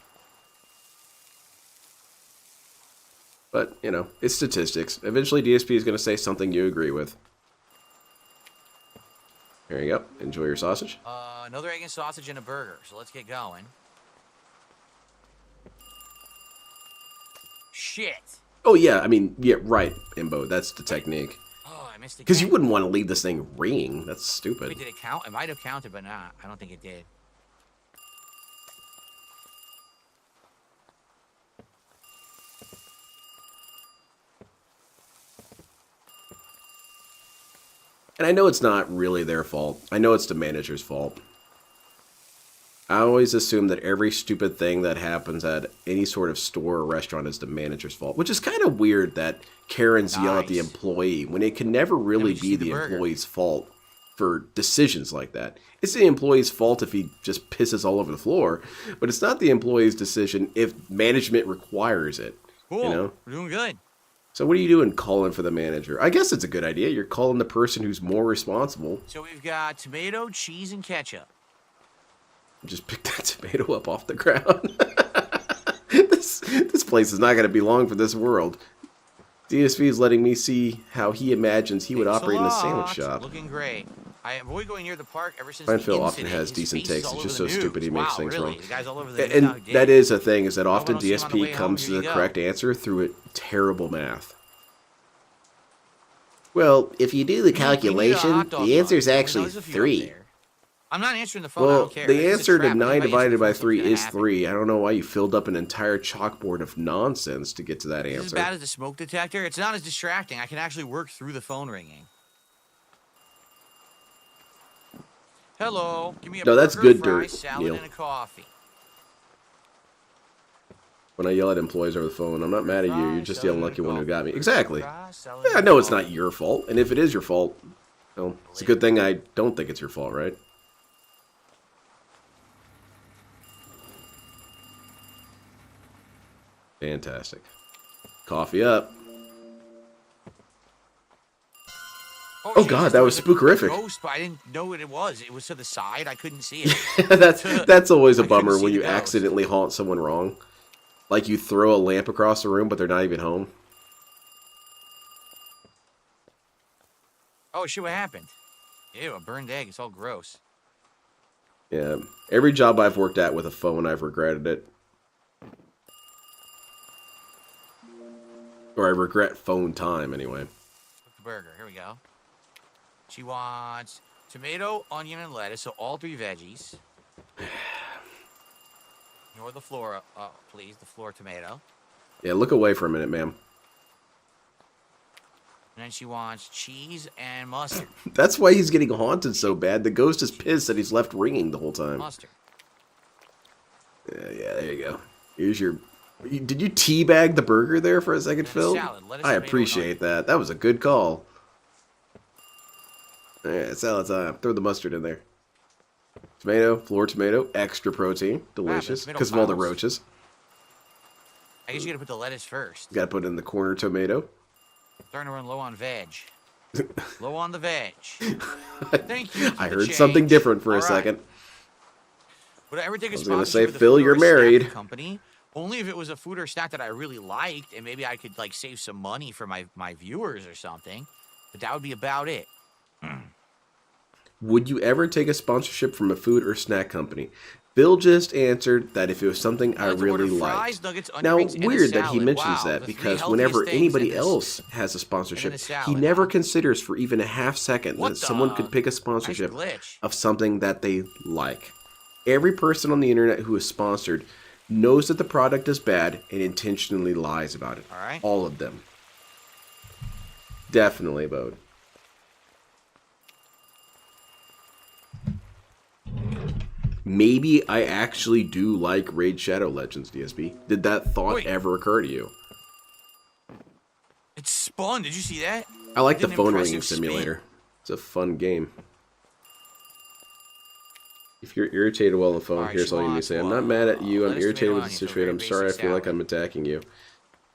But, you know, it's statistics. Eventually DSP is going to say something you agree with. Here you go. Enjoy your sausage. Another egg and sausage and a burger. So let's get going. Shit. Oh, yeah. I mean, yeah, right, Imbo. That's the technique. Oh, I missed it. Because you wouldn't want to leave this thing ringing. That's stupid. Wait, did it count? It might have counted, but not. I don't think it did. And I know it's not really their fault. I know it's the manager's fault. I always assume that every stupid thing that happens at any sort of store or restaurant is the manager's fault, which is kind of weird that Karens yell at the Nice. employee when it can never really just be see the the burger. employee's fault for decisions like that. It's the employee's fault if he just pisses all over the floor, but it's not the employee's decision if management requires it. Cool. You know? We're doing good. So what are you doing calling for the manager? I guess it's a good idea. You're calling the person who's more responsible. So we've got tomato, cheese, and ketchup. Just pick that tomato up off the ground. this place is not going to be long for this world. DSP is letting me see how he imagines he would Thanks a operate in a sandwich lot. shop. Looking great. I avoid going near the park ever since Ryan the Phil often incident. has His decent face is takes. all It's just over so the stupid he news. makes Wow, things really? wrong. The guy's all over the news And now, that dude. is a thing, is that Hope I often don't see him on the way DSP home. comes to Here the you go. correct answer through a terrible math. Well, if you do the We need a hot calculation, dog the answer is bun. actually There's a few up 3. there. I'm not answering the phone. I Well, don't care. the This is a answer to trap. 9 Anybody divided by answers the phone, 3 something's is gonna happen. 3. I don't know why you filled up an entire chalkboard of nonsense to get to that Is this as answer. bad as the smoke detector? It's not as distracting. I can actually work through the phone ringing. Hello. Give me a No, that's burger, good fries, dirt, salad, Neil. and a coffee. When I yell at employees over the phone, I'm not mad at you. You're just the Salad and unlucky one who coffee. got me. Exactly. Fries, salad, Yeah, I and know it's coffee. not your fault. And if it is your fault, well, it's a good thing I don't think it's your fault, right? Fantastic. Coffee up. Oh, Jesus, God, that there was a spookerific. Ghost, but I didn't know what it was. It was to the side. I couldn't see it. that's always a I couldn't bummer see when the you ghost. accidentally haunt someone wrong. Like you throw a lamp across the room, but they're not even home. Oh, shit, what happened? Ew, a burned egg. It's all gross. Yeah, every job I've worked at with a phone, I've regretted it. Or I regret phone time, anyway. Cook the burger. Here we go. She wants tomato, onion, and lettuce, so all 3 veggies. Ignore the floor, please. The floor tomato. Yeah, look away for a minute, ma'am. And then she wants cheese and mustard. That's why he's getting haunted so bad. The ghost is pissed that he's left ringing the whole time. Mustard. Yeah, there you go. Here's your... Did you teabag the burger there for a second, Phil? Salad, lettuce, I tomato, appreciate that. That was a good call. Alright, salad time. Throw the mustard in there. Tomato, floor tomato, extra protein. Delicious. tomato Because of all the piles. roaches. I guess you gotta put the lettuce first. Gotta put in the corner tomato. Starting to run low on veg. Low on the veg. Thank you. I heard something different for a second. Would I ever take a I was gonna sponsorship say, with a Phil, food or you're a snack married. company? Only if it was a food or snack that I really liked, and maybe I could like save some money for my viewers or something. But that would be about it. Would you ever take a sponsorship from a food or snack company? Phil just answered that if it was something I I'd like to really order liked. fries, nuggets, onion Now, rings, and a weird that he salad. mentions Wow, that the three because healthiest whenever things anybody in this- else has a sponsorship, he salad, never huh? considers for even a half second What that someone the- could pick a Nice sponsorship glitch. of something that they like. Every person on the internet who is sponsored knows that the product is bad and intentionally lies about it. All right. All of them. Definitely, Bode. Maybe I actually do like Raid Shadow Legends, DSP. Did that thought Wait. ever occur to you? It spun. Did you see that? I like Did the an phone impressive ringing spin. simulator. It's a fun game. If you're irritated while on the phone, Alright, here's she all you need to wants say. I'm not mad at you. I'm lettuce, irritated tomato, with the onion, so situation. I'm very sorry. I basic feel like salad. I'm attacking you.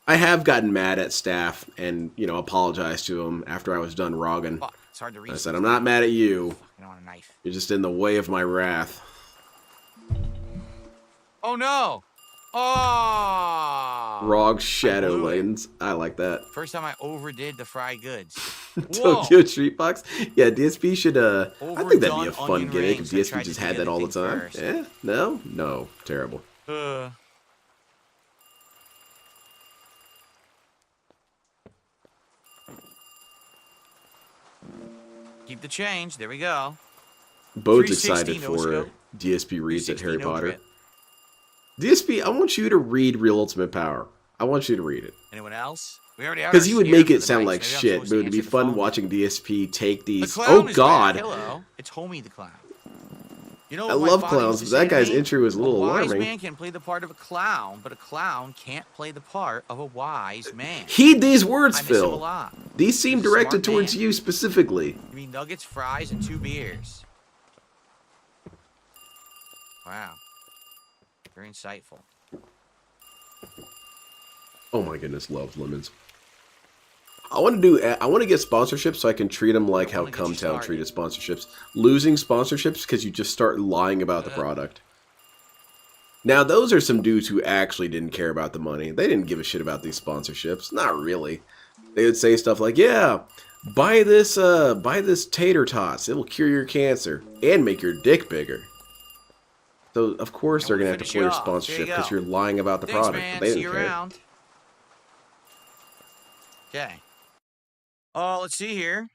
I have gotten mad at staff and, apologized to them after I was done rogging. Fuck, it's hard to read. I said, I'm not mad at you. I don't want a knife. You're just in the way of my wrath. Oh no! Oh! Rog Shadow blew it. Lanes. I like that. First time I overdid the fried goods. Tokyo Street Box. Yeah, DSP should, I think that'd be a Overdone fun onion gimmick if rings. I DSP tried just to had do that all the thing time. first. Eh? No? No. Terrible. Keep the change. There we go. Bode's 360 excited no for scope. DSP reads at 360 Harry no Potter. drip. DSP, I want you to read Real Ultimate Power. I want you to read it. Anyone else? We already have Because our you would share make for it the sound night, like so maybe I'm shit, supposed but to it'd be answer the fun phone. watching DSP take The these. clown Oh, is God. back. Hello. It's Homie the clown. You know I what my love father clowns, used but to that say to guy's me? intro was a little wise alarming. man can play the part of a clown, but a clown can't play the part of a wise man. Heed these words, I miss him a Phil. lot. These seem He's a directed smart towards man. you specifically. Give me nuggets, fries, and 2 beers. Wow. Very insightful. Oh my goodness, love lemons. I want to get sponsorships so I can treat them like how wanna get you Cumtown started. treated sponsorships. Losing sponsorships because you just start lying about the product. Now, those are some dudes who actually didn't care about the money. They didn't give a shit about these sponsorships. Not really. They would say stuff like, yeah, buy this tater tots. It will cure your cancer and make your dick bigger. So, of course, they're going to have to finish pull you your off. There you sponsorship because go. you're lying about the Thanks, product. man. But they See didn't you care. around. Okay. Let's see here.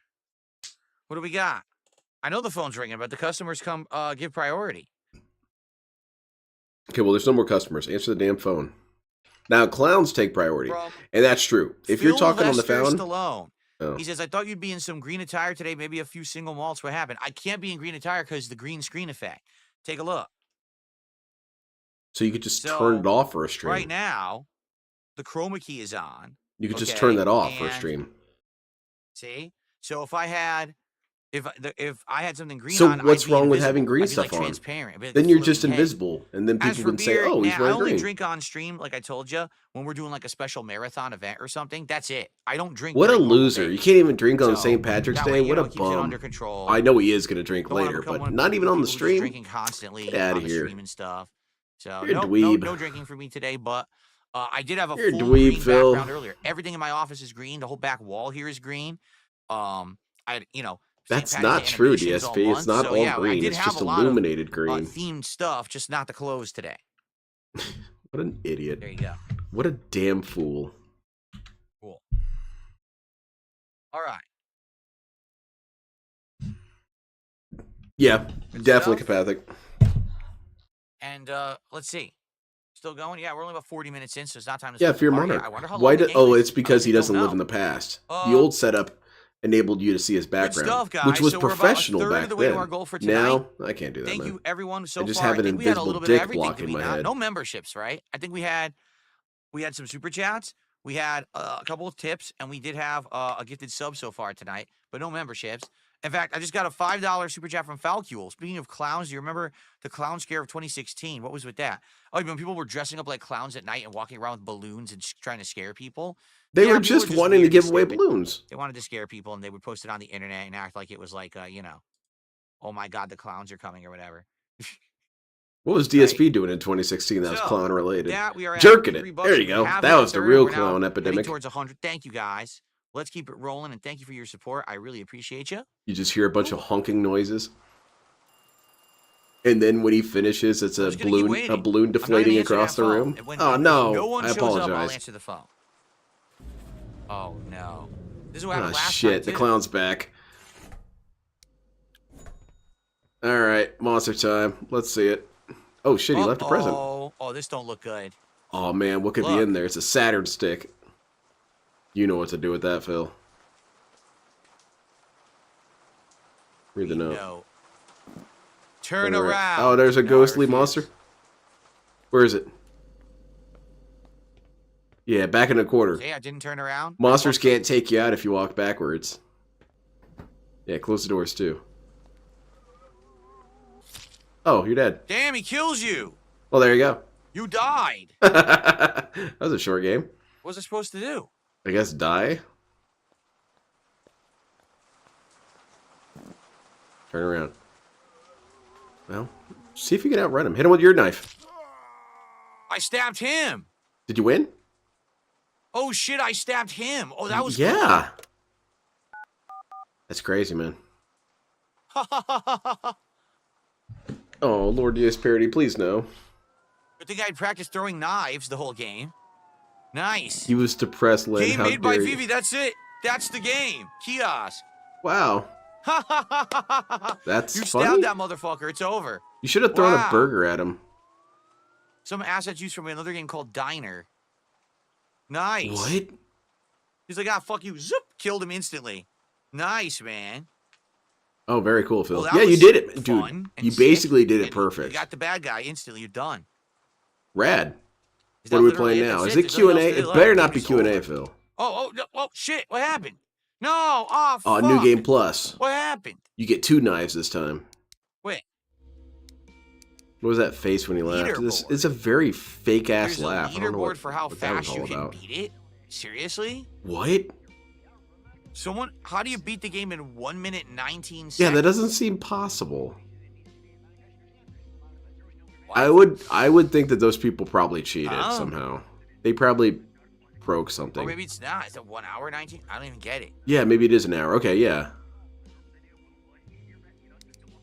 What do we got? I know the phone's ringing, but the customers come give priority. Okay, well, there's no more customers. Answer the damn phone. Now, clowns take priority. From And that's true. If you're talking on the phone... Stallone. Oh. He says, I thought you'd be in some green attire today, maybe a few single malts. What happened? I can't be in green attire because the green screen effect. Take a look. So you could just So, turn it off for a stream. Right now, the chroma key is on. You could just okay, turn that off for a and- stream. See? So if I had something green So on, what's I'd be wrong with invisible. having green I'd be, stuff like, on? transparent. I'd be like Then a you're floating just head. invisible, and then As people for can say, beer, "Oh, he's I wearing only green." drink on stream, like I told you, when we're doing like a special marathon event or something. That's it. I don't drink. What a during normal loser! You days. can't even drink on So, St. Patrick's that Day. way, What a keeps it under bum! control. I know he is going to drink Don't wanna later, become but one of not even on the people who's just stream. Drinking constantly Get outta on the here. stream and stuff. So You're a no dweeb. drinking for me today, but I did have a You're a full dweeb, green Phil. background earlier. Everything in my office is green. The whole back wall here is green. St. That's Patrick's not Day true, animations all DSP. It's month, not so, all yeah, I green. did It's have just a lot of, illuminated green. themed stuff, just not the clothes today. What an idiot! There you go. What a damn fool! Cool. All right. Yeah, Good definitely stuff. capathic. And let's see. still going? Yeah, we're only about 40 minutes in, so it's not time to Yeah, start the Fear party. Monarch. I wonder how Why long the did? game Oh, is. it's because he I doesn't don't live in know. the past. The old setup enabled you to see his Good background, stuff, guys. which was So we're about a professional third back of the way then. to our goal for tonight. Now I can't do that, Thank man. you, everyone, so I just far. have I an think we had a invisible little bit of dick everything, blocking did we my not? head. No memberships, right? I think we had some super chats. We had a couple of tips, and we did have a gifted sub so far tonight, but no memberships. In fact, I just got a $5 super chat from Falcule. Speaking of clowns, do you remember the clown scare of 2016? What was with that? Oh, when people were dressing up like clowns at night and walking around with balloons and trying to scare people? They Yeah, were people just wanting to weird give away stupid. balloons. They wanted to scare people, and they would post it on the internet and act like it was like, oh my God, the clowns are coming or whatever. What was DSP doing in 2016 that was So, clown related? That we are at Jerking $3 it. There you we go. have That hit was the third. real We're now clown heading epidemic. towards 100. Thank you, guys. Let's keep it rolling, and thank you for your support. I really appreciate you. You just hear a bunch of honking noises. And then when he finishes, it's a balloon deflating across the room. Oh no! No one I shows up, I'll apologize. answer the phone. Oh no! This is what happened Oh last shit! time, The too. clown's back. All right, monster time. Let's see it. Oh shit! He left a present. Oh, this don't look good. Oh man, what could be in there? It's a Saturn stick. You know what to do with that, Phil. Read the note. No. Turn around. Oh, there's a No, I ghostly refuse. monster. Where is it? Yeah, back in the corner. See, I didn't turn around. Monsters can't take you out if you walk backwards. Yeah, close the doors too. Oh, you're dead. Damn, he kills you. Well, there you go. You died. That was a short game. What was I supposed to do? I guess die. Turn around. Well, see if you can outrun him. Hit him with your knife. I stabbed him. Did you win? Oh shit! I stabbed him. Oh, that was yeah. That's crazy, man. cool. Oh, Lord DS Parody, please no. I think I'd practiced throwing knives the whole game. Nice. He was depressed, Len. Game How made by dare you. Vivi. That's it. That's the game. Kiosk. Wow. That's You funny. stabbed that motherfucker. It's over. You should have thrown Wow. a burger at him. Some assets used from another game called Diner. Nice. What? He's like, ah, fuck you. Zoop. Killed him instantly. Nice, man. Oh, very cool, Phil. Well, that yeah, you was did it, fun dude. and You sick, basically did it and perfect. You got the bad guy instantly. You're done. Rad. Is What that are we literally playing it? now? That's Is it? it There's nothing QnA? else to It do? better not be Game's QnA, over. Phil. Oh, shit. What happened? No. Oh, Oh, fuck. New Game Plus. What happened? You get 2 knives this time. Wait. What was that face when he laughed? This is a very fake ass There's a laugh. I don't know leaderboard what, for how what that was fast all you can about. beat it? Seriously? What? How do you beat the game in 1 minute 19 seconds? Yeah, that doesn't seem possible. What? I would think that those people probably cheated Oh. somehow. They probably broke Or something. maybe it's not. Is it 1 hour 19? I don't even get it. Yeah, maybe it is an hour. Okay, yeah.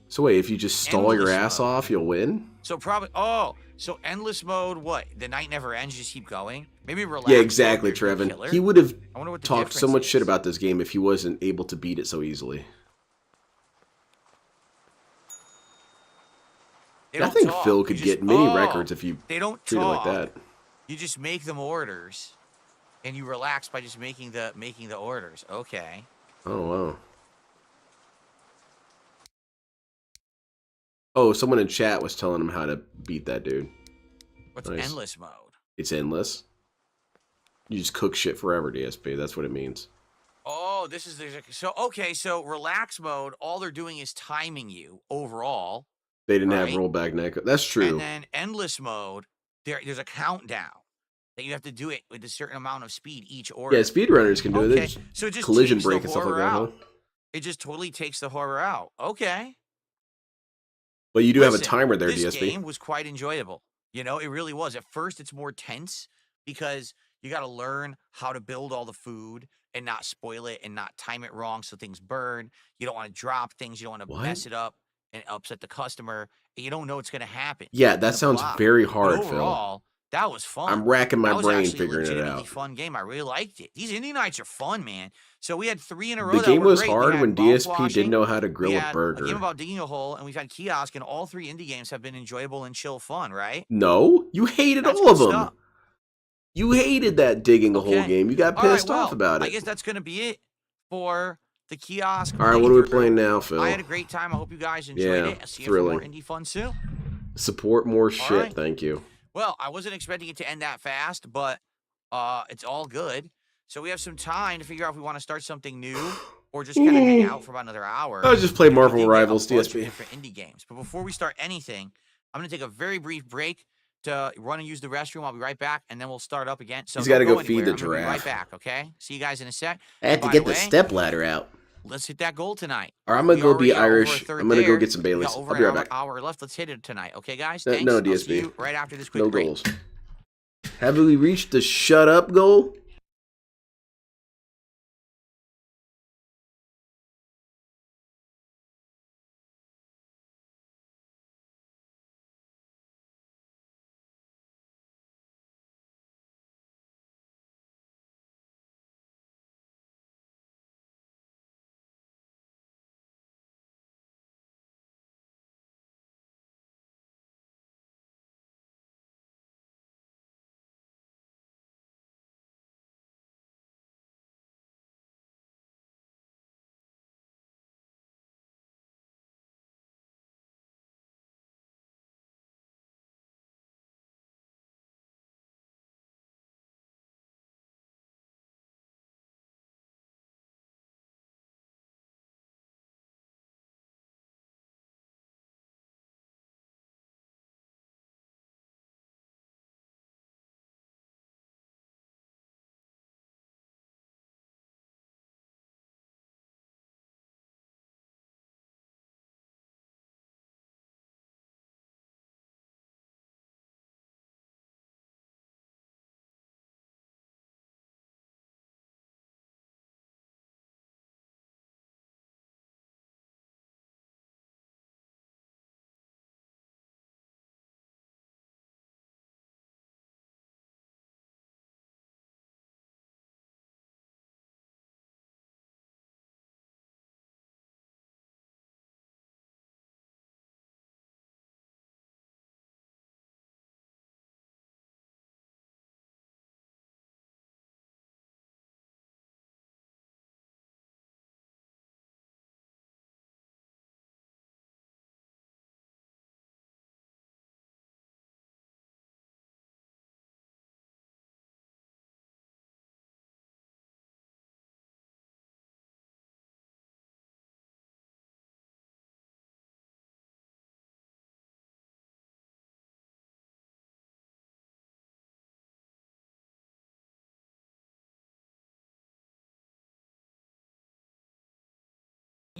So wait, if you just stall your Endless ass mode. off, you'll win? So probably. So endless mode. What? The night never ends. You just keep going. Maybe relax. Yeah, mode, exactly, you're the Trevin. killer? He would have I wonder what the talked so difference much is. shit about this game if he wasn't able to beat it so easily. They I don't think talk. Phil You could just- get many records if you They don't treat it talk. like that. You just make them orders, and you relax by just making the orders. Okay. Oh, wow. Oh, someone in chat was telling him how to beat that dude. What's Nice. endless mode? It's endless. You just cook shit forever, DSP. That's what it means. Oh, so relax mode. All they're doing is timing you overall. They didn't have Right. rollback neck. That's true. And then endless mode, there's a countdown that you have to do it with a certain amount of speed each order. Yeah, speedrunners can do it. They Okay, just so it just collision takes the break and stuff like horror that. Huh? out. It just totally takes the horror out. Okay. But you do have a Listen, timer there, this DSP. game was quite enjoyable. You know, it really was. At first, it's more tense because you got to learn how to build all the food and not spoil it and not time it wrong so things burn. You don't want to drop things. You don't want to What? mess it up and upset the customer. And you don't know what's going to happen. Yeah, in that the sounds block. very But hard, Phil. overall, That was fun. I'm racking my That was brain actually a figuring it legitimately out. fun game. I really liked it. These indie nights are fun, man. So we had 3 in a row. The that game were was great. We hard had when bump DSP washing, didn't know how to we grill a had a burger. game about digging a hole, and we've had kiosk, and all 3 indie games have been enjoyable and chill fun, right? No, you hated That's all good of them. stuff. You hated that digging a hole Okay. game. You got All right, pissed off well, about I it. guess that's going to be it for the kiosk. All right, Play what are we through. playing now, Phil? I had a great time. I hope you guys enjoyed Yeah, it. I'll see you for more thrilling. indie fun soon. Support more shit, right. thank you. Well, I wasn't expecting it to end that fast, but it's all good. So we have some time to figure out if we want to start something new or just kind of hang out for about another hour. I was just playing We Marvel did get a Rivals bunch of DSP. different indie games. But before we start anything, I'm going to take a very brief break to run and use the restroom. I'll be right back, and then we'll start up again. So He's got to don't go feed anywhere. the I'm gonna be giraffe. right back, okay? See you guys in a sec. I had to By get the way, step ladder out. let's hit that goal tonight. Or I'm gonna We go be already are over a Irish. third I'm gonna go there. get some We Baileys. got I'll over be right an back. hour left. Let's hit it tonight, okay, guys? No, Thanks. no, I'll see DSP. you right after this quick No break. goals. Have we reached the shut up goal?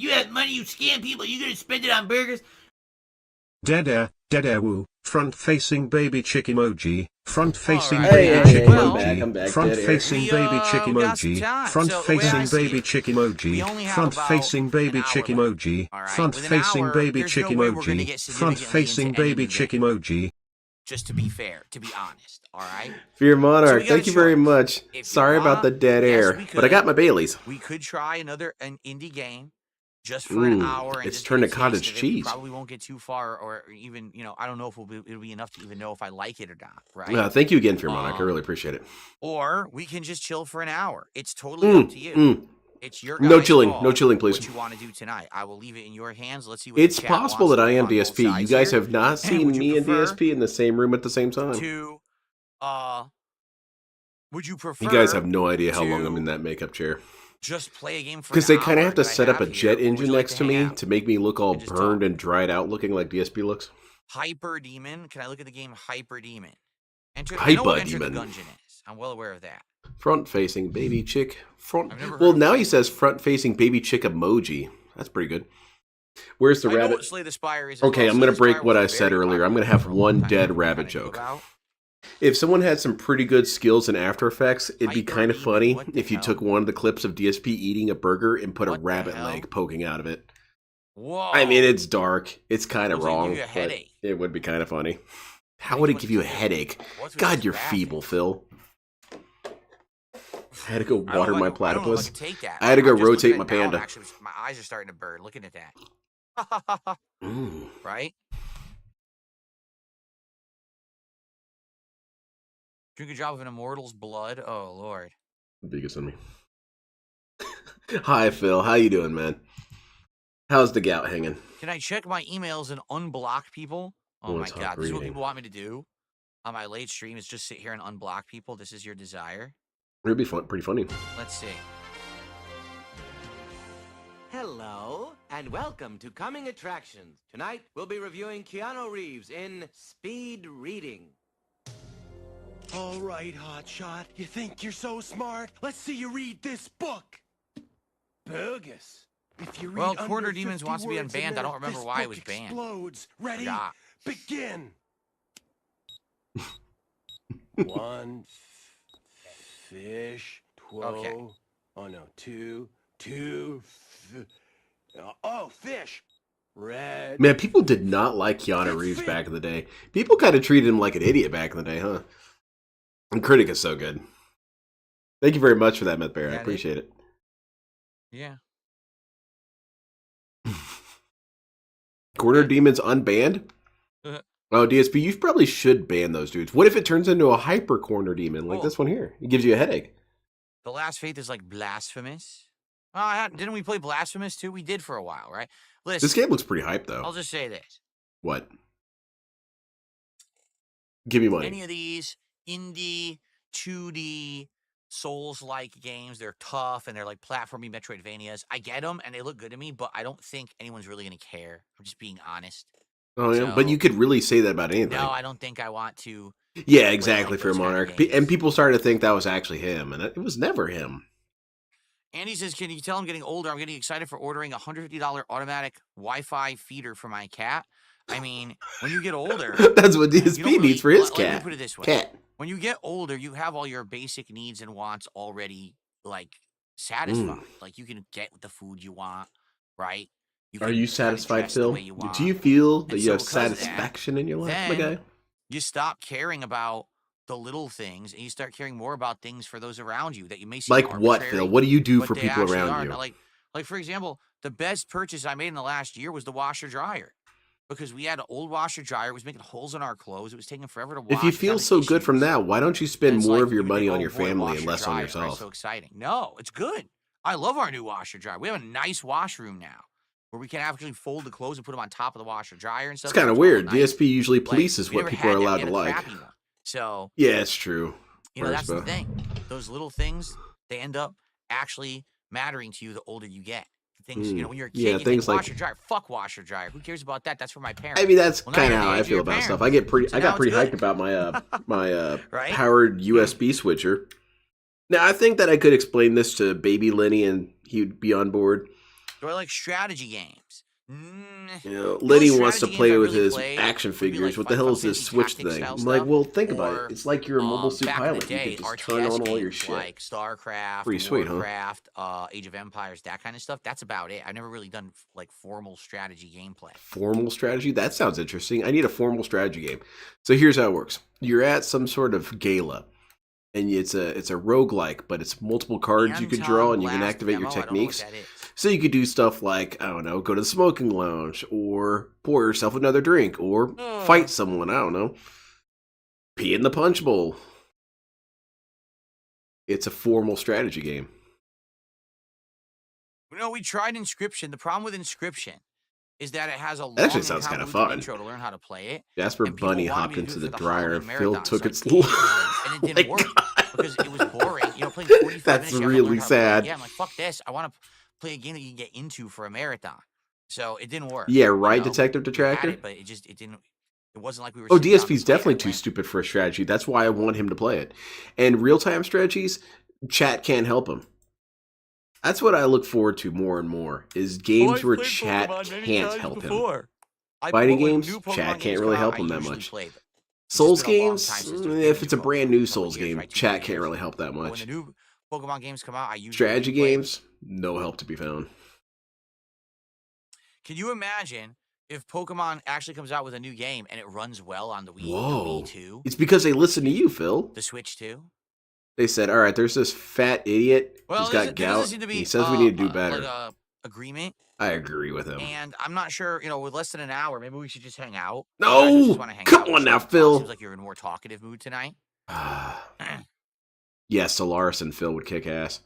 You have money, you scam people, you gonna spend it on burgers? Dead air woo, front facing baby chick emoji, front facing Alright, baby Hey, chick hey, well, I'm back, emoji, front dead air. facing We, baby chick we got some emoji, time. front So the way I facing see baby it, chick we emoji, only have front about facing baby an hour chick left. emoji, All right, front with an facing hour, baby there's chick no way we're gonna emoji, get front significantly facing into any baby new chick game. emoji. Just to be fair, to be honest, all right? Fear So Monarch, we got thank a you very choice. much. If you Sorry about the want, dead yes, air, we but I got could. my Baileys. We could try an indie game just for an hour and It's just turned get to a cottage taste of it. We cheese. probably won't get too far, or even, I don't know if it'll be enough to even know if I like it or not, right? Thank you again, Fear Monarch. I really appreciate it. Or we can just chill for an hour. It's totally up to you. It's your No guys' chilling, call no chilling, please. What you want to do tonight. I will leave it in your hands. Let's see what It's the chat possible wants that to I do am on both DSP. You sides guys here. have not seen Would you me and prefer DSP in the same room at the same time. Would you prefer? You guys have no idea how long I'm in that makeup chair. Just play a game for Because an they kind of hour have to that I set up a have jet here, or would engine you like next to to hang me out to make me look all and just burned talk? and dried out looking like DSP looks. Hyper Demon. Can I look at the game Hyper Demon? I know Hyper what Enter the Demon. Gungeon is. I'm well aware of that. Front facing baby chick. Front. I've never heard Well, of now it. he says front facing baby chick emoji. That's pretty good. Where's the I know rabbit? what Slay the Spire is. As Okay, well. I'm Slay going the to break Spire what was I said very earlier. I'm going to popular have for a long one time. dead Everyone rabbit kinda knew joke. about. If someone had some pretty good skills in After Effects, it'd be Hyper kind of Demon, funny what the if you hell? took one of the clips of DSP eating a burger and put a What the rabbit hell? leg poking out of it. Whoa. I mean, it's dark. It's kind of Looks like you wrong, give you a but headache. it would be kind of funny. How would it give you a headache? What's with God, this you're graphic? feeble, Phil. I had to go I don't water know my if I don't know if I platypus. can take that. I had to go I'm just looking rotate at my it now, I'm panda. actually, my eyes are starting to burn looking at that. Right? Drink a drop of an immortal's blood. Oh Lord. Biggest on me. Hi, Phil. How you doing, man? How's the gout hanging? Can I check my emails and unblock people? Oh my Let's God, talk this is what reading. people want me to do on my late stream is just sit here and unblock people. This is your desire. It'd be fun, pretty funny. Let's see. Hello, and welcome to Coming Attractions. Tonight, we'll be reviewing Keanu Reeves in Speed Reading. All right, hotshot. You think you're so smart? Let's see you read this book. Bogus. If you read Well, under Quarter Demons 50 wants to be words a unbanned. I minute, don't remember this why it book was banned. explodes. Ready? Forgot. Begin. 1 fish. 12. Okay. Oh no, 2. Oh, fish. Red. Man, people did not like Keanu Reeves back in the day. People kind of treated him like an idiot back in the day, huh? And Critic is so good. Thank you very much for that, Myth Bear. I appreciate it. Yeah. Quarter Demons unbanned? Oh, DSP, you probably should ban those dudes. What if it turns into a hyper corner demon like this one here? It gives you a headache. The Last Faith is like blasphemous. Didn't we play Blasphemous too? We did for a while, right? Listen, This game looks pretty hype, though. I'll just say this. What? Give me money. Any of these indie 2D Souls-like games, they're tough and they're like platformy Metroidvanias. I get them and they look good to me, but I don't think anyone's really going to care. I'm just being honest. Oh, yeah, So, but you could really say that about anything. No, I don't think I want to. Yeah, exactly, like for those kind of Monarch. games. And people started to think that was actually him, and it was never him. Andy says, can you tell I'm getting older? I'm getting excited for ordering a $150 automatic Wi-Fi feeder for my cat. I mean, when you get older... That's what DSP you don't really- needs for his let me cat. put it this way. Cat. When you get older, you have all your basic needs and wants already, like, satisfied. Like, you can get the food you want, right? Are can you kinda satisfied, dress the Phil? way you want. Do you feel that And you so have because of that, satisfaction in your life, my then guy? you stop caring about the little things and you start caring more about things for those around you that you may see Like what, arbitrary, Phil? What do you do but for they people actually around are. you? Now, like for example, the best purchase I made in the last year was the washer dryer. Because we had an old washer dryer, it was making holes in our clothes. It was taking forever to wash. If you feel so good from that, why don't you spend it's more like, of your you money think, on oh your boy, family and washer less on dryer, yourself? right, so exciting. No, it's good. I love our new washer dryer. We have a nice washroom now where we can actually fold the clothes and put them on top of the washer dryer and stuff. It's kind of weird. DSP usually polices we what never people are had that. allowed We to had a like. crappy one. So Yeah, it's true. you know, that's the Verspa. thing. Those little things, they end up actually mattering to you the older you get. Things, you know, when you're a kid, Yeah, you things think like- washer dryer. Fuck washer dryer. Who cares about that? That's for my parents. I mean, that's Well, now kind of you're how the I age of feel your about stuff. parents. I got So now pretty it's hyped good. about my Right? powered USB switcher. Now, I think that I could explain this to Baby Lenny and he'd be on board. Do I like strategy games? You know, Lenny wants to strategy play games I with really his played action would be figures. like What the hell is this Final Switch Fantasy thing? style I'm like, stuff, well, think about or, it. It's like you're a mobile suit back in pilot. the day, You could just RTS turn on all your games shit. like StarCraft, Pretty sweet, huh? Warcraft, Age of Empires, that kind of stuff. That's about it. I've never really done like formal strategy gameplay. Formal strategy? That sounds interesting. I need a formal strategy game. So here's how it works. You're at some sort of gala, and it's a roguelike, but it's multiple cards you could draw, and you can activate your techniques. So you could do stuff like, I don't know, go to the smoking lounge, or pour yourself another drink, or fight someone, I don't know. Pee in the punch bowl. It's a formal strategy game. You know, we tried Inscription. The problem with Inscription is that it has a long actually sounds kinda convoluted fun. intro to learn how to play it. Jasper and people Bunny wanted hopped me to into do the it for dryer. Halloween Phil marathon, took so I its did it, and it Oh didn't my work because it was boring. You know, playing 45 That's minutes. you have to really learn how to play it. sad. Yeah, I'm like, fuck this. I want to play a game that you can get into for a marathon. So it didn't work. Yeah, right, you know? Detective We had Detractor? it, but it didn't. It wasn't like we were. Oh, sitting down to DSP's play it definitely right too away. stupid for a strategy. That's why I want him to play it. And real-time strategies, chat can't help him. That's what I look forward to more and more, is games where chat can't help him. Fighting games, chat can't really help him that much. Souls games, if it's a brand new Souls game, chat can't really help that When much. the new Pokemon games come out, I usually Strategy play them. games, no help to be found. Can you imagine if Pokemon actually comes out with a new game and it runs well on the Wii, Whoa. the Wii 2, It's because they listen to you, Phil. the Switch 2. They said, all right, there's this fat idiot Well, who's got there gout. doesn't seem to be He says we need to do better. like a agreement. I agree with him. And I'm not sure, with less than an hour, maybe we should just hang out. No! You guys just wanna hang Come out. on now, Seems Phil. like you're in a more talkative mood tonight. Yeah, Solaris and Phil would kick ass.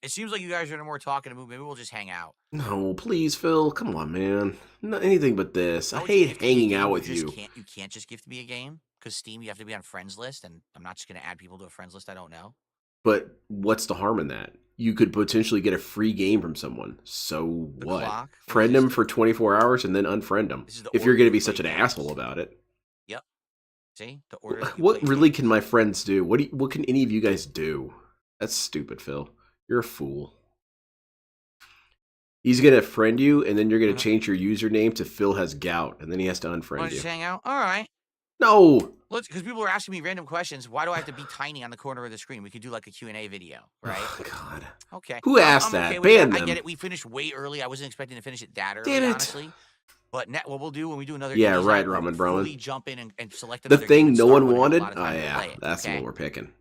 It seems like you guys are in a more talkative mood. Maybe we'll just hang out. No, please, Phil. Come on, man. Not anything but this. I How would you hate gift me a hanging game? out with just you. You can't just gift me a game because Steam, you have to be on friends list, and I'm not just gonna add people to a friends list I don't know. But what's the harm in that? You could potentially get a free game from someone. So The what? clock Friend is them for 24 hours and then unfriend them. This is the If you're order going to you be play such an games. asshole about it. Yep. See the order. that you What play really games. can my friends do? What can any of you guys do? That's stupid, Phil. You're a fool. He's going to friend you, and then you're going to change your username to Phil has gout, and then he has to Want unfriend to you. just hang out? All right. No! Because people are asking me random questions. Why do I have to be tiny on the corner of the screen? We could do like a Q&A video, right? Oh, God. Okay. Who asked that? Okay with Ban that. I them. get it. We finished way early. I wasn't expecting to finish it that early, Damn it. honestly. But what we'll do when we do another Yeah, Indies right, night, we'll Ramen Brahman. fully jump in and select The another game thing and no start one when we have a wanted? lot of Oh, time to yeah. play it, That's okay? what we're picking.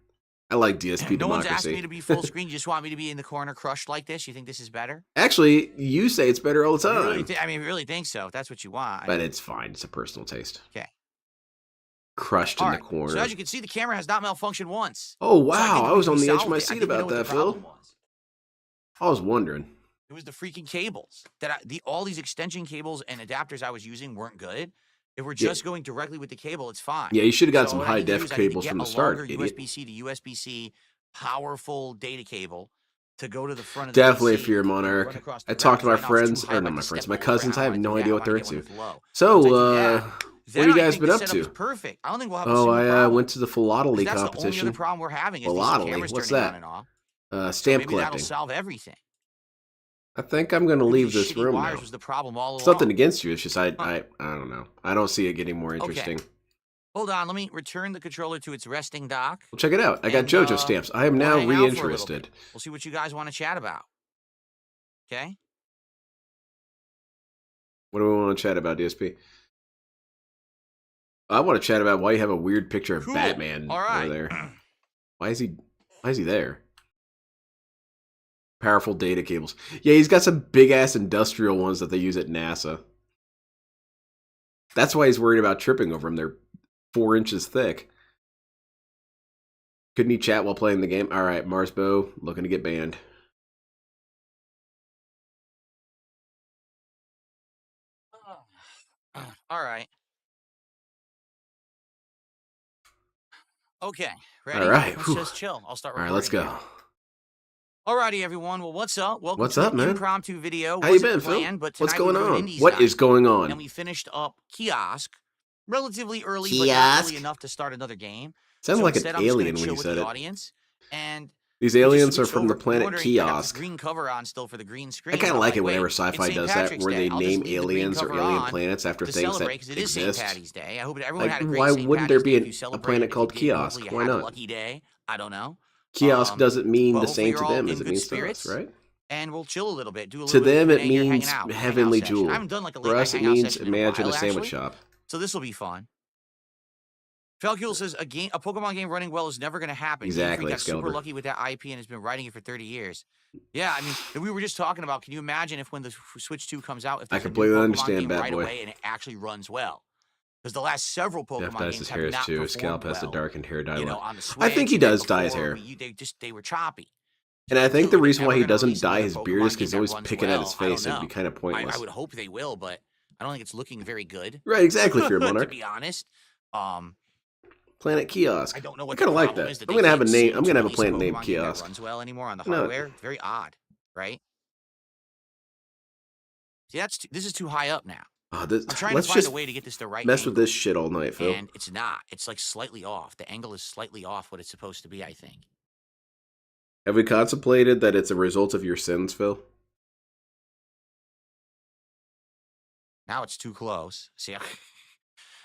I like DSP No one's asking me democracy. to be full screen. You just want me to be in the corner crushed like this? You think this is better? Actually, you say it's better all the You time. really I mean, if you really think so, if that's what you want. But it's fine. It's a personal taste. Okay. Crushed All in right. the corner. So as you can see, the camera has not malfunctioned once. Oh, So wow. think I was we on the edge of solved my it. I seat think we know about what the that, Phil. problem was. I was wondering. It was the freaking cables that all these extension cables and adapters I was using weren't good. If we're Yeah. just going directly with the cable, it's fine. Yeah, you should have got So some what I need to do high-def is I need to cables get from the a start, longer idiot. USB-C to USB-C powerful data cable to go to the front of the Definitely PC if you're a and run monarch. across I the talked to my ground. Right now, it's friends, too high, or I'm not gonna my step friends, my over it. cousins. I have wanna no do that. idea I what they're wanna get one into. that's low. So, Once I do that, what then have you I guys think been the up setup is to? perfect. I don't think we'll have a Oh, single I problem. went to the philately 'Cause that's the only competition. other problem we're having is these Philately? cameras What's turning on that? and off. So Stamp maybe that'll collecting. solve everything. I think I'm going to Maybe leave these this shitty room wires now. was the problem all It's along. nothing against you. It's just I Huh. don't know. I don't see it getting more Okay. interesting. Hold on, let me return the controller to its resting dock. Well, check it out. I got And, JoJo stamps. I am we'll now hang out for a little reinterested. bit. We'll see what you guys want to chat about. Okay? What do we want to chat about, DSP? I want to chat about why you have a weird picture of Cool. Batman All right. over there. Why is he there? Powerful data cables. Yeah, he's got some big ass industrial ones that they use at NASA. That's why he's worried about tripping over them. They're 4 inches thick. Couldn't he chat while playing the game? All right, Marsbo looking to get banned. All right. Okay. Ready? All right. Let's Whew. just chill. I'll start All recording. right, let's go. here. Alrighty, everyone. Well, what's up? Welcome What's to up, an man? impromptu video. How you Wasn't been, Phil? planned, but What's tonight we going were doing on? Indies What night, is going on? And we finished up Kiosk relatively early, but not early enough to start another game. Sounds So like instead, an I'm just gonna alien when chill you with said the it. audience, and These we just aliens are switched from the over. planet Wondering, I got this Kiosk. green cover on still for the green screen. I kind and of I'm like it wait, whenever it's sci-fi St. does that, Patrick's where Day. they I'll just name leave the green aliens or cover alien on planets after to things celebrate that because it is St. exist. Patty's Day. I hope everyone Like, had a great why St. wouldn't there Patty's be Day. If you a celebrated planet it, called if you didn't, Kiosk? hopefully you Why had a not? lucky day. I don't know. Kiosk doesn't mean but the hopefully same you're to all them in as it good means to us, spirits. right? And we'll chill a little bit. Do a To little bit them, of it Q&A here, means hanging out, heavenly session. jewel. I haven't done like a For late us, night it hangout means session in a imagine while, a sandwich actually. shop. So this will be fun. Falcule says a Pokemon game running well is never going to happen. Game Exactly, Freak got super Excalibur. lucky with that IP and has been writing it for 30 years. Yeah, I mean, we were just talking about. Can you imagine if when the Switch 2 comes out, if I there's a new completely Pokemon understand, game Bad right Boy. away and it actually runs well? Because the last several Jeff Pokemon dyes games his have hairs not too. His performed scalp has the well. darkened hair dye You know, look. on the Switch. I think he and then does dye his before, hair. they were choppy. And I think the They're reason why never he gonna doesn't release dye another his Pokemon beard is game because he's that always runs picking at well. his I don't face. It'd be know. kind of pointless. I would hope they will, but I don't think it's looking very good. Right, exactly, Fear to Monarch. be honest. Planet Kiosk. I don't know I what kind the of like problem that. is that I'm they gonna have a can't name. seem I'm to gonna have a release planet Pokemon named game that Kiosk. runs well anymore on the No. hardware. It's very odd, right? See, this is too high up now. Oh, I'm trying let's to find just a way to get this the right mess angle, with this shit all night, Phil. and it's not. It's like slightly off. The angle is slightly off what it's supposed to be, I think. Have we contemplated that it's a result of your sins, Phil? Now it's too close. See,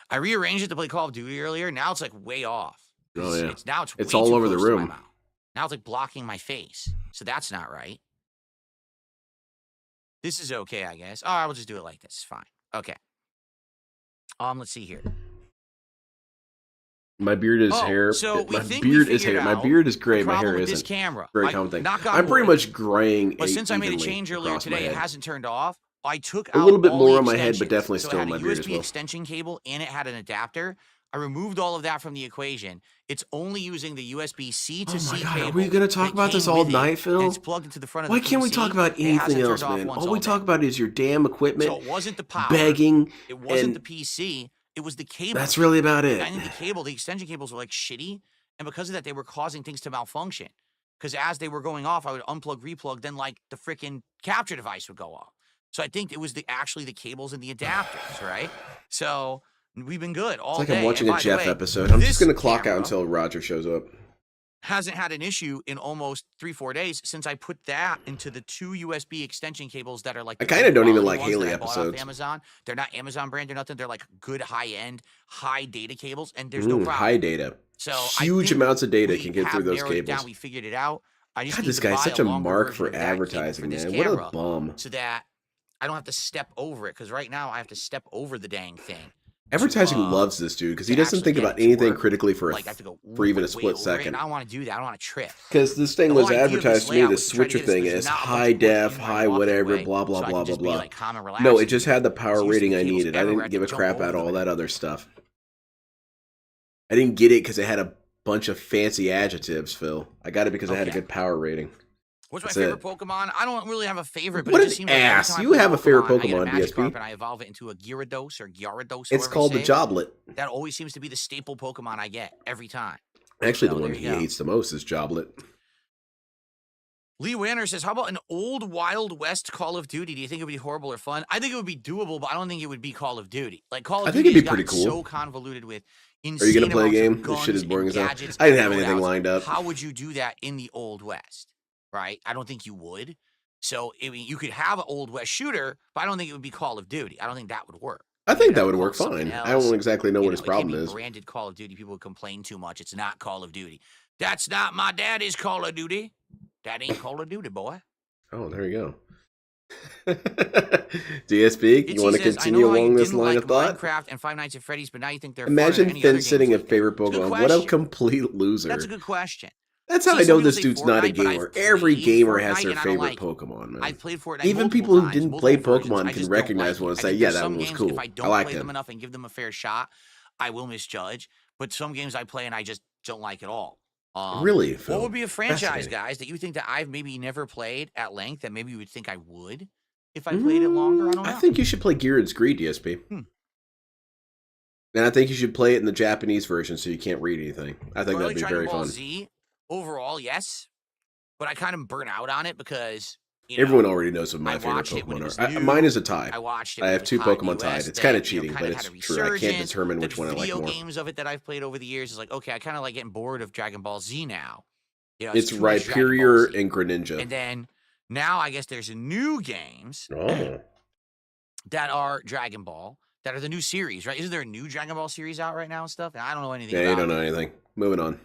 I rearranged it to play Call of Duty earlier. Now it's like way off. Oh, yeah. It's all way too over the close to my room. mouth. Now it's like blocking my face. So that's not right. This is okay, I guess. All right, we'll just do it like this. Fine. Okay. Let's see here. My beard is hair. So my beard is hair. My beard is gray. My hair isn't. This camera. Very common thing. Knock on I'm pretty wood, much graying. but since I made a change earlier today, it hasn't turned off. I took out a little bit all more the on my head, but extensions. definitely So still it on had my a beard as USB well. extension cable and it had an adapter. I removed all of that from the equation. It's only using the USB-C to C cable. Are we gonna talk about this all night, Phil? It's plugged into the front of Why the can't we PC. talk about It anything hasn't else, turned off man? once All we day. talk about is your damn equipment, So it wasn't the power, begging, it wasn't and the PC, it was the cable. that's really about it. I think the cable, the extension cables were like shitty, and because of that, they were causing things to malfunction. Because as they were going off, I would unplug, replug, then like the freaking capture device would go off. So I think it was actually the cables and the adapters, right? So we've been good all It's like day. I'm watching And a by the Jeff way, episode. I'm just this gonna clock out camera until Roger shows up. hasn't had an issue in almost 3-4 days since I put that into the 2 USB extension cables that are like I the kinda good don't even quality like ones Haley that I bought off episodes. Amazon. They're not Amazon brand or nothing. They're like good high-end, high data cables, and there's no problem. High data. So Huge amounts of data we can get have through those narrowed it down. cables. We figured it out. I just God, need this to guy's buy such a longer mark version for of that cable advertising, for this man. What a camera bum. so that I don't have to step over it, because right now I have to step over the dang thing. Advertising loves this dude because he to doesn't actually think get about it to anything work. critically for Like I have to go even a way split over it, second. and I don't want to do that. I don't want to trip. Because this thing The was whole idea of advertised this to me, layout the was to try to switcher get this thing because is not a bunch high of ports def, in my high walkway whatever, way, blah blah so I blah can blah just be blah. like calm and No, relaxed it just and had the power use the rating I cables needed. I everywhere. didn't I give a have to crap jump about over all them. that other stuff. I didn't get it because it had a bunch of fancy adjectives, Phil. I got it because it had a Okay. good power rating. What's my That's favorite it. Pokemon? I don't really have a favorite, but What it an just seems like every ass. time I You play have a favorite I get a Pokemon, Magikarp DSP. and I evolve it into a Gyarados or Gyarados. It's called the Joblet. That always seems to be the staple Pokemon I get every time. Actually, So the one there he you go. hates the most is Joblet. Lee Wanner says, how about an old Wild West Call of Duty? Do you think it would be horrible or fun? I think it would be doable, but I don't think it would be Call of Duty. Like Call of I think Duty it'd be has pretty gotten cool. so convoluted with Are insane you gonna play a amounts of game? This guns shit is boring and as hell. gadgets I didn't and have anything loadouts. lined up. How would you do that in the Old West? Right? I don't think you would. So I mean, you could have an Old West shooter, but I don't think it would be Call of Duty. I don't think that would work. I think You'd that have would to work call it something fine. I else. don't exactly know You what his know, it can't problem be is. branded Call of Duty. People would complain too much. It's not Call of Duty. That's not my daddy's Call of Duty. That ain't Call of Duty, boy. Oh, there you go. DSP, you want to continue along this line of thought? Minecraft and Five Nights at Freddy's, but now you think they're Imagine fun or any other Finn sitting games a like favorite that. It's a good Pokemon. What a question. complete loser. That's a good question. That's how See, I know some this people say dude's not a Fortnite, but gamer. I've Every played gamer has Fortnite their and I don't favorite like it. Pokemon, man. I've played Fortnite Even multiple people who times, didn't multiple play versions. Pokemon I can just don't recognize like one it. and I say, think yeah, there's that some one was games, cool. if I I don't like play them them. enough and give them a fair shot, I will misjudge. But some games I play and I just don't like at all. Really, Phil? What would be a franchise, Fascinating. guys, that you think that I've maybe never played at length that maybe you would think I would if I played it longer? I don't know. I think you should play Gear and Screed, DSP. And I think you should play it in the Japanese version so you can't read anything. I think that'd be Dragon very Ball fun. Z, overall, yes. But I kind of burn out on it because Everyone already knows what my I favorite watched it when it Pokemon was are. new. Mine is a tie. I watched it. I when have it two was hot in the Pokemon tied. US, It's kind of then, cheating, kinda but had it's a true. I can't resurgence. determine The which one I like video more. games of it that I've played over the years is like, okay, I kind of like getting bored of Dragon Ball Z now. You know, It's too much Dragon Ball Rhyperior Z. and Greninja. And then now I guess there's new games Oh. that are Dragon Ball that are the new series, right? Isn't there a new Dragon Ball series out right now and stuff? And I don't know anything Yeah, about you don't it. know anything. Moving on.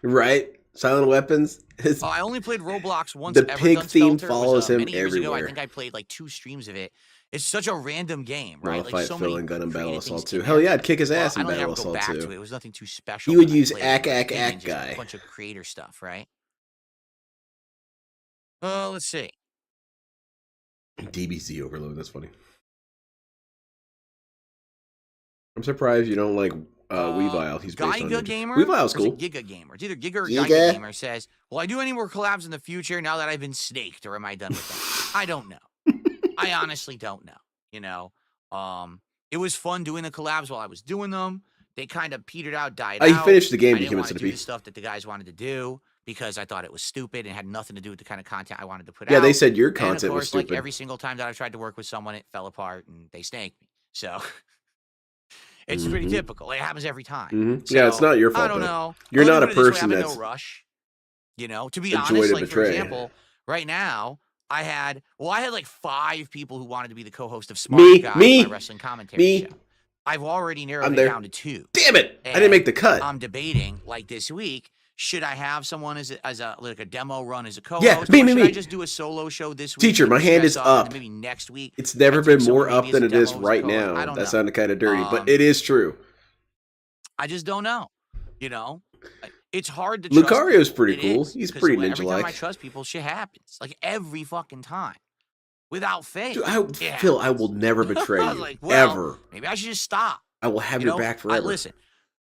Right? Silent Weapons? It's, I only played Roblox once. The ever. pig Gunskelter theme was, follows him many years ago. I everywhere. think I played like 2 streams of it. It's such a random game, right? I'll Like fight so Phil many and Gun and Battle creative things Assault in 2. Hell there. yeah, I'd kick his ass I in don't think I Battle would go Assault back 2. to it. It was nothing too special. He would when I use played it. ack, It was ack, again ack just guy. A bunch of creator stuff, right? Let's see. DBZ overload, that's funny. I'm surprised you don't like Weavile. He's based on Giga Ninja. Gamer? Weavile's Or is cool. it Giga Gamer? It's either Giga or Giga? Giga Gamer says, will I do any more collabs in the future now that I've been snaked, or am I done with that? I don't know. I honestly don't know. You know, it was fun doing the collabs while I was doing them. They kind of petered out, died He out. finished the game, I became didn't a want to do centipede. the stuff that the guys wanted to do because I thought it was stupid and had nothing to do with the kind of content I wanted to put out. Yeah, they said your And content of was course, stupid. like every single time that I've tried to work with someone, it fell apart and they snaked me. So it's pretty Mhm. typical. It happens every time. Mhm. Yeah, it's not your fault, I don't though. know. You're Let me not a put it this way, person I'm in that's no rush. You know, to be a joy honest, to like for betray. example, right now I had like 5 people who wanted to be the co-host of Smart Me, Guy, me, my wrestling commentary me. show. I've already narrowed I'm it there. down to 2. Damn it! I didn't And make the cut. I'm debating, like this week, Should I have someone as a like a demo run as a co-host? Yeah, or should me. I just do a solo show this week? Teacher, keep my the hand stress is up, and up. then maybe next week. It's never I been take someone more up maybe as than a it is demo, as a right co-host. now. I don't That know. sounded kind of dirty, but it is true. I just don't know. You know, it's hard to trust Lucario's people. pretty It cool. is, He's 'cause pretty every time I ninja-like. trust people, shit happens. Like every fucking time, without faith. Dude, it Phil, I happens. will never betray I was you. like, well, ever. maybe I should just stop. I will have You your know, back forever. listen,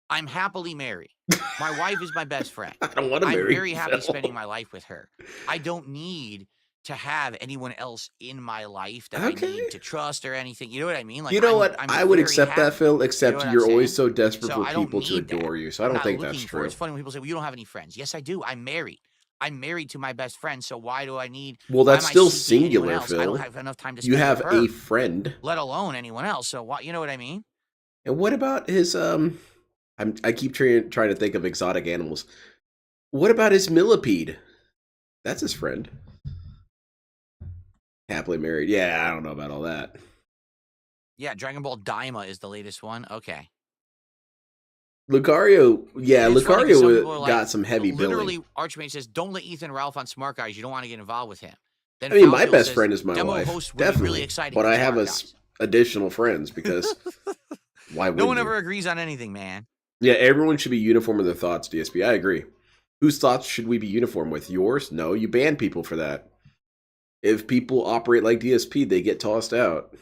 I'm happily married. My wife is my best friend. I don't want to I'm marry very happy Phil. spending my life with her. I don't need to have anyone else in my life that I need to trust or anything. You know what I mean? Like, you know what? I'm I would very accept happy. that, Phil, You know except what I'm you're always saying? so desperate So for I don't people to need that. adore you. So I I'm don't not think that's looking for it. true. It's funny when people say, well, you don't have any friends. Yes, I do. I'm married. I'm married to my best friend. So why do I need? Well, why that's am I still seeking anyone singular, else? I Phil. don't have enough time to You spend have with her, a friend. let alone anyone else. So why? You know what I mean? And what about his I keep trying to think of exotic animals. What about his millipede? That's his friend. Happily married. Yeah, I don't know about all that. Yeah, Dragon Ball Daima is the latest one. Okay. Lucario, yeah, It's funny 'cause some people Lucario are got like, some heavy literally, billing. Archmage says, don't let Ethan Ralph on Smart Guys. You don't want to get involved with him. Then I mean, my Falfield best says, friend is my demo wife, host would be definitely. really exciting But for I have Smart Guys. additional friends because why would No one you? ever agrees on anything, man. Yeah, everyone should be uniform in their thoughts, DSP. I agree. Whose thoughts should we be uniform with? Yours? No, you ban people for that. If people operate like DSP, they get tossed out.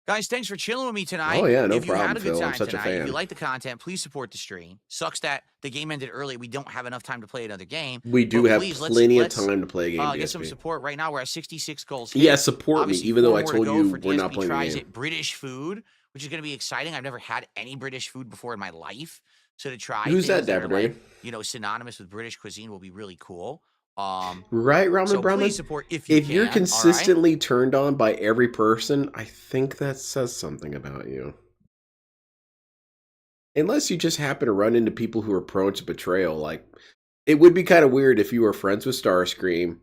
Guys, thanks for chilling with me tonight. Oh, yeah, no if you problem, had a good Phil. I'm time such a tonight, if fan. you like the content, please support the stream. Sucks that the game ended early. We don't have enough time to play another game. We do but have please, plenty of let's time to play a game, get some DSP. support right now. We're at 66 goals. Yeah, hit. support Obviously, me, even though 4 I more to told go you for we're not DSP playing the tries game. it. British food, which is going to be exciting. I've never had any British food before in my life. So to try Who's that, things that are Dapper like, Dragon? you know, synonymous with British cuisine will be really cool. Right, Ramen So Brahman? please support if you If can. you're all right? consistently turned on by every person, I think that says something about you. Unless you just happen to run into people who are prone to betrayal. Like, it would be kind of weird if you were friends with Starscream,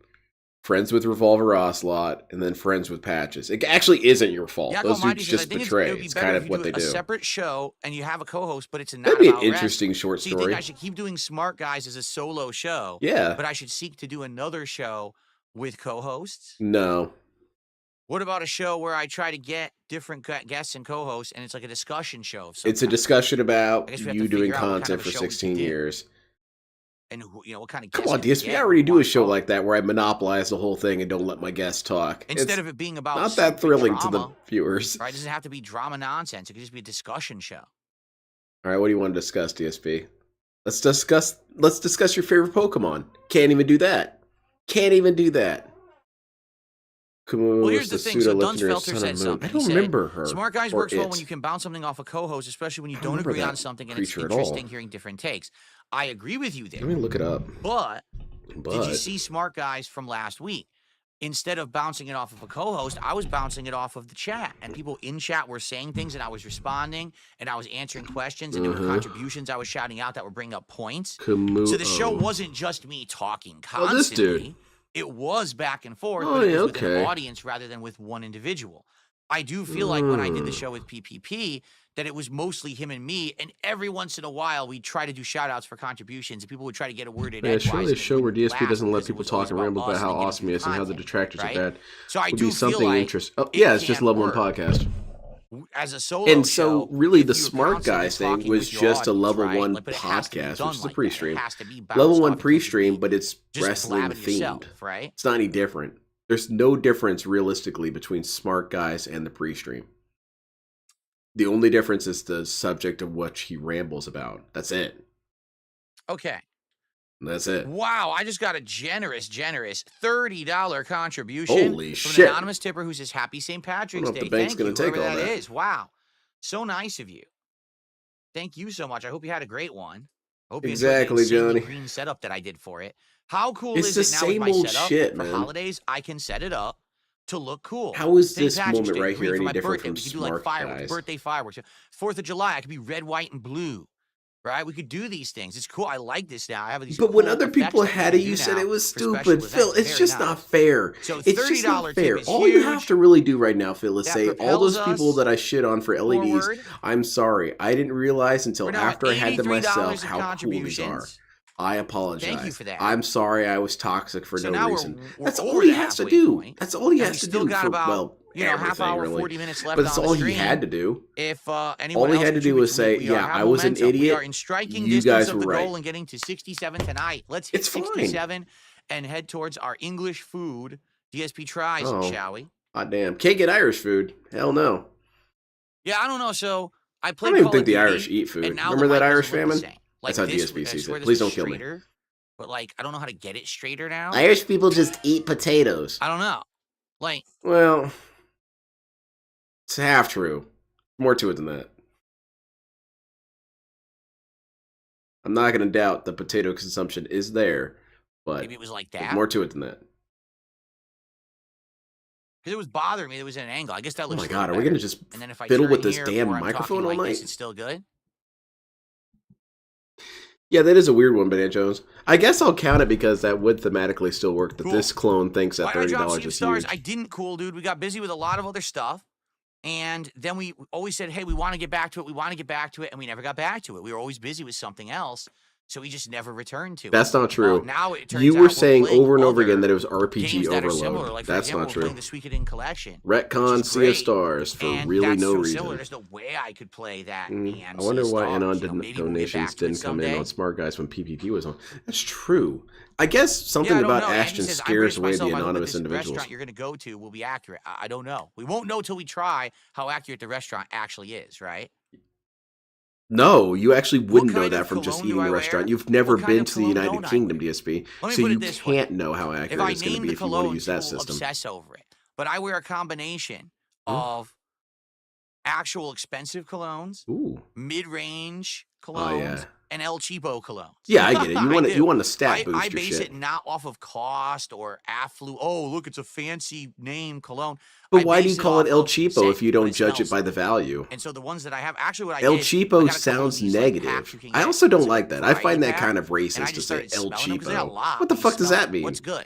friends with Revolver Ocelot, and then friends with Patches. It actually isn't your fault. Yaco Those Mighty dudes says, I just think betray. it would be It's better kind if of you what do they a do. separate show and you have a co-host, but it's not That'd be an about wrestling. interesting short So you think story. I should keep doing Smart Guys as a solo show, Yeah. but I should seek to do another show with co-hosts? No. What about a show where I try to get different guests and co-hosts, and it's like a discussion show of some It's a kind? discussion I about guess we have you to doing figure out what kind content of a for show we 16 could do. years. And you know what kind of Come guests on, can we DSP. get I who already do want a to show talk? like that where I monopolize the whole thing and don't let my guests talk. Instead It's of it being about not that stupid thrilling to the drama, viewers. right? It doesn't have to be drama nonsense. It could just be a discussion show. All right, what do you want to discuss, DSP? Let's discuss your favorite Pokemon. Can't even do that. Can't even do that. Well, here's the thing. So Dunsfelter said something. I don't He said, remember her. Smart Guys or works well it. when you can bounce something off a co-host, especially when you I don't remember agree on that something and it's creature at all. interesting hearing different takes. I agree with you there. Let me look it up. But did you But see Smart Guys from last week? Instead of bouncing it off of a co-host, I was bouncing it off of the chat. And people in chat were saying things, and I was responding, and I was answering questions, and there were contributions I was shouting out that were bringing up points. So the show wasn't just me talking Oh, constantly. this dude. It was back and forth, Oh, but it yeah, was with okay. an audience rather than with one individual. I do feel like when I did the show with PPP, that it was mostly him and me, and every once in a while we'd try to do shout-outs for contributions, and people would try to get a word in Yeah, edgewise. surely and a it show where wouldn't DSP last doesn't let because it people was talk always and about ramble us about how and getting awesome he is and how the content, detractors right? are bad. So I Would do be feel something like interesting. Oh, it yeah, it's just can level 1 work. podcast. As a solo And so, show, really, if the you're Smart constantly Guys thing talking was with your just a audience, level right? 1 Like, but it has to be podcast, done which is a like that. It pre-stream. has to be bounced Level 1 off of something pre-stream, unique. but it's Just wrestling blabbing yourself, themed. right? It's not any different. There's no difference realistically between Smart Guys and the pre-stream. The only difference is the subject of what he rambles about. That's it. Okay. That's it. Wow, I just got a generous $30 contribution Holy from shit. an anonymous tipper who says Happy St. Patrick's I don't know Day. if the bank's Thank gonna you, take whoever all that that. is. Wow. So nice of you. Thank you so much. I hope you had a great one. I hope you enjoyed Exactly, the insanely Johnny. green setup that I did for it. How cool It's is the it now with same my old setup shit, for man. holidays? I can set it up to look cool. How is St. this Patrick's moment Day, right green here for any my different birthday. from We could do like Smart fireworks, Guys? birthday fireworks. 4th of July, I could be red, white, and blue. right? We could do these things. It's cool. I like this now. I have these. But when cool other people effects that had we it, can you do said now it was for special stupid. Phil, events. it's Very just not nice. fair. So It's just not $30 fair. tip is All you have huge. to really do right now, Phil, is That say all those propels people us that I shit on for LEDs, forward. I'm sorry. I didn't realize until We're now at after I had them $83 myself of how cool these are. contributions. I apologize. Thank you for that. I'm sorry I was toxic for So no now reason. we're That's over all he the has to halfway do. point, That's all he and has we to still do got for, about, well, half everything, hour, really. 40 minutes left But that's on the all he stream. had to do. If anyone All he else had to do was contributes, say, we yeah, have I was an momentum. We idiot. are in striking You distance guys of were the right. goal and getting to 67 tonight. Let's hit It's fine. 67 and head towards our English food DSP tries, Oh. shall we? Hot damn. Can't get Irish food. Hell no. Yeah, I don't know. So I I played don't even Call think of the Duty, Irish eat food. and now Remember the that mic Irish doesn't look the famine? same. That's Like how this, DSP I sees swear it. this Please was don't kill me. straighter, but like I don't know how to get it straighter now. Irish people just eat potatoes. I don't know. Like Well, it's half true. More to it than that. I'm not going to doubt the potato consumption is there, but maybe it was like there's that. more to it than that. Because it was bothering me. It was at an angle. I guess that Oh looks. my a god, little are we better. going to just And then if I fiddle turn with this here damn or I'm microphone talking all like this, night? it's still good. Yeah, that is a weird one, Banana Jones. I guess I'll count it because that would thematically still work. That Cool. this clone thinks that Why did I drop $30 Seam is Stars? huge. I didn't, cool dude. We got busy with a lot of other stuff. And then we always said, hey, we want to get back to it. We want to get back to it. And we never got back to it. We were always busy with something else. So we just never returned to it. That's not true. Now it turns You out were we're saying playing over and over other again that it was RPG games that are overload. similar. Like, for That's example, not we're true. playing the Suikoden collection. Retcon which is Sea of great. Stars for And really that's no so reason. similar. There's no way I could play that I and wonder Sea why Stars. Anon You know, maybe we'll get donations back to it didn't come in someday. on Smart Guys when PPP was on. That's true. I guess something Yeah, I don't about know. Andy Ashton says, I'm scares British away myself. the I hope that anonymous this individuals. restaurant you're going to go to will be accurate. I don't know. We won't know till we try how accurate the restaurant actually is, right? No, you actually wouldn't know kind that of from just cologne do eating I the wear? restaurant. You've never What kind been of to the cologne United don't I Kingdom, wear? DSP, Let me so put it you this way. can't know how If accurate I it's going to name be the if you want to cologne, use that people will system. obsess over it. But I wear a combination of actual expensive colognes, Ooh. mid-range Oh, colognes, yeah. and El Cheapo colognes. Yeah, I get it. I You want do. to stat boost I your base shit. it not off of cost or afflu. Oh, look, it's a fancy name cologne. But I why do base you call it off El of Cheapo scent, if you but don't judge it smells by the good. value? And so the ones that I have, actually, what I El did, I Cheapo got a couple of sounds these, like, negative. packs you can I get. also don't It's like that. I variety find that pack, kind of and I racist to just say started El smelling them 'cause they had a Cheapo. lot. What the You fuck does smell that mean? What's good?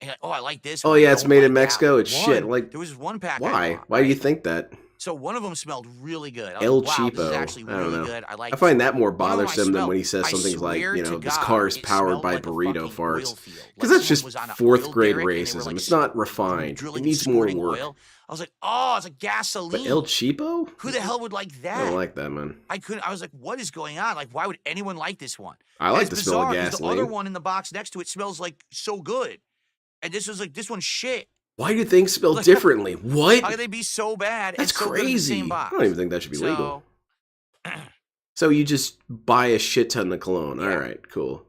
And like, oh, I like this Oh one. I yeah, it's don't made like in that Mexico. one. It's shit. Like, There was one pack I why? bought, Why do you right? think that? So one of them smelled really good. I was El like, wow, this is Cheapo. actually I don't really know. good. I like I find this that more one. One of them I bothersome than smelled. when he says I something like, swear you to know, this God, car is it powered smelled by like a burrito fucking farts. oil field. Like Because that's someone just was on a fourth oil grade derrick and they were, racism. like, It's not refined. It drilling, needs more squirting work. oil. I was like, oh, it's like But El gasoline. Cheapo? Who the hell would like I that? don't like that, man. I couldn't. I was like, what is going on? Like, why would anyone like this one? I And like it's the smell of bizarre 'cause the other gasoline. one in the box next to it smells like so good, and this was like, this one's shit. Why do things smell Like, differently? how What? could they be so bad That's and so good in the same crazy. I box? don't even think that should be legal. So, So you just buy a shit ton of cologne. Yeah. All right, cool.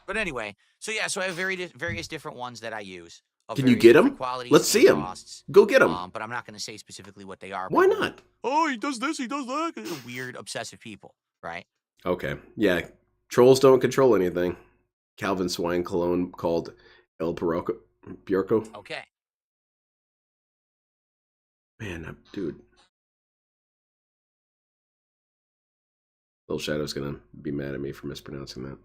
but anyway, so yeah, so I have various different ones that I use. Of Can you various get different 'em? qualities Let's and see 'em. costs. Go get them. But I'm not going to say specifically what they are. Why but not? Oh, he does this, he does that. Weird, obsessive people, right? Okay. Yeah. Trolls don't control anything. Calvin Swine cologne called El Piorco. Okay. Man, dude. Little Shadow's gonna be mad at me for mispronouncing that.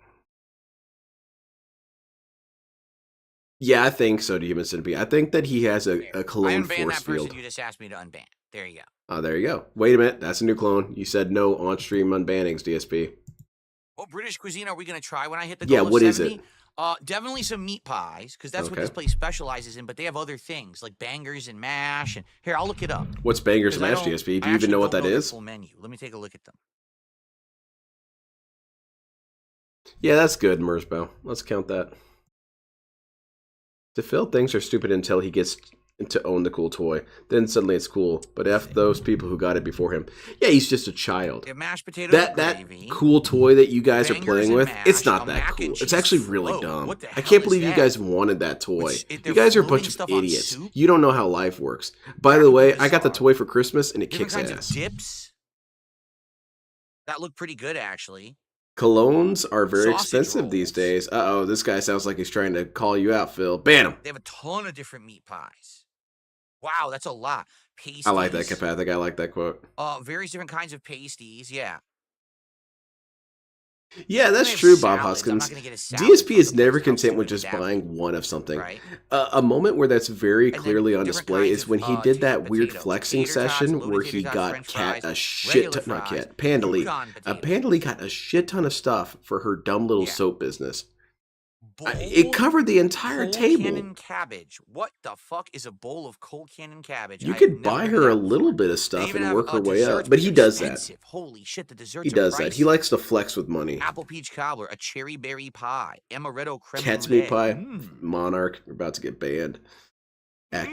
Yeah, I think so, to Human Centipede. I think that he has a I cologne unbanned force that person field. you just asked me to unban. There you go. Oh, there you go. Wait a minute. That's a new clone. You said no on-stream unbannings, DSP. What British cuisine are we going to try when I hit the Yeah, goal of what is 70? it? Definitely some meat pies, because that's what Okay. this place specializes in, but they have other things, like bangers and mash. And here, I'll look it up. What's Bangers 'cause and I Mash, don't- DSP? Do I you even know actually what don't that their is? full menu. Let me take a look at them. Yeah, that's good, Mersbow. Let's count that. To Phil, things are stupid until he gets to own the cool toy. Then suddenly it's cool. But F those people who got it before him. Yeah, he's just a child. They have mashed potatoes That and gravy. cool toy that you guys are bangers playing and with, mash, it's not a that mac cool. and It's cheese actually really float. dumb. What the I hell can't is believe you that? guys wanted that toy. Which- You they're guys are a floating bunch of stuff on idiots. soup? You don't know how life works. By That the would be way, I got the bizarre. toy for Christmas and it Different kicks kinds ass. of dips. That look pretty good, actually. Colognes are very Sausage expensive these rolls. days. Uh-oh, this guy sounds like he's trying to call you out, Phil. Ban him. They have a ton of different meat pies. Wow, that's a lot. Pasties. I like that, Kapathic. I like that quote. Various different kinds of pasties. Yeah. Yeah, I'm that's gonna have true, Bob salads. I'm not Hoskins. gonna get a salad DSP from is the never place. How content with stupid would just that be? buying one of something. Right? A moment where that's very And then clearly on different display kinds is when of he did that weird potatoes. flexing Tater tots, session loaded where tater he tots, got French Cat fries, a shit regular ton, not fries, Cat, Panda Lee. Yukon potatoes. Panda Lee got a shit ton of stuff for her dumb little Yeah. soap business. It Boiled covered the entire cold table. cannon cabbage. What the fuck is a bowl of cold cannon cabbage? You I could have never buy heard her a that little before. bit of They stuff even and have work her way desserts, up, but which he are does that. expensive. Holy shit, the desserts He are does that. He pricey. likes to flex with money. Apple peach cobbler, a cherry berry pie, amaretto creme Cat's brulee. meat pie, Monarch, we're about to get banned. Ack.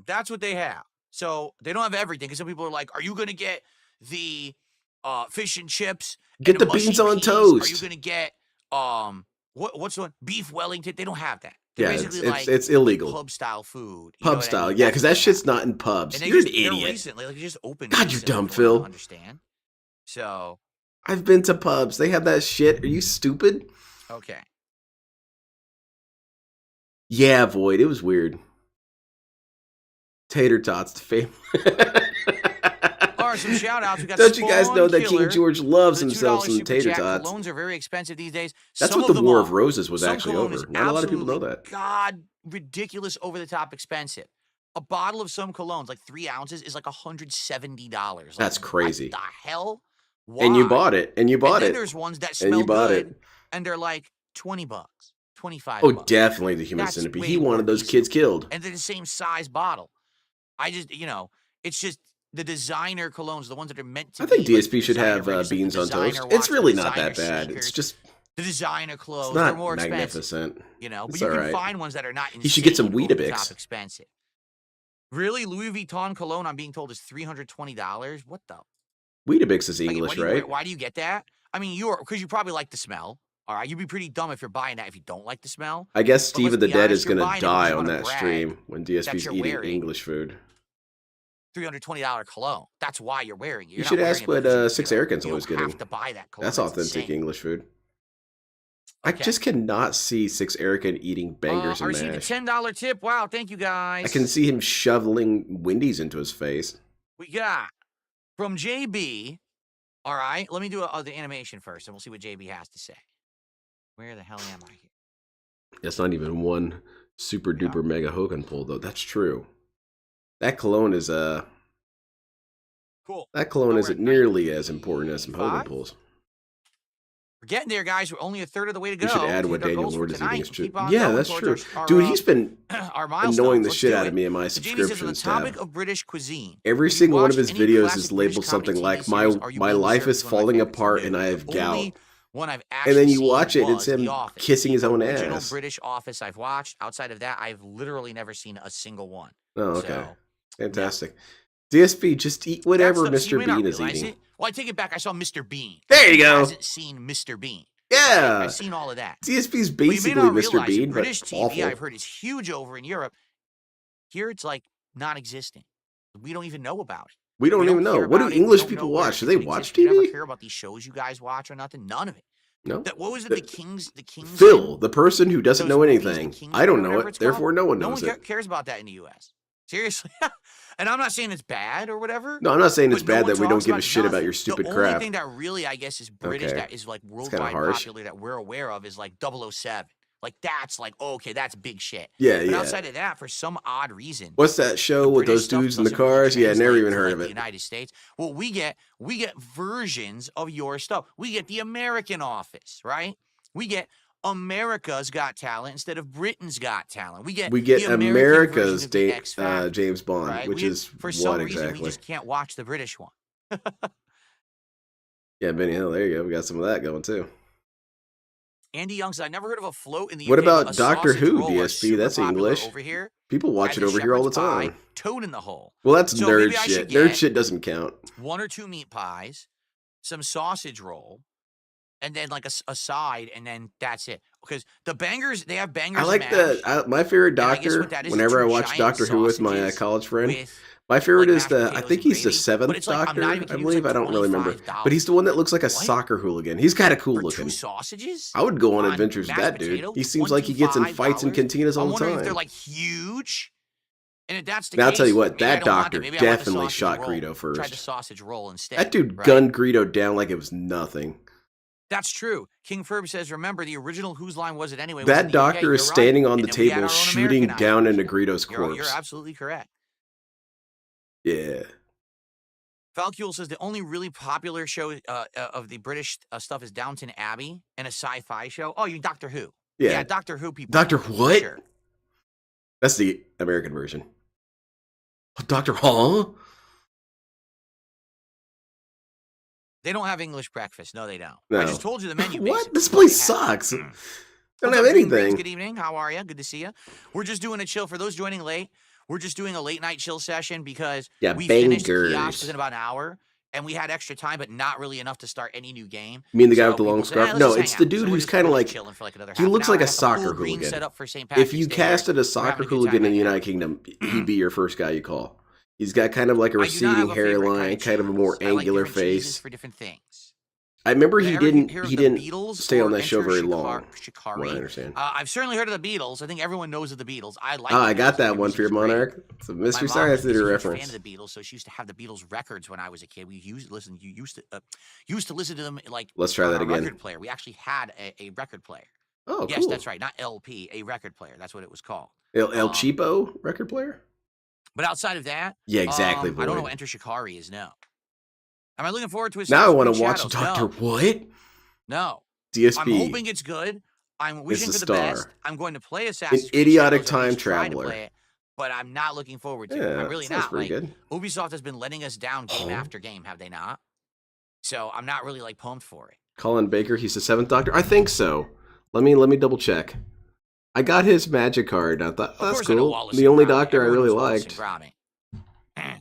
That's what they have. So they don't have everything because some people are like, "Are you gonna get the fish and chips? Get and the mushy beans on peas? Are toast. you gonna get what's the one? Beef Wellington?" They don't have that. They're Yeah, basically it's illegal. pub style food. You know Pub what I style, mean? yeah, That's because what that they shit's have. not in pubs. And they You're an just they're idiot. recently, like, they just opened. God, you recently, dumb from what I Phil. understand. So I've been to pubs. They have that shit. Are you stupid? okay. Yeah, Void. It was weird. Tater tots, the family. All right, some shout outs. We got Don't you guys Spawn know that King Killer George loves for the himself $2 some super tater chat. tots? Colognes are very expensive these days. That's Some what the them War are. of Roses was Some actually cologne over. is Not a lot of people know absolutely that. God, ridiculous, over the top expensive. A bottle of some colognes, like 3 ounces, is like $170. Like, That's crazy. What the hell? Why? And you bought it. And you bought then it. there's ones that And smell you bought good, it. and they're like $20, $25. Oh, definitely the Human That's Centipede. way He more wanted those decent. kids killed. And they're the same size bottle. I just, it's just the designer colognes, the ones that are meant to I think be. DSP should have beans on toast. It's really not that bad. It's just the designer clothes. it's They're not more expensive. magnificent. But It's you can alright. find ones that are not. You should get some insane, over the Weetabix. top expensive. Really, Louis Vuitton cologne? I'm being told is $320. What the? Weetabix is Like, English, why right? Why do you get that? I mean, because you probably like the smell. All right, you'd be pretty dumb if you're buying that if you don't like the smell. I guess But Steve let's of the be Dead honest, is you're going to buying it because die you on wanna that brag stream when DSP's that you're eating wearing English food. $320 cologne. That's why you're wearing it. You're You not should wearing ask it what because Six you Arrogance don't was getting. have to buy that cologne. That's authentic insane. English food. I Okay. just cannot see Six Arrogant eating bangers I and received a mash. $10 tip. Wow, thank you guys. I can see him shoveling Wendy's into his face. We got from JB. All right, let me do the animation first, and we'll see what JB has to say. Where the hell am I here? That's not even one super duper mega Hogan pull, though. That's true. That cologne is Cool. that cologne We're isn't at nearly as important as some Hogan 95. pulls. We're getting there, guys. We're only a third of the way to go. You should add to what hit our Daniel goals for Lord is tonight. eating. Is true. Keep on Yeah, going that's towards true. our, Dude, he's been our milestones. annoying the Let's shit do out it. of me in my So JB says, on the subscriptions topic tab. of British cuisine, Every have you single one of watched his any videos classic is labeled British comedy something TV like series? Are you my being life served is one of my falling favorites to apart do? and I have The gout. only one I've And actually then you seen watch it, was it's him The Office. kissing his The own original ass. British Office I've watched. Outside of that, I've literally never seen a single one. Oh, okay. So, Fantastic. DSP, just eat whatever that's the, you Mr. may not Bean is realize eating. it. Well, I take it back. I saw Mr. Bean. There you Who go. hasn't seen Mr. Bean? Yeah. I've seen all of that. DSP's But you may basically not Mr. realize Bean, that British but TV, awful. I've heard, is huge over in Europe. Here, it's like non-existent. We don't even know about it. We don't even know. hear What do about it. We English don't people know where watch? Do it they even watch exists. We never TV? care about these shows you guys watch or nothing. None of it. No. What was it? The Kings. The Kings. Phil, the person who doesn't those know movies, anything. The Kings I don't or know whatever it, it's called? therefore no one No knows one it. cares about that in the U.S. Seriously. And I'm not saying it's bad or whatever. No, I'm not saying it's but no bad one that we don't talks give a shit about nothing. your stupid the crap. only thing that really, I guess, is British Okay. that is like kinda worldwide harsh. popular that we're aware of is like 007. Like that's like, oh, okay, that's big shit. Yeah, But yeah. outside of that, for some odd reason, What's that show with British those stuff dudes in the doesn't really cars? Yeah, never translate even to, heard like, of the it. United States. Well, we get versions of your stuff. We get the American Office, right? We get America's Got Talent instead of Britain's Got Talent. We get the American America's version of the X Factor, James Bond, right? which is for some what reason exactly? we just can't watch the British one. Yeah, Benny Hill. There you go. We got some of that going too. Andy Young says, I never heard of a float in the What UK, but about a Doctor sausage Who, roll are DSP? super That's popular English. over here. People watch As it is over here all the shepherd's pie, time. Toad in the hole. Well, that's So nerd maybe I shit. should Nerd get shit doesn't count. 1 or 2 meat pies, some sausage roll, and then like a side, and then that's it. Because the bangers, they have bangers. I like and mash, my favorite and I guess doctor. what that is Whenever I two watch giant Doctor Who with my sausages college friend, with, my favorite like, is mashed I potatoes think and he's the gravy. 7th But it's like, I'm Doctor. not even I kidding, believe. it's like I don't really remember, $25. but he's the one that looks like a What? soccer hooligan. He's kind of cool For 2 looking. sausages? I would go on on adventures with mashed that dude. potato, He seems like he gets in fights in $25? cantinas all I'm the wondering if they're time. like huge. And if that's the Now I'll case, tell you what, maybe I that don't want doctor Maybe I want the definitely sausage shot roll. Greedo Try the first. sausage roll instead. That dude right? gunned Greedo down like it was nothing. That's true. King Ferb says, remember, the original Whose Line Was It Anyway? That doctor is standing on the And then we had table our own shooting Americanized down version. into Greedo's corpse. You're absolutely correct. Yeah. Falcule says the only really popular show of the British stuff is Downton Abbey and a sci-fi show. Oh, you mean Doctor Who? Yeah. Doctor Who people. Doctor what? Sure. That's the American version. Doctor Huh? They don't have English breakfast. No, they don't. No. I just told you the menu. What? basically. This place sucks. Don't What's have up, Green Greens? anything. Good evening. How are you? Good to see you. We're just doing a chill. For those joining late, we're just doing a late night chill session because we finished the kiosk within about an hour, and we had extra time, but not really enough to start any new game. You mean the guy So with the long people said, scarf? "Hey, No, let's it's just the hang out." dude So we're who's just kind of like, chilling for like another he half looks an like hour. a Got the soccer full green hooligan. set up for St. If Patrick's you Day casted here. a soccer We're having a good hooligan time in the hanging out. United Kingdom, he'd be your first guy you call. He's got kind of like a I do not have receding a favorite hairline, kind of a more cheese. I like angular different cheeses face. for different things. I remember Did he I ever didn't hear of he the didn't Beatles stay on or that show Enter very Shikari- long. Shikari? What I understand. I've certainly heard of the Beatles. I think everyone knows of the Beatles. I like. Ah, the I got Beatles. that Their one music for your is great. Monarch. It's a Mystery My mom Science is Theater a huge reference. fan of the Beatles, so she used to have the Beatles records when I was a kid. We used to listen. You used to listen to them like. Let's try on that a again. Record player. We actually had a record player. Oh, Yes, cool. that's right. Not LP, a record player. That's what it was called. El Cheapo record player? But outside of that, Yeah, exactly. I don't know Void. what Enter Shikari is. No. Am I looking forward to his? Now I want Green to watch Shadows? Doctor No. What? No. DSP. I'm hoping it's good. I'm wishing the for the star. best. I'm going to play Assassin's Creed idiotic Shadows, or at time least try to traveler. play it, but I'm not looking forward to it. Yeah, I'm really sounds not. pretty Like, good. Ubisoft has been letting us down game Oh. after game, have they not? So I'm not really like pumped for it. Colin Baker, he's the 7th Doctor? I think so. Let me double check. I got his magic card. And I thought, Of that's course I know cool. Wallace The and only Gromit. doctor I Everyone really knows Wallace liked. and Gromit.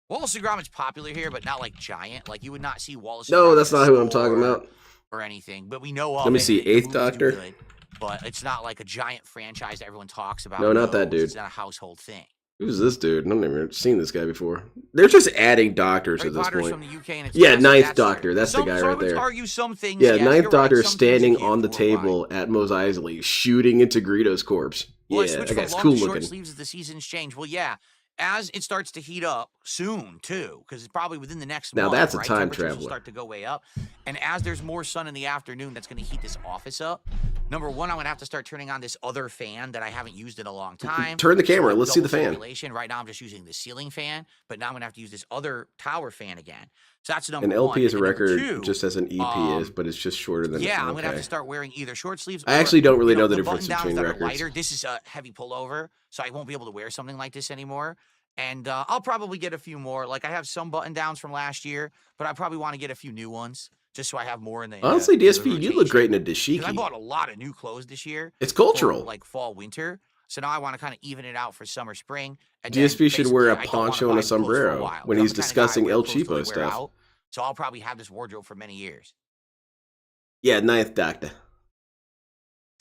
Wallace and Gromit's popular here, but not like giant. Like you would not see Wallace. No, and that's Gromit in not a who I'm talking store about. or anything. But we know of. Let me it, see, and the 8th movies do Doctor? good, but it's not like a giant franchise that everyone talks about. No, not that knows. dude. It's not a household thing. Who's this dude? I've never seen this guy before. They're just adding doctors Harry at this Potter's point. from the UK, and it's Yeah, classic. 9th That's Doctor. true. That's the guy so I right would there. argue some things. Yeah, yes, 9th you're Doctor right. is Some things standing you on the can't do or why. table at Mos Eisley, shooting into Greedo's corpse. Well, I Yeah, switched that from guy's long cool to short looking. sleeves as the seasons change. Well, yeah, as it starts to heat up soon too, because it's probably within the next Now month. that's a right? time Temperatures will traveler. start to go way up, and as there's more sun in the afternoon, that's going to heat this office up. Number one, I'm going to have to start turning on this other fan that I haven't used in a long time. Turn the camera. So Let's see the double fan. circulation. Right now, I'm just using the ceiling fan, but now I'm going to have to use this other tower fan again. So that's number An one. LP is a And number record two, just as an EP is, but it's just shorter than yeah, I'm okay. going to have to start wearing either short sleeves. I or, actually don't really know the the difference button-downs between that records. Are lighter. This is a heavy pullover, so I won't be able to wear something like this anymore. And I'll probably get a few more. Like I have some button downs from last year, but I probably want to get a few new ones just so I have more in the. Honestly, in the DSP, you look rotation. great in a 'Cause I dashiki. bought a lot of new clothes this year. It's cultural. For, like fall, winter. So now I want to kind of even it out for summer, spring. And DSP should wear a basically, I don't wanna poncho and buy a clothes for a sombrero while, when 'cause he's I'm the kinda guy I discussing wear El clothes till Cheapo they wear stuff. out. So I'll probably have this wardrobe for many years. Yeah, 9th Doctor.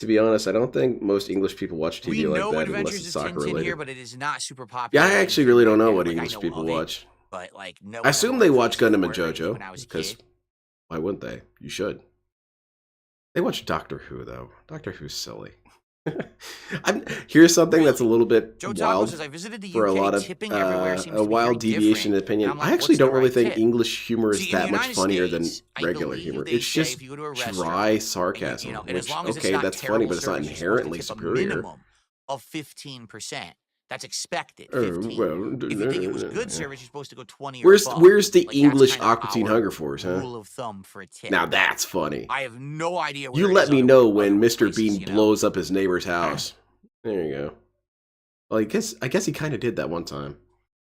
To be honest, I don't think most English people watch We TV like know that unless Adventures it's of soccer Tintin here, related. but it is not super popular. Yeah, I actually really don't know what Like, I English know people of it, watch. But like, no. I assume they watch Gundam and When JoJo, I was a because kid. why wouldn't they? You should. They watch Doctor Who, though. Doctor Who's silly. Here's something that's a little bit Joe Taco wild says, I visited the UK, for a lot of tipping everywhere seems a to be wild very deviation in different. opinion. And I'm like, I actually what's the don't really right think tip? English humor is See, in the that much United funnier than States, I regular believe humor. they It's say just if you go to a restaurant, dry sarcasm. and Which, as long as okay, it's not that's funny, terrible but it's not service, you're supposed to inherently tip a superior. minimum of 15%. That's expected. Oh, 15. well, If you think it was good service, you're supposed to go 20 or Where's above. where's the Like, that's English kind of Aqua Teen our Hunger Force, huh? rule of thumb for a tip. Now that's funny. I have no idea where You it let is me other- know other when Mr. places, Bean you know? blows up his neighbor's house. There you go. Well, I guess he kind of did that one time.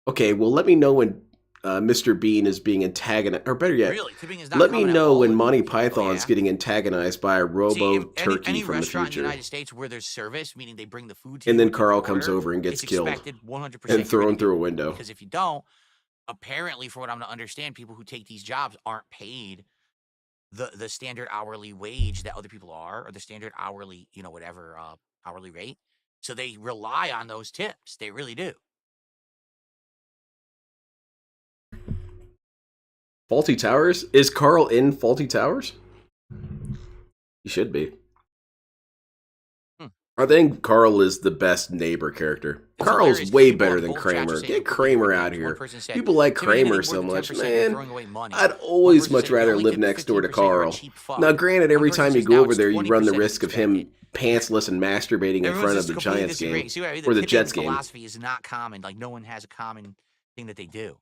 Okay, well, let me know when Mr. Bean is being antagonized, or better yet, Really, tipping is not let me common at know all when in Monty movies. Oh, Python's yeah? getting antagonized by a See, robo if turkey any from the restaurant in the future, United States where there's service, meaning they bring the food to and you then with your Carl comes order, over and gets it's killed expected 100% and you're gonna thrown do through a it. window. Because if you don't, apparently, for what I'm to understand, people who take these jobs aren't paid the standard hourly wage that other people are, or the standard hourly, whatever hourly rate. So they rely on those tips. They really do. Faulty Towers? Is Carl in Faulty Towers? He should be. I think Carl is the best neighbor character. It's Carl's hilarious 'cause way people better on than both chats are Kramer. saying Get completely Kramer different out things. here. One person said, People like "Tim, anything Kramer more so than much, 10%, you're man. throwing away money." I'd One always person much said, "You rather only live tip next door to 15%, you're a Carl. cheap fuck." Now, granted, every One person time you says, go "Now over it's there, you run the 20% risk of him pantsless and masturbating in Everyone front says of the completely Giants disagree. game See, right, or the tipping Jets game. philosophy is not common. Like, no one has a common thing that they do.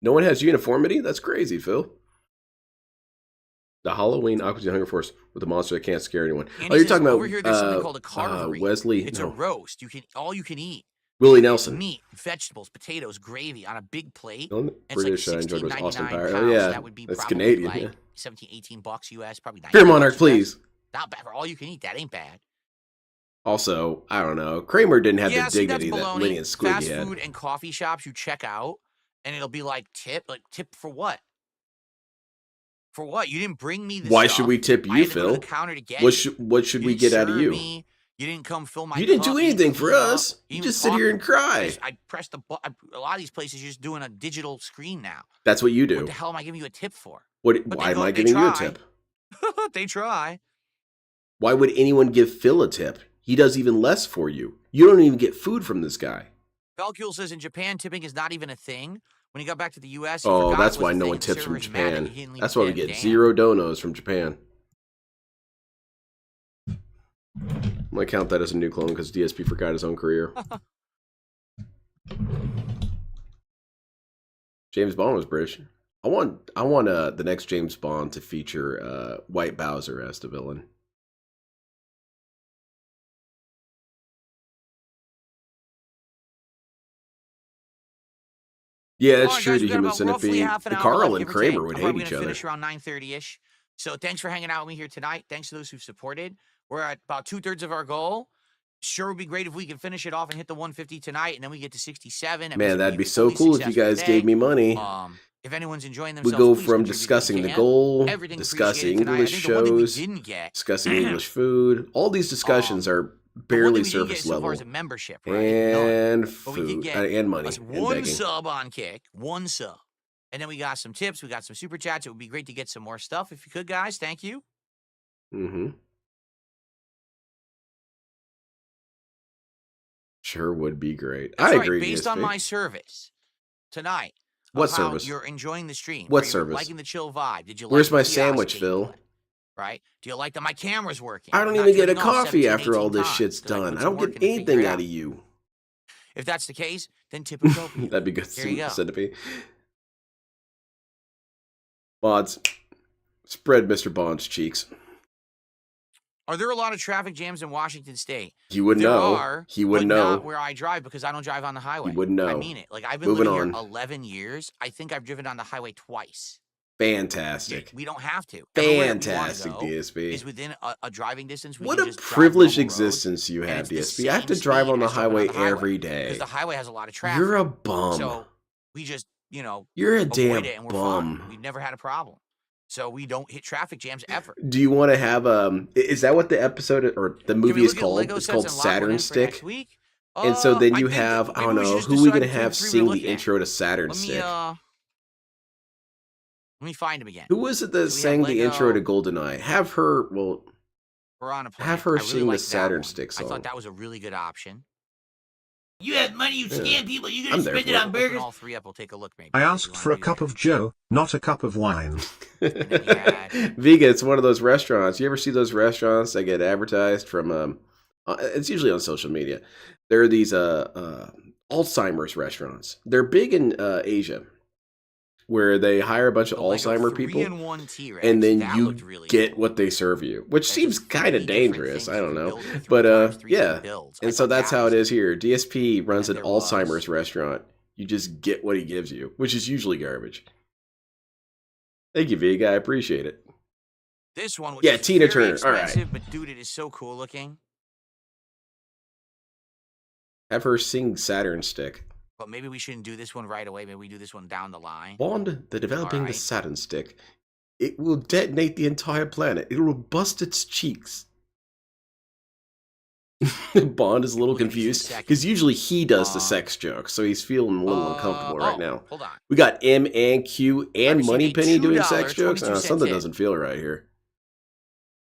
No one has uniformity? That's crazy, Phil. The Halloween Aqua Teen Hunger Force with a monster that can't scare anyone. Andy Oh, you're says, talking about over here, there's something called a carvery. Wesley? It's No. a roast. All you can eat. Willie Nelson. Meat, vegetables, potatoes, gravy on a big plate. The only It's British like I enjoyed was Austin $16.99 Powers. pounds. Oh, yeah. So that would be That's probably Canadian. like Yeah. 17, 18 bucks US, probably 19 Fear Monarch, bucks US. please. Not bad for all you can eat. That ain't bad. Also, I don't know. Kramer didn't have Yeah, the see, that's dignity that Lenny baloney. and Squiggy Fast had. food and coffee shops, you check out, and it'll be like tip for what? For what? You didn't bring me the Why stuff. should we tip I you, had to go to Phil? the counter to get What it. should You we didn't get out of serve you? me. You didn't come fill my You didn't cup. do You didn't anything for clean up. us. You even just sit talk here to and me. cry. I pressed the button. A lot of these places are just doing a digital screen now. That's what you What do. the hell am I giving you a tip for? What? But Why am I they giving you a try. tip? They try. Why would anyone give Phil a tip? He does even less for you. You don't even get food from this guy. Belkul says in Japan, tipping is not even a thing. When he got back to the U.S., he Oh, forgot that's it was why a no thing, one and the tips from server's mad that Japan. he didn't leave That's a why we tip. get Damn. 0 donos from Japan. I'm gonna count that as a new clone because DSP forgot his own career. James Bond was British. I want the next James Bond to feature White Bowser as the villain. Yeah, that's All right, true. guys, The we got Human about roughly Centipede. half an hour Carl left, and give or Kramer take. would I'm hate probably each gonna other. finish around 9:30ish. So thanks for hanging out with me here tonight. Thanks to those who've supported. We're at about 2/3 of our goal. Sure would be great if we could finish it off and hit the 150 tonight, and then we get to 67. That means Man, it'd that'd be a so fully cool if you successful guys day. gave me money. If anyone's enjoying We themselves, go please from contribute if you discussing the can. goal, Everything discussing appreciated tonight. I English think the one thing we shows, didn't get, discussing English food. All these discussions are the one barely thing we didn't get surface so far level. is a membership, right? And But we did food, get and money, us and one begging. sub on Kick, one sub. And then we got some tips, we got some super chats. It would be great to get some more stuff if you could, guys. Thank you. Mm-hmm. Sure would be great. That's I right. agree. Based on DSP. my service tonight, What of how service? you're enjoying the stream. What Are you service? liking the chill vibe? Did you like Where's the my kiosk sandwich, being Phil? put? Right? Do you like that my camera's working? I don't Not even get a turning off coffee 17, after all 18 this times shit's 'cause I done. put I some don't work get in to figure anything it out out. of you. If that's the case, then Tipotopia. That'd be good. There you go. Centipede. Mods, spread Mr. Bond's cheeks. Are there a lot of traffic jams in Washington State? He wouldn't There know. are, He wouldn't but know. not where I drive because I don't drive on the highway. He wouldn't know. I mean it. Like, I've been Moving living here on. 11 years. I think I've driven on the highway twice. Fantastic. We don't have to. Everywhere we wanna Fantastic, go DSP. is within a driving distance. We What can a just drive privileged normal roads, existence you and have, it's the DSP. I have to same drive speed on the as driving highway on the highway, every because day. the highway has a lot of traffic. You're a bum. So we just, You're a avoid damn it and we're bum. fine. We've never had a problem. So we don't hit traffic jams ever. Do you want to have is that what the episode or the Can we movie is look at called? Lego It's sets called and lock one Saturn in for Stick. next week? And so then I you think have, that I don't maybe we should know, just who are we decide going to between have the three we're sing the looking at. intro to Saturn Let me Stick? let me find him again. Who was it that So we have sang the intro to Lego. GoldenEye? Have her, well, We're on a plan. have her I really sing the like that Saturn one. Stick I song. thought that was a really good option. You have money, you Yeah. scam people. You I'm gonna there spend for it it. on burgers? All three up. We'll take a look, maybe. I if you asked wanna for a do cup that. of Joe, not a cup of wine. And then we had Vega, it's one of those restaurants. You ever see those restaurants that get advertised from? It's usually on social media. There are these Alzheimer's restaurants. They're big in Asia, where they hire a bunch of the Lego Alzheimer people, 3-in-1 T-Rex. and then That you looked really get cool. what they serve you, which That's seems just kind of 3 different dangerous. things I you don't can know, build with 3 but times 3 yeah. builds. I And so thought that's that how was it is here. DSP runs And an there was- Alzheimer's restaurant. You just get what he gives you, which is usually garbage. Thank you, Vega. I appreciate it. This one, which Yeah, is Tina very Turner. All right. expensive, but dude, it is so cool looking. Have her sing Saturn Stick. But maybe we shouldn't do this one right away. Maybe we do this one down the line. Bond, the developing the Alright. Saturn Stick. It will detonate the entire planet. It will bust its cheeks. Bond is a little Look at these in a confused second. because usually he does the sex joke, so he's feeling a little uncomfortable right now. Hold on. We got M and Q and received a Moneypenny doing sex $2.22 jokes. Something tip. doesn't feel right here.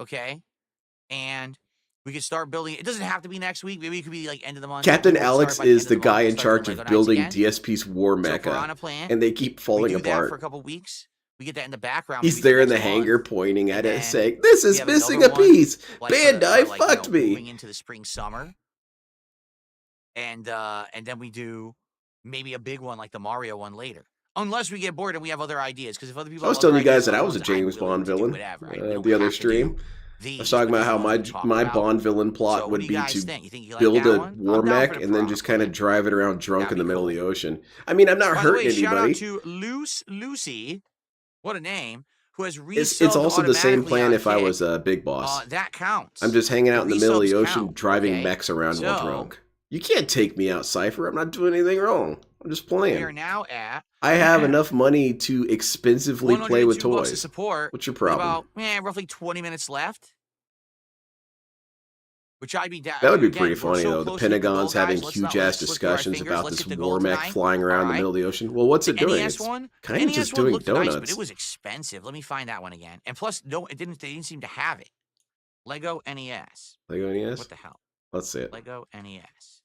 Okay. and we could start building. It doesn't have to be next week. Maybe it could be like end of the month. Captain We'll Alex start by is end the of month. guy We'll in start charge doing of Lego nights building again. DSP's war So if we're on mecha, a plan, and they keep we falling do that for a apart. couple weeks. We get that in the background. He's maybe there in the next month, hangar pointing at and it then saying, "This we is have missing a another one, piece. like, for Bandai like, fucked me." moving into the spring summer, and then we do maybe a big one like the Mario one later. Unless we get bored and we have other ideas, because if other people I was have other telling you ideas guys that for I other was a ones, I'm James willing Bond to do villain whatever. We don't the other have to do stream. I was these, talking but about this how is one we talked my about. Bond villain plot So what would do you be guys to think? You think you like build that a one? war I'm down mech for the and then just kind of Piranha drive it around drunk That'd in the be middle cool. of the ocean. I mean, I'm not By the hurting way, shout out anybody. to Lucy, what a name, who has It's resubbed also the same automatically plan on if I Kick. was a big boss. That counts. I'm just hanging out in the middle of the resubs ocean count, driving okay? mechs around while So drunk. You can't take me out, Cypher. I'm not doing anything wrong. I'm just we are playing. now at I have enough money to expensively play with $102 of toys. support. What's your With problem? about roughly 20 minutes left. Which I'd be down. That would be Again, pretty we're funny, so though. The close to the goal, Pentagon's having guys. Let's not let huge-ass it slip through our discussions fingers. about Let's this get the war goal mech tonight. flying around the middle of the ocean. Well, what's it The doing? NES It's one, kind of NES just one doing looked nice, but donuts. it was expensive. Let me find that one again. And plus, no, they didn't seem to have it. Lego NES. Lego NES? What the hell? Let's see it. Lego NES.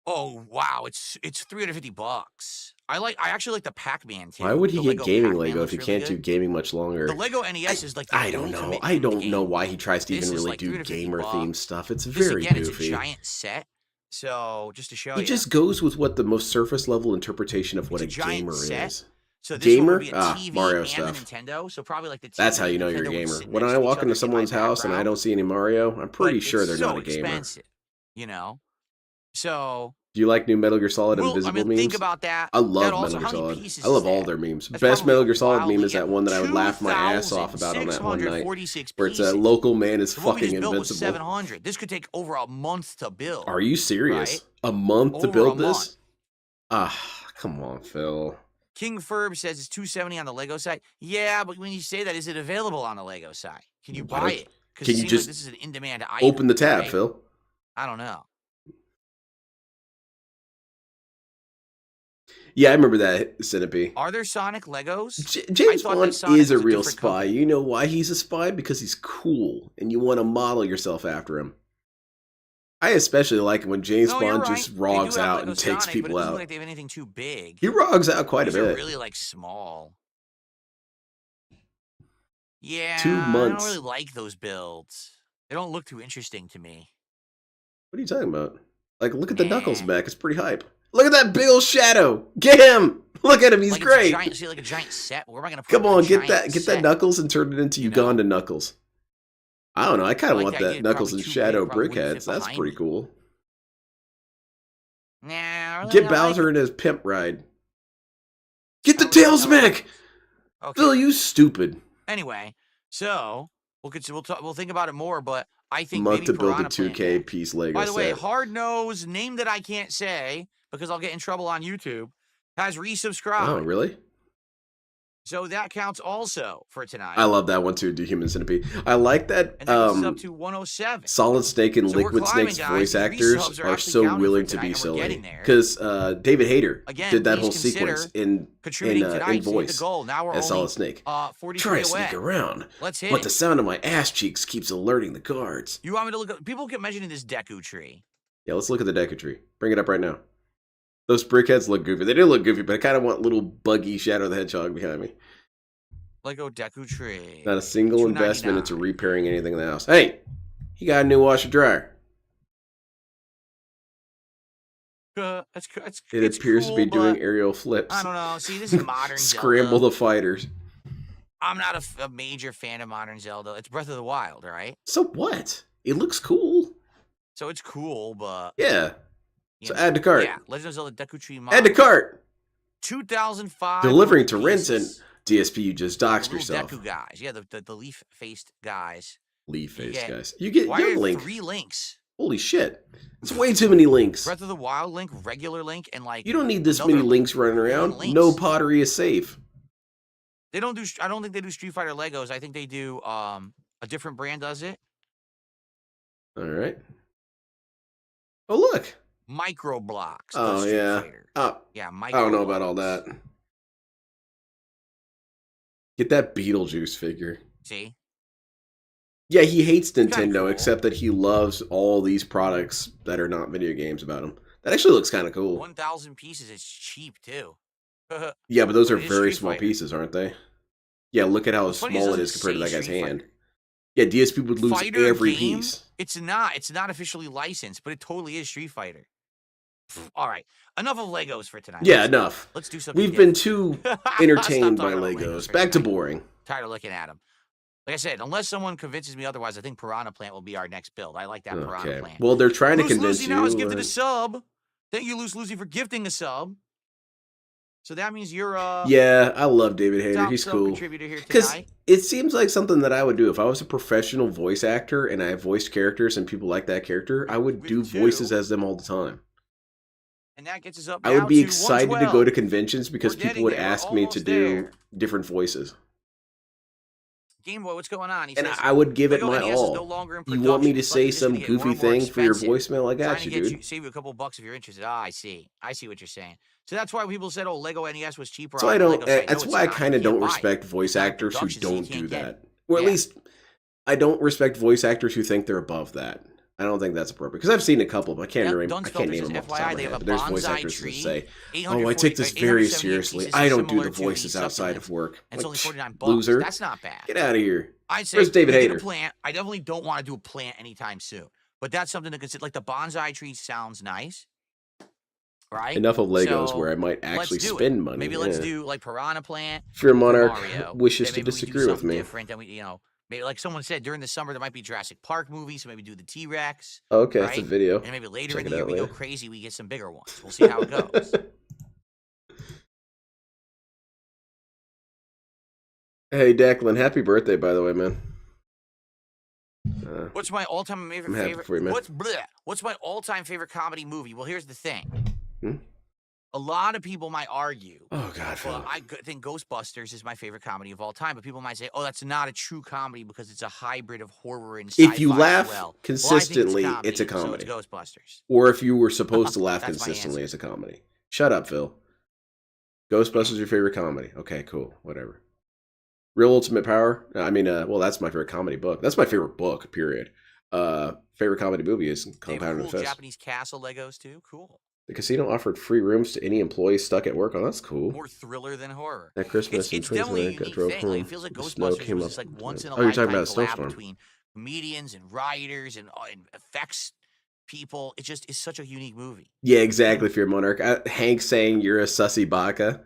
Oh wow, it's $350. I actually like the Pac-Man too. Why would he The get Lego gaming Pac-Man Lego if looks he really can't do good. gaming much longer? The Lego NES is like the I don't know. ultimate I in the don't know game. why he tries to This even is really like do 350 gamer bucks. themed stuff. It's This very again, it's a goofy. giant set. So just to show He you, just goes with what the most surface level interpretation of what a it's a giant gamer set. is. So this one Gamer? would be a Ah, TV Mario and stuff. the Nintendo. So probably like the TV That's how you and know you're a Nintendo would gamer. sit When next I to each walk other into in my someone's house and I background. don't see any Mario, I'm pretty But sure it's they're so not a gamer. expensive, you know. So Do you like new Metal Gear Solid well, I Invisible mean, think memes? about that. I That love also, Metal Gear how many Solid. pieces I love is all that? their memes. That's Best probably Metal a Gear Solid meme wildly is that one that I would laugh my ass off about on that one night. 2,646 Where it's a pieces. local man is The one we fucking just built was invincible. 700. This could take over a month to build. Are you serious? Right? A month to Over build a this? month. Ah, come on, Phil. King Ferb says it's $270 on the Lego site. Yeah, but when you say that, is it available on the Lego site? Can you Why buy don't- it? Because Can it you seems just like this is an in-demand item. open the tab, right? Phil? I don't know. Yeah, I remember that, Centipede. Are there Sonic Legos? James thought that Bond Sonic is a was a real different spy. company. You know why he's a spy? Because he's cool, and you want to model yourself after him. I especially like it when James No, you're Bond right. just They do rogs have out Lego and takes Sonic, people but it doesn't out. look like they have anything too big. He rogs out quite These a are bit. really like small. Yeah, 2 I months. don't really like those builds. They don't look too interesting to me. What are you talking about? Like, look at the Knuckles Nah. back. It's pretty hype. Look at that big old shadow. Get him. Look at him. He's Like great. It's a giant, see, like a giant set. Where am I gonna put Come a on, get giant that set? Knuckles and turn it into You know? Uganda Knuckles. I don't know. I kind I of like want the that idea. Knuckles Probably and too Shadow big, probably wouldn't brickheads. fit That's behind pretty me. cool. Nah, I really Get don't like Bowser it. in his pimp ride. Get the I really tails don't like back. it. Okay. Phil, you stupid. Anyway, so we'll think about it more, but I think Month maybe to build a Piranha Plant 2K next. piece Lego By the way, set. Hard Nose, name that I can't say because I'll get in trouble on YouTube, has resubscribed. Oh, really? So that counts also for tonight. I love that one too, Dehuman Centipede. I like that And that gets up to 107. Solid Snake and So we're Liquid climbing, Snake's guys. voice These actors resubs are are actually so counting for willing to tonight, be and we're silly. getting there. Because David Hayter Again, did that please whole sequence consider in contributing tonight to hit the voice goal. Now we're as only Solid Snake. 43 Try to away. sneak around, Let's hit but it. the sound of my ass cheeks keeps alerting the guards. You want me to look up? People keep mentioning this Deku tree. Yeah, let's look at the Deku tree. Bring it up right now. Those brickheads look goofy. They do look goofy, but I kind of want little buggy Shadow the Hedgehog behind me. Lego Deku tree. Not a single investment $2.99. into repairing anything in the house. Hey, you got a new washer dryer. It appears to be doing aerial flips. I don't know. See, this is modern Scramble Zelda. the fighters. I'm not a major fan of modern Zelda. It's Breath of the Wild, all right? So what? It looks cool. So it's cool, but Yeah. you So know. add to cart. Yeah, Legend of Zelda Deku Tree mod. Add to cart. 2005. Delivering to Renton. DSP, you just doxed Little yourself. Deku guys. Yeah, the leaf-faced guys. Leaf face, Yeah. guys. You get Why your are there link. 3 links? Holy shit. It's way too many links. Breath of the Wild link, regular link, and like You don't need this another many link. links running around. links. No pottery is safe. They don't do. I don't think they do Street Fighter Legos. I think they do. A different brand does it. All right. Oh, look. Micro Blocks. Oh, does Street yeah. Fighter. I Yeah, Micro. don't know about all that. Get that Beetlejuice figure. See, Yeah, he hates kinda Nintendo, cool. except that he loves all these products that are not video games about him. That actually looks kind of cool. 1,000 pieces is cheap too. Yeah, but those But are it is very Street small Fighter. pieces, aren't they? Yeah, look at how What's funny is small it doesn't is compared to that say guy's Street hand. Fighter. Yeah, DSP would lose Fighter every game? piece. It's not officially licensed, but it totally is Street Fighter. All right, enough of Legos for tonight. Yeah, enough. Let's do something. We've been different. too Stop entertained by talking about Legos. for Back to tonight. boring. Tired of looking at them. Like I said, unless someone convinces me otherwise, I think Piranha Plant will be our next build. I like that Piranha Okay. Plant. Well, they're trying to Loose convince Lucy you. now has gifted a sub. Thank you, Loose Lucy, for gifting a sub. So that means you're Yeah, I love David Hayter. top He's sub cool. contributor here Because tonight. it seems like something that I would do. If I was a professional voice actor and I voiced characters and people like that character, I would do voices as them all the time. And that gets us up. I would be now to excited to 112. go to conventions because We're people getting would there. We're ask me to almost do there. different voices. Game Boy, what's going on? He And says, I would give it Lego my NES is all. no longer in You want me to production, but say it's some gonna get more goofy and more thing for your expensive. voicemail? I Trying got to you, get dude. save you a couple bucks if you're interested. I see. I see what you're saying. So that's why people said, "Oh, Lego NES was cheaper." So on I the don't. Lego site. That's No, it's why I not. kind You of can't don't buy it. respect voice It's not in actors who production, so you don't can't do get that. it. Or at Yeah. least I don't respect voice actors who think they're above that. I don't think that's appropriate because I've seen a couple, but I can't Yep, remember. I Dunsfelter can't name says, them off the top FYI, of they my have head. a But there's voice bonsai actors that tree, say, "Oh, I 840 take this very 878 seriously. pieces I is don't do similar the to voices outside succulent. of work." And it's Like, only 49 bucks. loser. That's not bad. Get out of here. I'd say Where's David we did Hayter? a plant. I definitely don't want to do a plant anytime soon. But that's something to consider. Like the bonsai tree sounds nice, right? Enough of Legos So, where I might let's actually do it. spend money. Maybe let's do like Piranha Plant. Fear for Monarch Mario. wishes Then to maybe we do disagree with something me. different. Then we, maybe like someone said during the summer there might be Jurassic Park movies. So maybe do the T-Rex. Okay, right? that's a video. And maybe later Check in it the year out we go later. crazy. We get some bigger ones. We'll see how it goes. Hey, Declan, happy birthday, by the way, man. What's my all-time I'm favorite? happy for you, man. What's my all-time favorite comedy movie? Well, here's the thing. Hmm? A lot of people might argue. Oh, God, Phil. Well, I think Ghostbusters is my favorite comedy of all time, but people might say, "Oh, that's not a true comedy because it's a hybrid of horror and sci-fi." If you laugh as well. consistently, well, I think it's a comedy. So it's Ghostbusters. Or if you were supposed to laugh That's my consistently, answer. it's a comedy. Shut up, Phil. Ghostbusters your favorite comedy. Okay, cool. Whatever. Real Ultimate Power? I mean, well, that's my favorite comedy book. That's my favorite book, period. Favorite comedy movie is They have Compound cool Interest. Japanese castle Legos too. Cool. The casino offered free rooms to any employee stuck at work. Oh, that's cool. More thriller than horror. At Christmas in It's definitely a 2020, I unique drove thing. home. Like, it feels like The snow Ghostbusters came was up. just like once in a Oh, you're talking lifetime about a collab snowstorm. between comedians and writers and effects people. It just is such a unique movie. Yeah, exactly, Fear Monarch. Hank saying you're a sussy baka.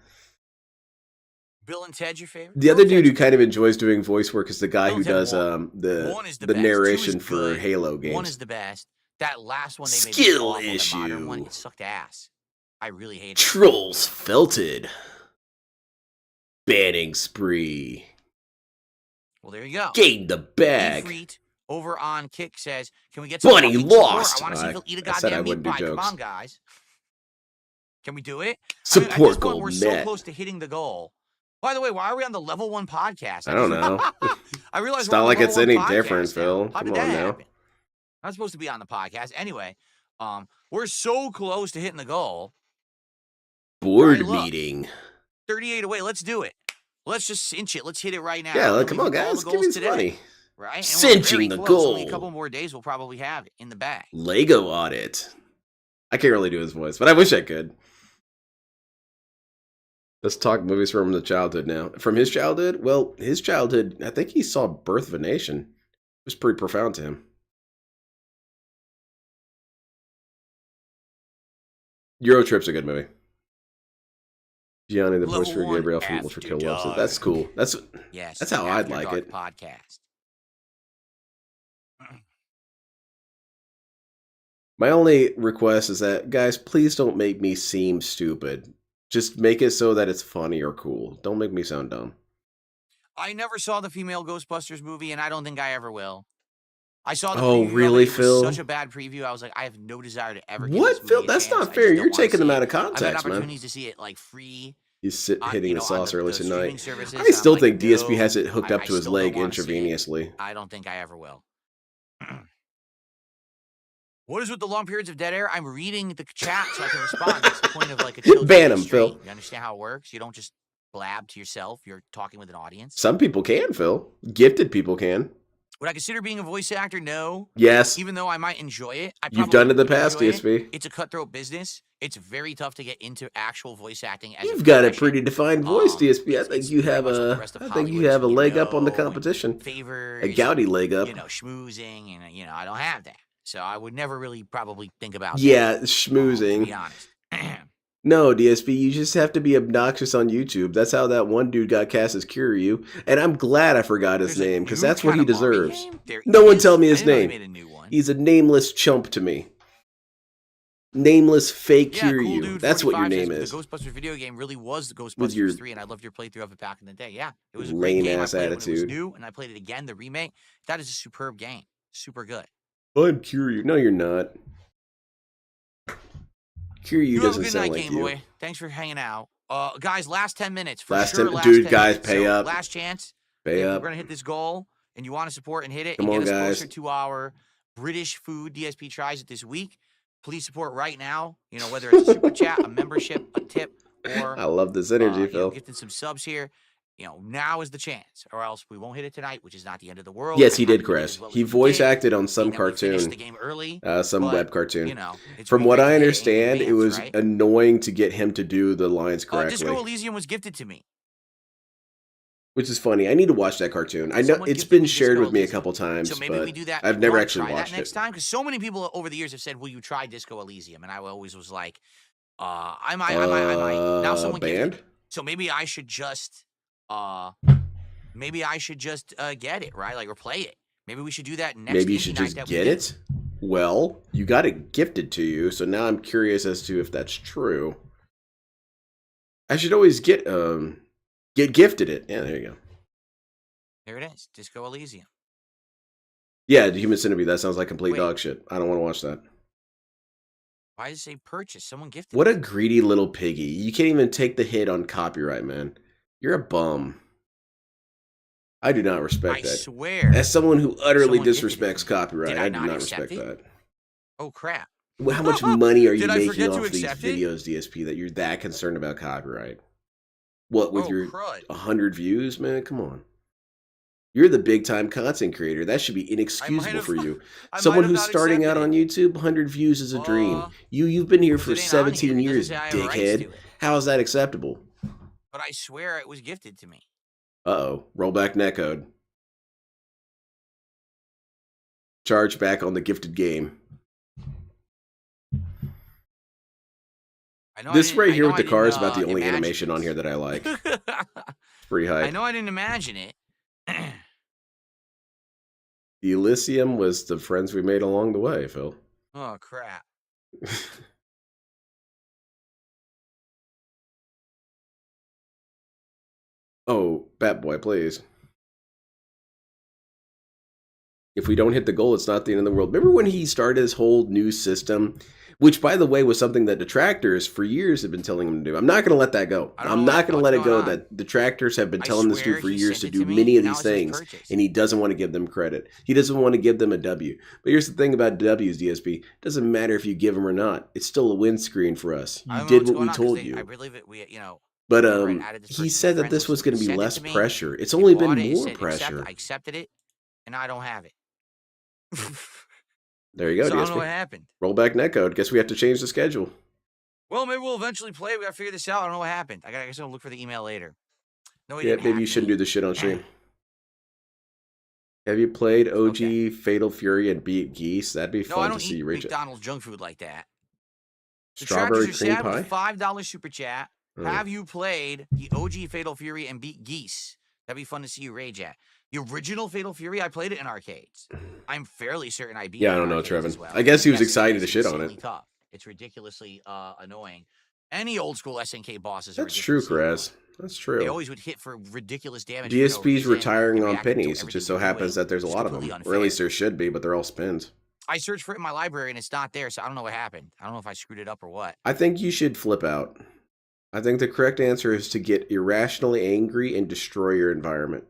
Bill and Ted, your favorite? The other dude who kind of enjoys doing voice work is the guy Bill who and Ted does one. the One is the best. Two is narration for good. Halo games. One is the best. That last one they made Skill was awful. The modern one, issue. it sucked ass. I really hate it. Trolls felted. Banning spree. Well, there you go. Gain the bag. Efreet over on Kick says, "Can we get some Bunny fucking support? lost." I want to see Phil eat a I said I goddamn meat wouldn't do pie. Come jokes. on, guys. Can we do it? Support at this goal point, we're so met. close to hitting the goal. By the way, why are we on the level 1 podcast? I don't know. I realize It's we're not on like the it's level any 1 different, podcast Phil. now. How Come did on that now. happen? I'm supposed to be on the podcast. Anyway, we're so close to hitting the goal. Board Right, look. meeting. 38 away. Let's do it. Let's just cinch it. Let's hit it right now. Yeah, And come we on, hit all guys. the Give me goals some today, money. right? And we're Cinching very the close. goal. Only a couple more days, we'll probably have it in the bag. Lego audit. I can't really do his voice, but I wish I could. Let's talk movies from the childhood now. From his childhood? Well, his childhood, I think he saw Birth of a Nation. It was pretty profound to him. Euro Trip's a good movie. Gianni the voice for Level Gabriel one from Wolf for After Kill Love. Dark. That's cool. That's Yes. That's how the I'd After like Dark it. Podcast. my only request is that, guys, please don't make me seem stupid. Just make it so that it's funny or cool. Don't make me sound dumb. I never saw the female Ghostbusters movie, and I don't think I ever will. I saw the Oh, preview. really, It was Phil? such a bad preview. I was like, I have no desire to ever. Give this What, movie Phil? a That's chance. not I fair. just You're don't wanna taking them see out it. of I've had context, man. opportunities to see it like free. He's hitting the on saucer early the streaming tonight. services, I and still I'm think like, DSP no, has it hooked up I to his still don't leg wanna see it. intravenously. I don't think I ever will. What is with the long periods of dead air? I'm reading the chat so I can respond. That's the point of like a chill Ban him, stream. Phil. You understand how it works? You don't just blab to yourself. You're talking with an audience. Some people can, Phil. Gifted people can. Would I consider being a voice actor? No. Yes. Even though I might enjoy it. You've done it in the past, DSP. It's a cutthroat business. It's very tough to get into actual voice acting. You've got a pretty defined voice, DSP. I think you have a leg up on the competition. A gouty leg up. Schmoozing, and I don't have that. So I would never really probably think about that, schmoozing. To be honest. No, DSP, you just have to be obnoxious on YouTube. That's how that one dude got cast as Kiryu. And I'm glad I forgot his name, because that's what he deserves. No one tell me his name. He's a nameless chump to me. Nameless fake Kiryu. Cool That's what your name is. The Ghostbusters video game really was the Ghostbusters 3, and I loved your playthrough of it back in the day. Yeah, it was a great game. Lame-ass attitude. It was new, and I played it again, the remake. That is a superb game. Super good. I'm Kiryu. No, you're not. Kiryu doesn't sound like you. Boy. Thanks for hanging out. Guys, last 10 minutes. Dude, guys, pay up. Last chance. Pay up. We're going to hit this goal, and you want to support and hit it Come and on, get us guys. closer to our British food. DSP tries it this week. Please support right now, whether it's a super chat, a membership, a tip, or... I love this energy, Phil. Gifting some subs here. Now is the chance, or else we won't hit it tonight, which is not the end of the world. Yes, he did, Chris. He voice acted on some cartoon, the game early, some web cartoon. It's From really what great I to hit understand, in it was advance, annoying to get him to do the lines correctly. Disco Elysium was gifted to me. Which is funny. I need to watch that cartoon. I know it's been shared with me a couple times, so maybe but we do that. I've never actually watched that next time, because so many people over the years have said, "Will you try Disco Elysium?" And I always was like, "I might." Now someone banned. So maybe I should just, get it right, like, or play it. Maybe we should do that next. Maybe you should just get it. Well, you got it gifted to you, so now I'm curious as to if that's true. I should always get gifted it. Yeah, there you go. There it is, Disco Elysium. Yeah, the Human Centipede. That sounds like complete dog shit. I don't want to watch that. Why does it say purchase? Someone gifted. What a greedy little piggy! You can't even take the hit on copyright, man. You're a bum. I do not respect that. I swear. As someone who utterly disrespects copyright, I do not respect that. Oh crap! Well, how much money are you making off these videos, DSP, that you're that concerned about copyright? What, with your 100 views, man? Come on. You're the big-time content creator. That should be inexcusable for you. Someone who's starting out on YouTube, 100 views is a dream. You've been here for 17 years, dickhead. How is that acceptable? But I swear it was gifted to me. Uh-oh. Roll back netcode. Charge back on the gifted game. This right here with the car is about the only animation on here that I like. It's pretty hype. I know I didn't imagine it. Elysium was the friends we made along the way, Phil. Oh, crap. Oh, Bat Boy, please. If we don't hit the goal, it's not the end of the world. Remember when he started his whole new system? Which, by the way, was something that detractors for years have been telling him to do. I'm not going to let that go. I'm not going to let it go that detractors have been telling this dude for years to do many of these things, and he doesn't want to give them credit. He doesn't want to give them a W. But here's the thing about W's, DSP. It doesn't matter if you give them or not. It's still a windscreen for us. You did what we told you. I believe it. But he said that this was going to be less pressure. It's only been more pressure. I accepted it, and I don't have it. There you go, so DSP. I don't know what happened. Roll back netcode. Guess we have to change the schedule. Well, maybe we'll eventually play. We got to figure this out. I don't know what happened. I guess I'll look for the email later. No, yeah, maybe you shouldn't do this shit on stream. Have you played OG Fatal Fury and beat Geese? That'd be fun to see you reach it. McDonald's junk food like that. Strawberry cream pie? $5 super chat. Have you played the OG Fatal Fury and beat Geese? That'd be fun to see you rage at. The original Fatal Fury, I played it in arcades. I'm fairly certain I beat it. Yeah, I don't know, Trevin. Well. I guess he was excited to shit on it. Tough. It's ridiculously annoying. Any old school SNK bosses. That's true, Kraz. That's true. They always would hit for ridiculous damage. DSP's retiring on pennies. It just so happens that there's a lot of them. Unfair. Or at least there should be, but they're all spins. I searched for it in my library and it's not there, so I don't know what happened. I don't know if I screwed it up or what. I think you should flip out. I think the correct answer is to get irrationally angry and destroy your environment.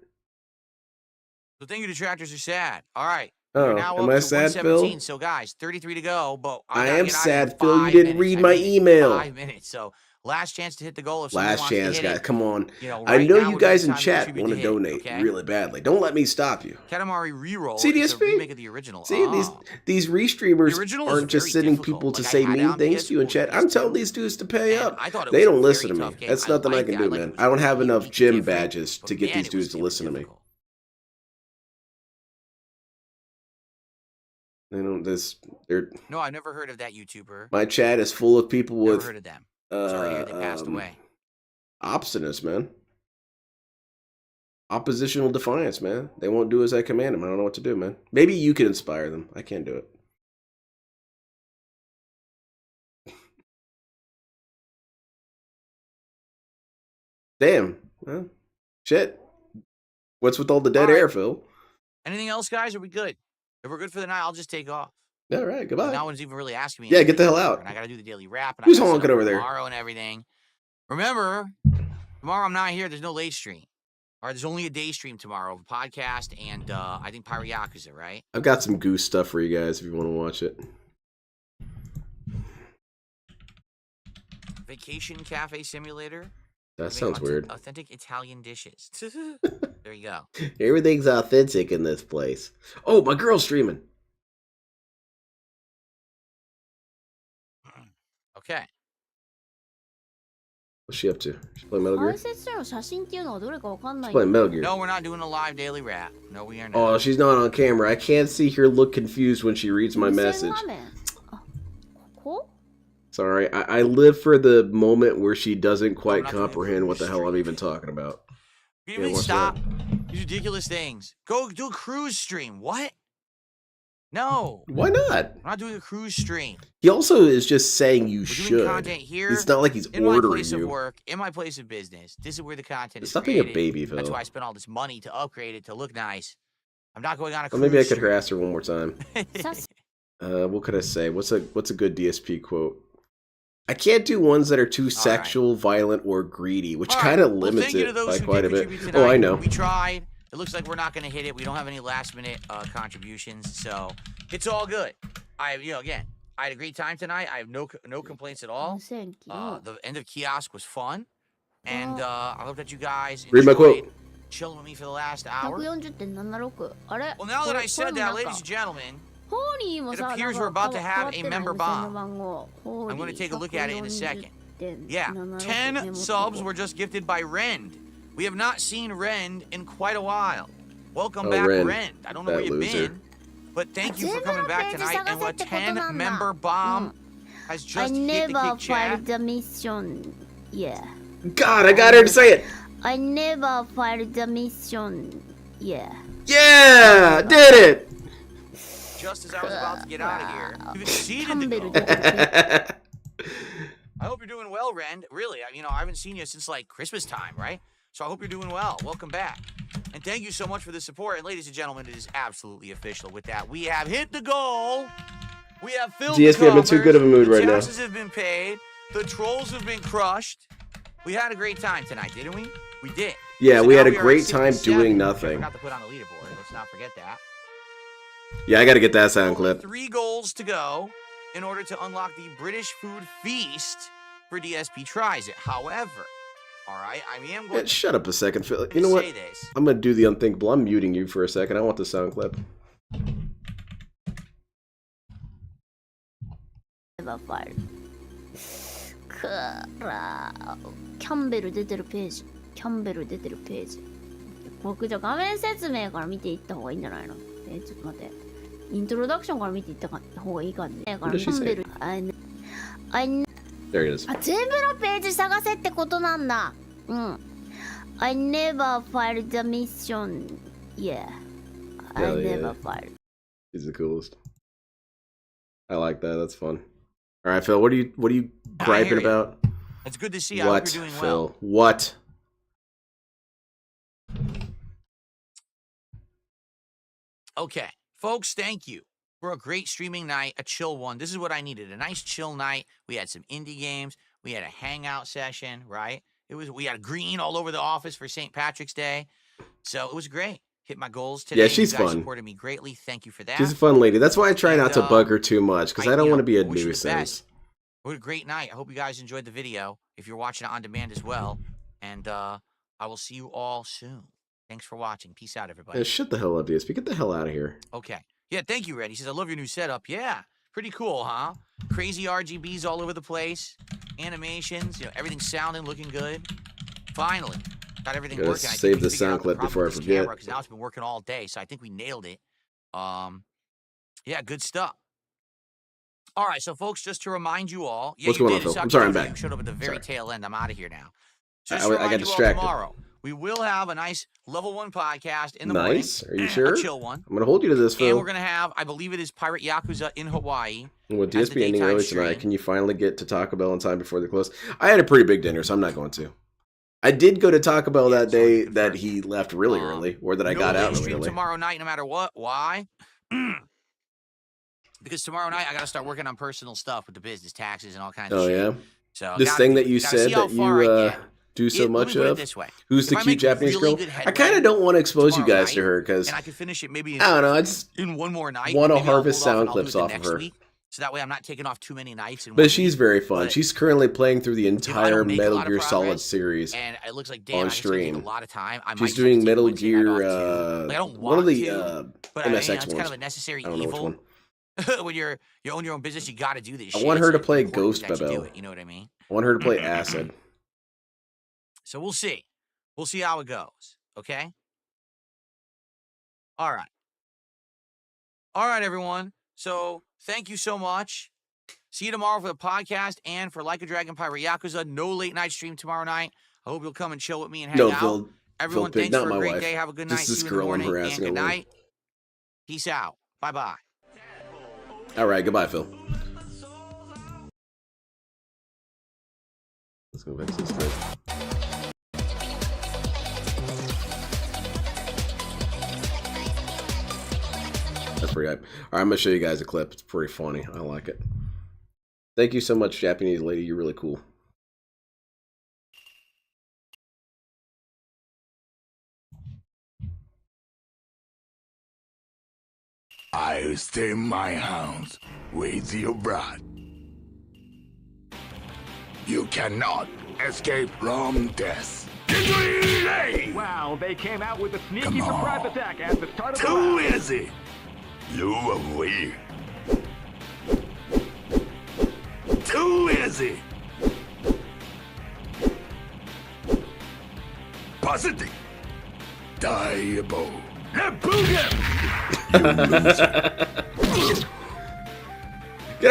So thank you, detractors are sad. All right. Oh, am I sad, Phil? So guys, 33 to go, but I am sad, Phil. You didn't read my email. 5 minutes. So Last chance to hit the goal. If Last chance, guys. Come on. I right know now you would be guys the in time chat tribute want to hit, donate okay? really badly. Don't let me stop you. Katamari Reroll See, is a DSP? remake of the original. See, these restreamers The original is aren't just very sending difficult. people to Like, I say had mean down things to you in chat. I'm telling PS2, these dudes to pay and up. I thought it They was a don't very listen to me. tough game. That's I nothing I liked can it. do, I liked man. it was I don't have really enough unique and gym different, badges but to get man, these it dudes was to listen to me. difficult. They don't. They're. No, I've never heard of that YouTuber. My chat is full of people Never with heard of them. Sorry to hear they passed away. obstinance, man. Oppositional defiance, man. They won't do as I command them. I don't know what to do, man. Maybe you can inspire them. I can't do it. Damn. Well, shit. What's with all the dead air, Phil? Anything else, guys? Are we good? If we're good for the night, I'll just take off. All right, goodbye. No one's even really asking me. Yeah, get the hell out. And I got to do the daily wrap. And Who's I gotta set honking up over for there? tomorrow and everything. Remember, tomorrow I'm not here. There's no late stream. All right, there's only a day stream tomorrow of a podcast and I think Pyro Yakuza, right? I've got some goose stuff for you guys if you want to watch it. Vacation Cafe Simulator. That sounds weird. Authentic Italian dishes. There you go. Everything's authentic in this place. Oh, my girl's streaming. Okay. What's she up to? She's playing Metal Gear? She's 写真っていうのはどれかわかんない。 playing Metal Gear. No, we're not doing a live daily wrap. No, we are not. Oh, she's not on camera. I can't see her look confused when she reads my message. Sorry, I live for the moment where she doesn't quite comprehend what the hell I'm even talking about. Can you really stop these ridiculous things? Go do a cruise stream. What? No. Why not? I'm not doing a cruise stream. He also is just saying you We're should. doing content here. It's not like he's in my ordering place you. of work, in my place of business. This is where the content is Stop being a created. baby, Phil. That's why I spent all this money to upgrade it to look nice. I'm not going on a Well, cruise maybe I could stream. harass her one more time. What could I say? What's a good DSP quote? I can't do ones that are too sexual, violent, or greedy, which kind of limits thank you to it those by who quite a did bit. contribute Oh, I tonight. know. We tried. It looks like we're not going to hit it. We don't have any last-minute contributions, so it's all good. Again, I had a great time tonight. I have no complaints at all. The end of Kiosk was fun, and I hope that you guys Read my enjoyed quote. chilling with me for the last hour. 140.76。あれ Well, now that I said that, ladies and gentlemen, it appears we're about to have a member bomb. I'm going to take a look at it in a second. Yeah, 10 subs were just gifted by Rend. We have not seen Rend in quite a while. Welcome back, Rend. I don't know where you've been, but thank you for coming back tonight. And a 10-member bomb has just hit the kick chat. the mission. Yeah. God, I got her to say it. I never filed the mission. Yeah. Yeah, did it. Just as I was about to get out of here, you've exceeded the goal. I hope you're doing well, Rend. Really, I haven't seen you since like Christmas time, right? So I hope you're doing well. Welcome back. And thank you so much for the support. And ladies and gentlemen, it is absolutely official. With that, we have hit the goal. We have filled DSP, the I'm in too good of a mood the right now. taxes have been paid. The trolls have been crushed. We had a great time tonight, didn't we? We did. Yeah, So we now had a are at great time 67, doing which I nothing. forgot to put on the leaderboard. Let's not forget that. Yeah, I got to get that sound Only clip. 3 goals to go in order to unlock the British food feast for DSP Tries It. However, all right, I am Yeah, going to shut up a second, Phil. You know what? say this. I'm going to do the unthinkable. I'm muting you for a second. I want the sound clip. never filed. キャンベル出てるページ。キャンベル出てるページ。僕じゃあ画面説明から見ていった方がいいんじゃないの？ちょっと待って。イントロダクションから見ていった方がいい感じ。キャンベル。There it is. あ、全部のページ探せってことなんだ。うん。I never filed the mission. Yeah. I Hell yeah. never filed. He's the coolest. I like that. That's fun. All right, Phil. What are you griping about? It's good to see. I hope What, you're doing Phil? well. What? Okay, folks, thank you for a great streaming night, a chill one. This is what I needed, a nice chill night. We had some indie games. We had a hangout session, right? We had green all over the office for St. Patrick's Day. So it was great. Hit my goals today. Yeah, she's you guys fun. supported me greatly. Thank you for that. She's a fun lady. That's why I try not to bug her too much, because I don't want to be a wish you the nuisance. best. What a great night. I hope you guys enjoyed the video. if you're watching it on demand as well. And I will see you all soon. Thanks for watching. Peace out, everybody. Yeah, shut the hell up, DSP. Get the hell out of here. Okay. Yeah, thank you, Red. He says, I love your new setup. Yeah, pretty cool, huh? Crazy RGBs all over the place. Animations, everything's sounding, looking good. Finally, got everything Gotta working. save the sound clip before I forget. Because now it's been working all day, so I think we nailed it. Yeah, good stuff. All right, so folks, just to remind you all. Yeah, What's going on, Phil? I'm sorry, I'm back. You showed up at the very tail end. I'm out of here now. So I got distracted. Tomorrow, we will have a nice level 1 podcast in the morning. Nice? Are you sure? A chill one. I'm going to hold you to this, Phil. And we're going to have, I believe it is Pirate Yakuza in Hawaii. With DSP ending early tonight, can you finally get to Taco Bell in time before they close? I had a pretty big dinner, so I'm not going to. I did go to Taco Bell that day that he left really early, or that I got out really early. Tomorrow night, no matter what. Why? Because tomorrow night I got to start working on personal stuff with the business, taxes, and all kinds of shit. Oh, yeah? So this thing that you said that you do so much of? Who's the cute Japanese girl? I kind of don't want to expose you guys to her because I can finish it maybe. I don't know. I just in one more night. Want to harvest sound clips off of her. So that way I'm not taking off too many nights. But she's very fun. She's currently playing through the entire Metal Gear Solid series and it looks like on stream. A lot of time. She's doing Metal Gear, one of the It's MSX ones. kind of a necessary I don't know which evil. one. When you own your own business, you got to do this. I want her to play Ghost Babel. You know what I mean? I want her to play Acid. So we'll see. We'll see how it goes. Okay? All right. All right, everyone. So thank you so much. See you tomorrow for the podcast and for Like a Dragon Pirate Yakuza. No late night stream tomorrow night. I hope you'll come and chill with me and hang out. Everyone, Phil, thanks for a great wife. day. Have a good night. This See you in the morning and harassing good night. Peace out. Bye-bye. All right. Goodbye, Phil. Let's go back to this thread. That's pretty hype. All right, I'm going to show you guys a clip. It's pretty funny. I like it. Thank you so much, Japanese lady. You're really cool. I'll stay my house with your blood. You cannot escape from death. Wow, they came out with a sneaky surprise attack at the start of the Too round. easy. You away. Too easy. Positive. Diable. Get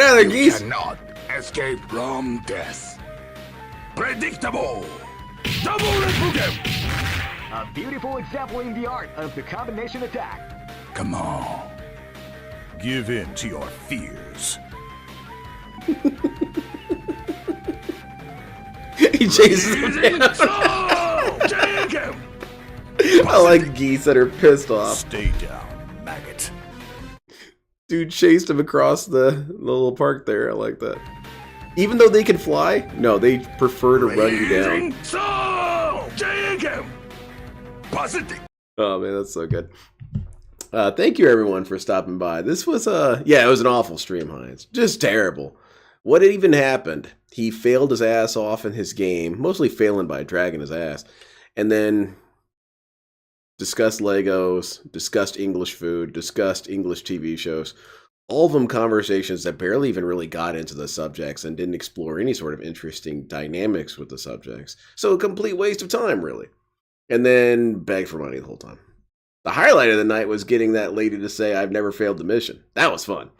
out of there, geese! You cannot escape from death. Predictable. Double Repugen. A beautiful example in the art of the combination attack. Come on. Give in to your fears. He chases him down. Take him. I like geese that are pissed off. Stay down, maggot. Dude chased him across the little park there. I like that. Even though they can fly, no, they prefer to run you down. So, take him. Positive. Oh man, that's so good. Thank you everyone for stopping by. This was it was an awful stream, Heinz. Just terrible. What had even happened? He failed his ass off in his game, mostly failing by dragging his ass, and then discussed Legos, discussed English food, discussed English TV shows. All of them conversations that barely even really got into the subjects and didn't explore any sort of interesting dynamics with the subjects. So a complete waste of time, really. And then begged for money the whole time. The highlight of the night was getting that lady to say, "I've never failed the mission." That was fun.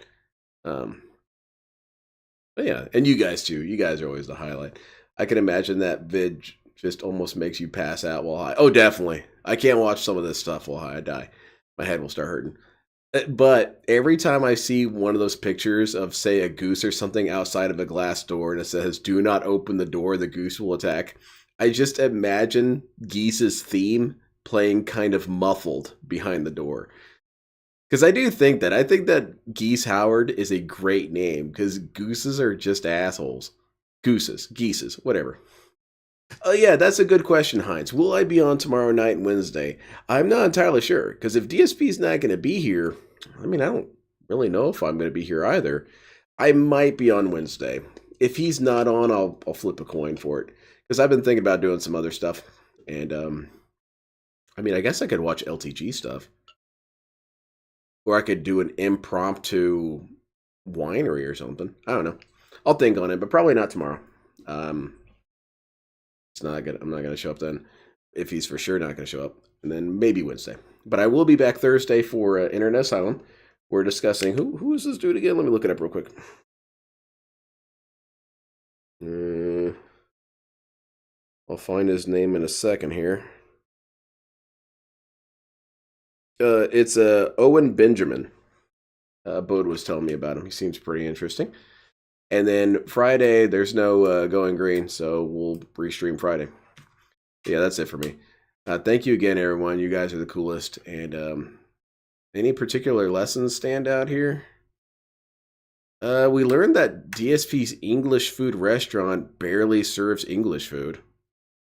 But yeah, and you guys too. You guys are always the highlight. I can imagine that vid just almost makes you pass out while high. Oh, definitely. I can't watch some of this stuff while high. I die. My head will start hurting. But every time I see one of those pictures of, say, a goose or something outside of a glass door and it says, "Do not open the door, the goose will attack," I just imagine Geese's theme playing kind of muffled behind the door. Because I do think that. I think that Geese Howard is a great name because gooses are just assholes. Geeses, whatever. Oh yeah, that's a good question, Heinz. Will I be on tomorrow night and Wednesday? I'm not entirely sure, because if DSP's not going to be here, I mean, I don't really know if I'm going to be here either. I might be on Wednesday. if he's not on, I'll flip a coin for it, because I've been thinking about doing some other stuff, and I mean, I guess I could watch LTG stuff, or I could do an impromptu winery or something. I don't know. I'll think on it, but probably not tomorrow. It's not good. I'm not gonna show up then, if he's for sure not gonna show up, and then maybe Wednesday. But I will be back Thursday for Internet Asylum. We're discussing who is this dude again? Let me look it up real quick. I'll find his name in a second here. It's Owen Benjamin. Bode was telling me about him. He seems pretty interesting. And then Friday, there's no Going Green, so we'll restream Friday. Yeah, that's it for me. Thank you again, everyone. You guys are the coolest. And any particular lessons stand out here? We learned that DSP's English food restaurant barely serves English food.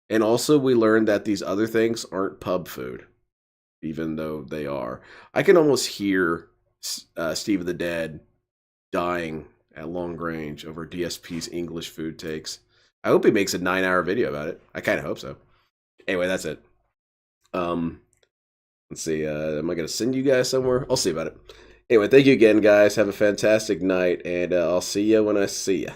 And also we learned that these other things aren't pub food, even though they are. I can almost hear Steve of the Dead dying at long range over DSP's English food takes. I hope he makes a 9-hour video about it. I kind of hope so. Anyway, that's it. Let's see. Am I going to send you guys somewhere? I'll see about it. Anyway, thank you again, guys. Have a fantastic night, and I'll see you when I see you.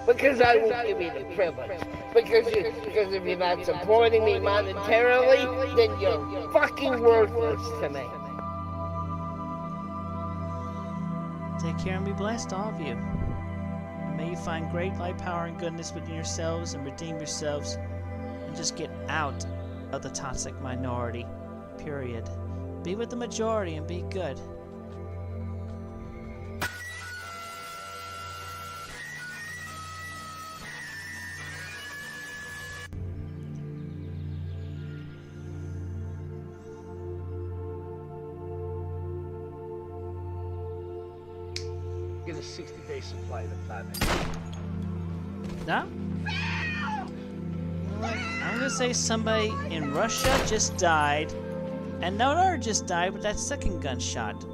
Because I won't give you the privilege. Because if you're not supporting me monetarily, then you're fucking worthless to me. Take care and be blessed, all of you. And may you find great light, power, and goodness within yourselves and redeem yourselves and just get out of the toxic minority. Period. Be with the majority and be good. Get a 60-day supply of the planet. No? I'm gonna say somebody in Russia just died, and no other just died with that second gunshot.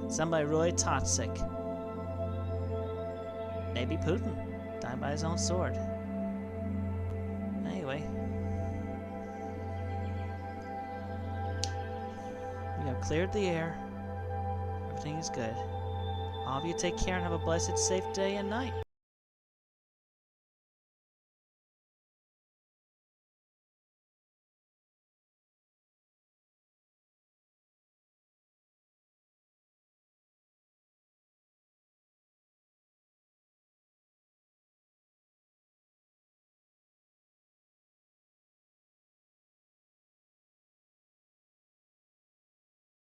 Somebody really toxic. Maybe Putin died by his own sword. Anyway, we have cleared the air. Everything is good. All of you take care and have a blessed, safe day and night.